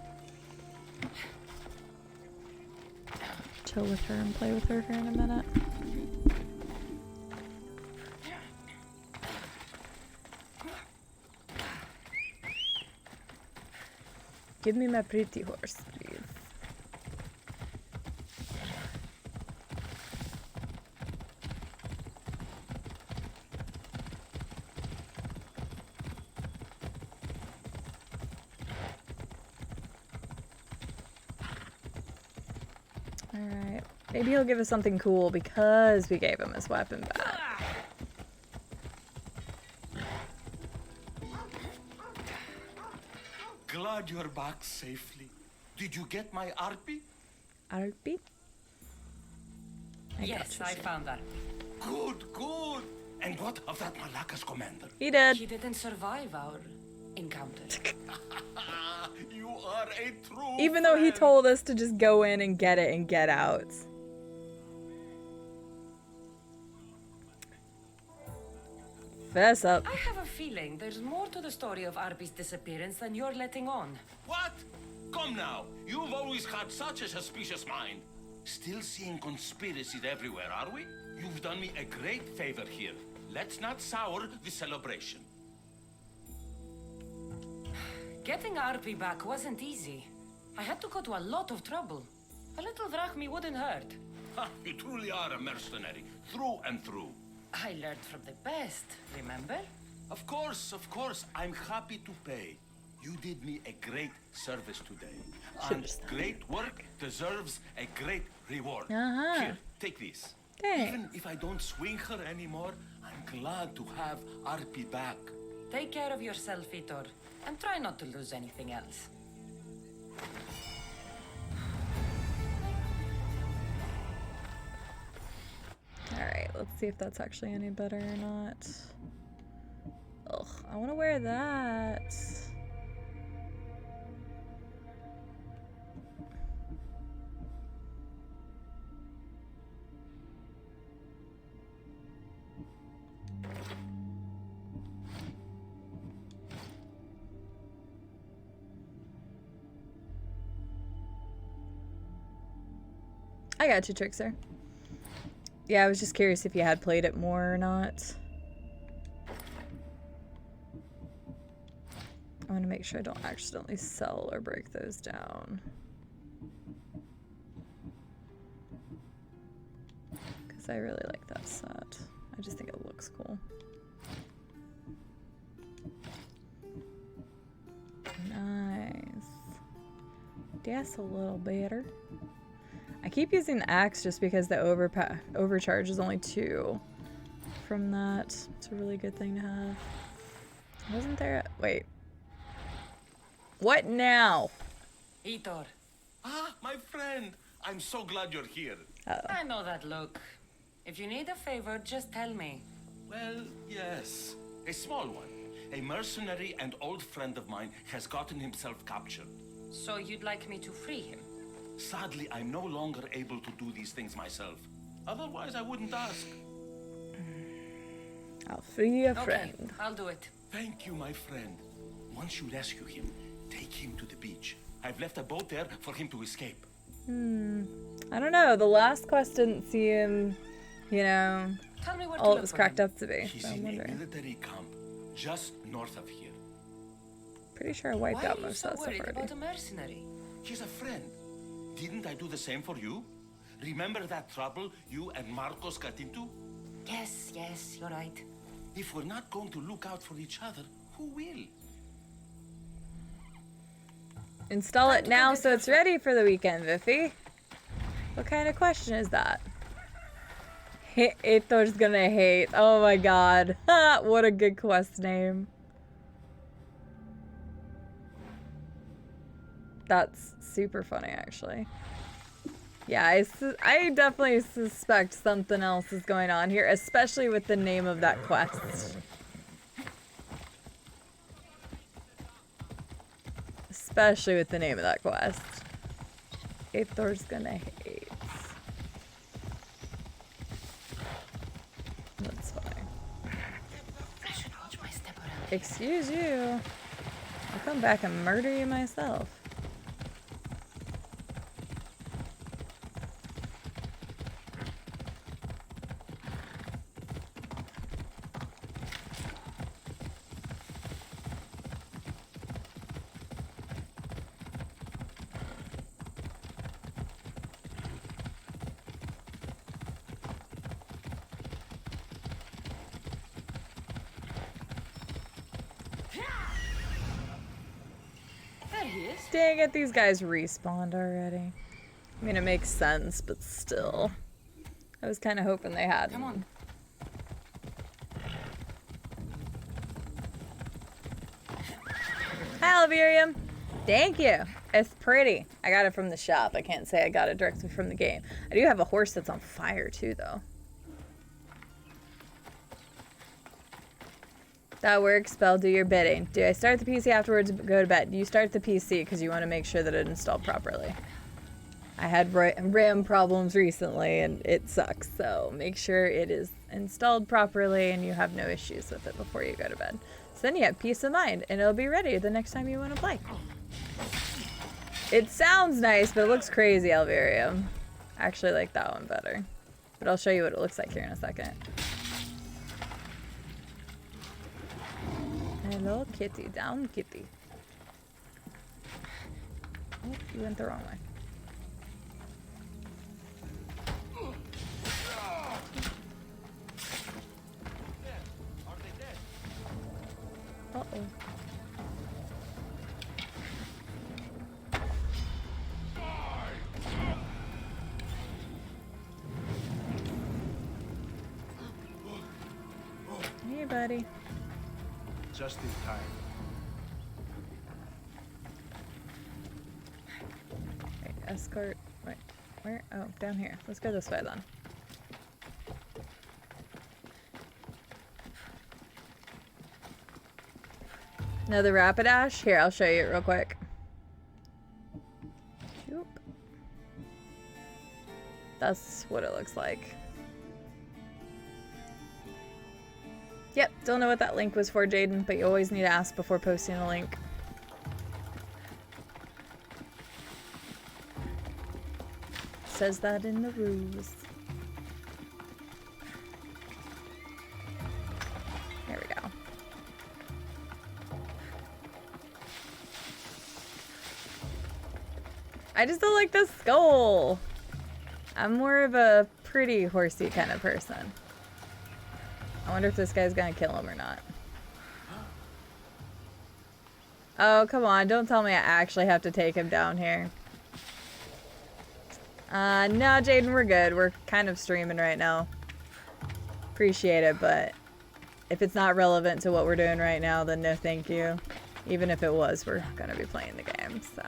Chill with her and play with her here in a minute. Give me my pretty horse, please. Alright. Maybe he'll give us something cool because we gave him his weapon back. Glad you're back safely. Did you get my Arpy? Arpy? Yes, I found that. Good, good. And what of that Malaka's commander? He did. He didn't survive our encounter. You are a true Even though he friend. told us to just go in and get it and get out. Fess up. I have a feeling there's more to the story of Arby's disappearance than you're letting on. What? Come now. You've always had such a suspicious mind. Still seeing conspiracies everywhere, are we? You've done me a great favor here. Let's not sour the celebration. Getting Arby back wasn't easy. I had to go to a lot of trouble. A little drachmi wouldn't hurt. Ha, you truly are a mercenary, through and through. I learned from the best, remember? Of course, I'm happy to pay. You did me a great service today. And great work deserves a great reward. Here, take this. Thanks. Even if I don't swing her anymore, I'm glad to have Arpi back. Take care of yourself, Vitor, and try not to lose anything else. Alright, let's see if that's actually any better or not. Ugh, I want to wear that. I got you, Trickster. Yeah, I was just curious if you had played it more or not. I want to make sure I don't accidentally sell or break those down. Because I really like that set. I just think it looks cool. Nice. That's a little better. I keep using the axe just because the overcharge is only 2 from that. It's a really good thing to have. Wasn't there? Wait. What now? Vitor. Ah, my friend. I'm so glad you're here. I know that look. If you need a favor, just tell me. Well, yes. A small one. A mercenary and old friend of mine has gotten himself captured. So you'd like me to free him? Sadly, I'm no longer able to do these things myself. Otherwise, I wouldn't ask. I'll free a Okay, friend. I'll do it. Thank you, my friend. Once you rescue him, take him to the beach. I've left a boat there for him to escape. I don't know. The last quest didn't seem, you know, Tell me where to all look it was for cracked him. up to be. He's So I'm in a wondering. military camp just north of here. Pretty sure I wiped Why out are you most so of that stuff worried already. about a mercenary? He's a friend. Didn't I do the same for you? Remember that trouble you and Marcos got into? Yes, you're right. If we're not going to look out for each other, who will? Install Time it to go now get so your it's ready for the weekend, Viffy. What kind of question is that? Aitor's gonna hate. Oh my god. What a good quest name. That's super funny, actually. Yeah, I definitely suspect something else is going on here, especially with the name of that quest. Especially with the name of that quest. Aitor's gonna hate. That's funny. I should watch my step around. Excuse you. I'll come back and murder you myself. There he is. Dang it, these guys respawned already. I mean, it makes sense, but still. I was kind of hoping they hadn't. Come on. Hi, Alvirium. Thank you. It's pretty. I got it from the shop. I can't say I got it directly from the game. I do have a horse that's on fire, too, though. That works, Belle. Do your bidding. Do I start the PC afterwards or go to bed? You start the PC because you want to make sure that it installed properly. I had RAM problems recently and it sucks, so make sure it is installed properly and you have no issues with it before you go to bed. So then you have peace of mind and it'll be ready the next time you want to play. It sounds nice, but it looks crazy, Alvarium. I actually like that one better. But I'll show you what it looks like here in a second. Hello, kitty. Down, kitty. Oh, you went the wrong way. Uh-oh. Hey, buddy. Just in time. Wait, escort. Wait, where? Oh, down here. Let's go this way then. Another Rapidash? Here, I'll show you it real quick. Shoop. That's what it looks like. Yep, don't know what that link was for, Jaden, but you always need to ask before posting a link. Says that in the rules. There we go. I just don't like the skull. I'm more of a pretty horsey kind of person. I wonder if this guy's gonna kill him or not. Oh, come on. Don't tell me I actually have to take him down here. No, Jaden, we're good. We're kind of streaming right now. Appreciate it, but if it's not relevant to what we're doing right now, then no thank you. Even if it was, we're gonna be playing the game, so.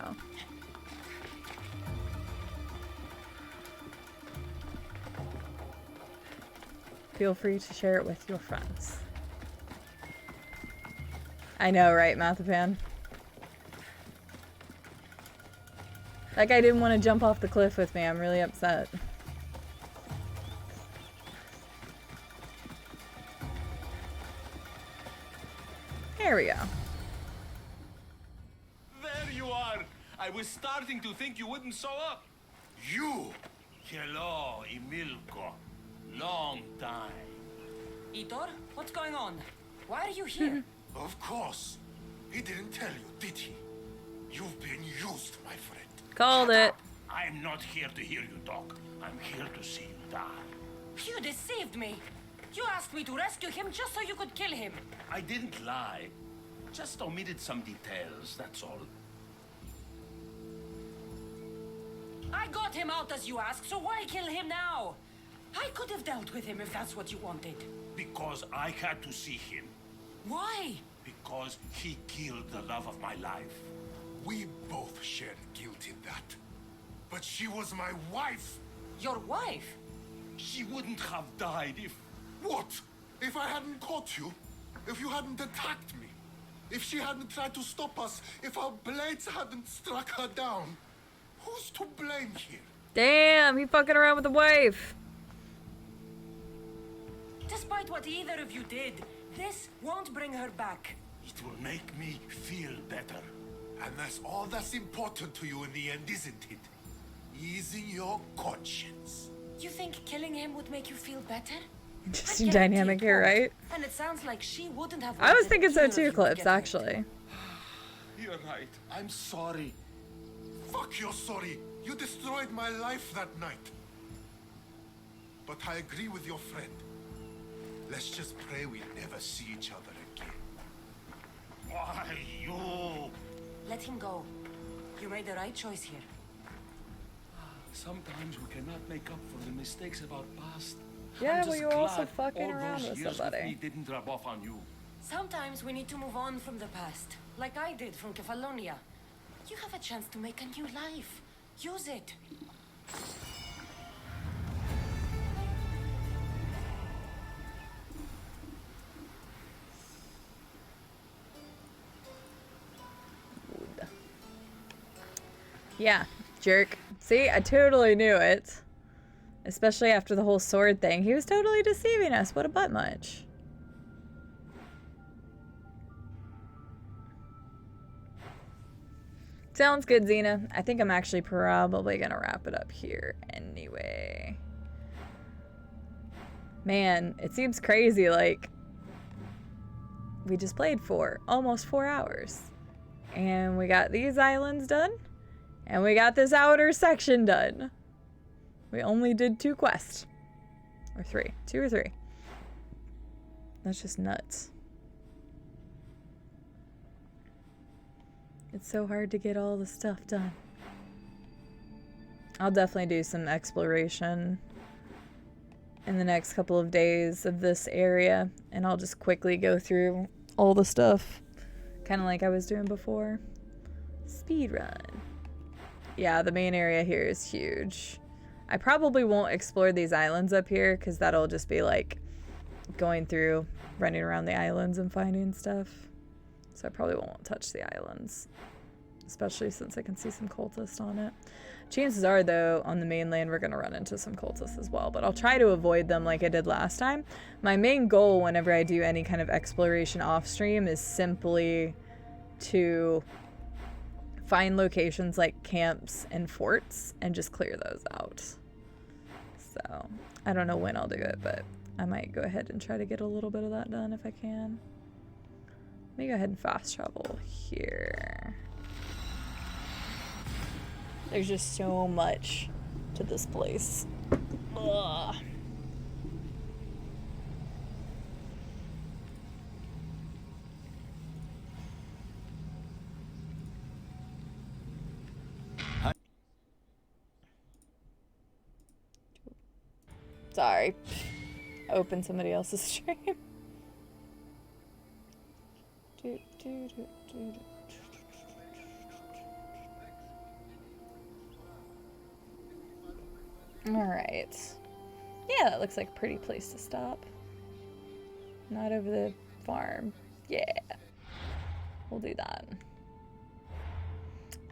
Feel free to share it with your friends. I know, right, Mathapan? That guy didn't want to jump off the cliff with me. I'm really upset. There we go. There you are. I was starting to think you wouldn't show up. You? Hello, Emilko. Long time. Itor, what's going on? Why are you here? Of course. He didn't tell you, did he? You've been used, my friend. Called it. I'm not here to hear you talk. I'm here to see you die. You deceived me. You asked me to rescue him just so you could kill him. I didn't lie. Just omitted some details, that's all. I got him out as you asked, so why kill him now? I could have dealt with him if that's what you wanted. Because I had to see him. Why? Because he killed the love of my life. We both shared guilt in that. But she was my wife. Your wife? She wouldn't have died if... What? If I hadn't caught you? If you hadn't attacked me? If she hadn't tried to stop us? If our blades hadn't struck her down? Who's to blame here? Damn, he fucking around with the wife. Despite what either of you did, this won't bring her back. It will make me feel better. And that's all that's important to you in the end, isn't it? Easing your conscience. You think killing him would make you feel better? Interesting dynamic here, right? And it sounds like she wouldn't have. I was wanted thinking so either of too, you to Clips, get hurt. actually. You're right. I'm sorry. Fuck you're sorry. You destroyed my life that night. But I agree with your friend. Let's just pray we never see each other again. Why, you... Let him go. You made the right choice here. Sometimes we cannot make up for the mistakes of our past. Yeah, I'm well, just you're also glad fucking all around those with years somebody. me didn't rub off on you. Sometimes we need to move on from the past, like I did from Kefalonia. You have a chance to make a new life. Use it. Yeah, jerk. See, I totally knew it. Especially after the whole sword thing. He was totally deceiving us. What a butt munch. Sounds good, Xena. I think I'm actually probably gonna wrap it up here anyway. Man, it seems crazy, like, we just played for almost 4 hours. And we got these islands done. And we got this outer section done. We only did 2 quests. Or 3. 2 or 3. That's just nuts. It's so hard to get all the stuff done. I'll definitely do some exploration in the next couple of days of this area. And I'll just quickly go through all the stuff. Kind of like I was doing before. Speed run. Yeah, the main area here is huge. I probably won't explore these islands up here because that'll just be like going through, running around the islands and finding stuff. So I probably won't touch the islands, especially since I can see some cultists on it. Chances are, though, on the mainland we're going to run into some cultists as well, but I'll try to avoid them like I did last time. My main goal whenever I do any kind of exploration off stream is simply to find locations like camps and forts and just clear those out. So I don't know when I'll do it, but I might go ahead and try to get a little bit of that done if I can. Let me go ahead and fast travel here. There's just so much to this place. Ugh. Sorry. Open somebody else's stream. Alright. Yeah, that looks like a pretty place to stop. Not over the farm. Yeah. We'll do that.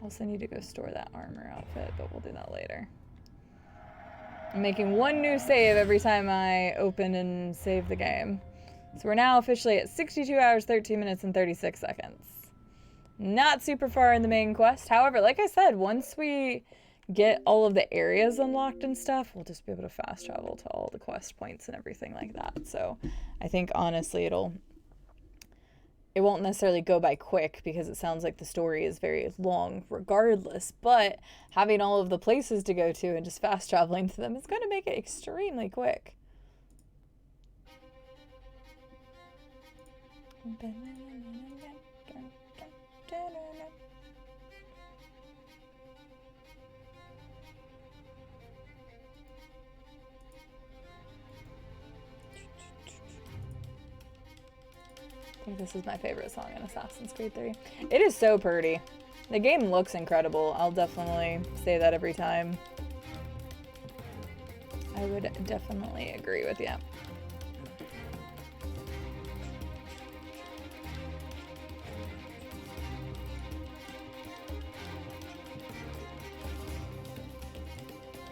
Also need to go store that armor outfit, but we'll do that later. I'm making one new save every time I open and save the game. So we're now officially at 62 hours, 13 minutes, and 36 seconds. Not super far in the main quest. However, like I said, once we get all of the areas unlocked and stuff, we'll just be able to fast travel to all the quest points and everything like that. So I think honestly it won't necessarily go by quick because it sounds like the story is very long regardless, but having all of the places to go to and just fast traveling to them is going to make it extremely quick. I think this is my favorite song in Assassin's Creed 3. It is so pretty. The game looks incredible. I'll definitely say that every time. I would definitely agree with you.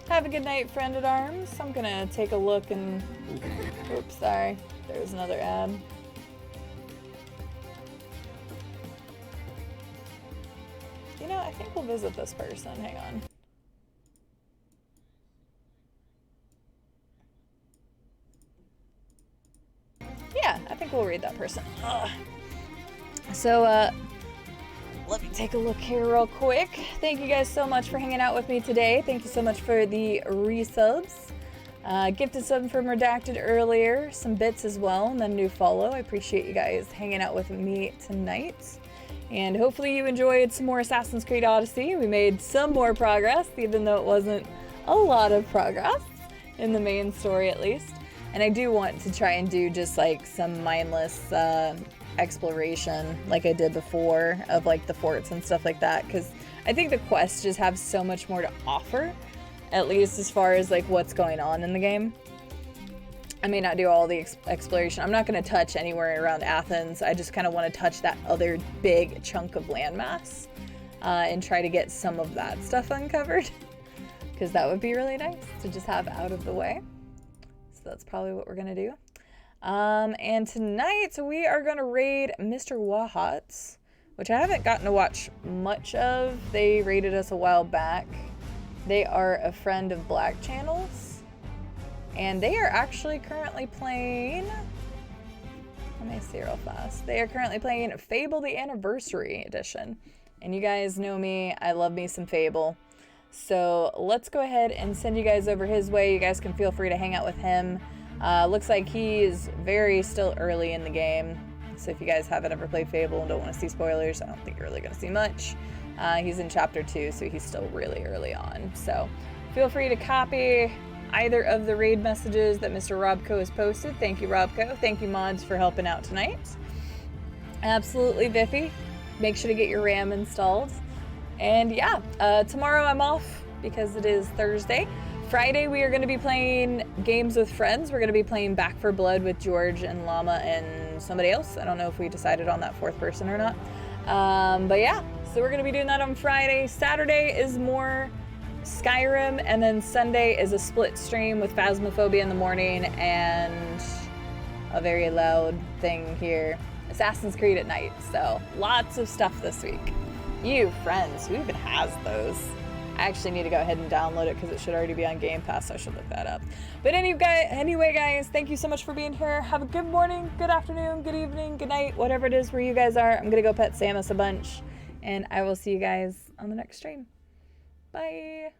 Have a good night, friend at arms. I'm gonna take a look and... Oops, sorry. There was another ad. You know, I think we'll visit this person. Hang on. Yeah, I think we'll read that person. Ugh. So, let me take a look here real quick. Thank you guys so much for hanging out with me today. Thank you so much for the resubs. Gifted some from Redacted earlier, some bits as well, and then new follow. I appreciate you guys hanging out with me tonight. And hopefully you enjoyed some more Assassin's Creed Odyssey. We made some more progress, even though it wasn't a lot of progress in the main story at least. And I do want to try and do just like some mindless exploration like I did before of like the forts and stuff like that, because I think the quests just have so much more to offer, at least as far as like what's going on in the game. I may not do all the exploration. I'm not going to touch anywhere around Athens. I just kind of want to touch that other big chunk of landmass and try to get some of that stuff uncovered. because that would be really nice to just have out of the way. So that's probably what we're gonna do. And tonight we are gonna raid Mr. Wahat's, which I haven't gotten to watch much of. They raided us a while back. They are a friend of Black Channel's, and they are actually currently playing, let me see real fast. They are currently playing Fable the Anniversary Edition. And you guys know me, I love me some Fable. So let's go ahead and send you guys over his way. You guys can feel free to hang out with him. Looks like he is very still early in the game. So if you guys haven't ever played Fable and don't want to see spoilers, I don't think you're really going to see much. He's in chapter 2, so he's still really early on. So feel free to copy either of the raid messages that Mr. Robco has posted. Thank you, Robco. Thank you, mods, for helping out tonight. Absolutely, Biffy. Make sure to get your RAM installed. And yeah, tomorrow I'm off because it is Thursday. Friday we are going to be playing games with friends. We're going to be playing Back 4 Blood with George and Llama and somebody else. I don't know if we decided on that fourth person or not. But yeah, so we're going to be doing that on Friday. Saturday is more Skyrim, and then Sunday is a split stream with Phasmophobia in the morning and a very loud thing here, Assassin's Creed at night. So lots of stuff this week. You friends, who even has those? I actually need to go ahead and download it because it should already be on Game Pass, so I should look that up. But anyway, guys, thank you so much for being here. Have a good morning, good afternoon, good evening, good night, whatever it is where you guys are. I'm gonna go pet Samus a bunch, and I will see you guys on the next stream. Bye.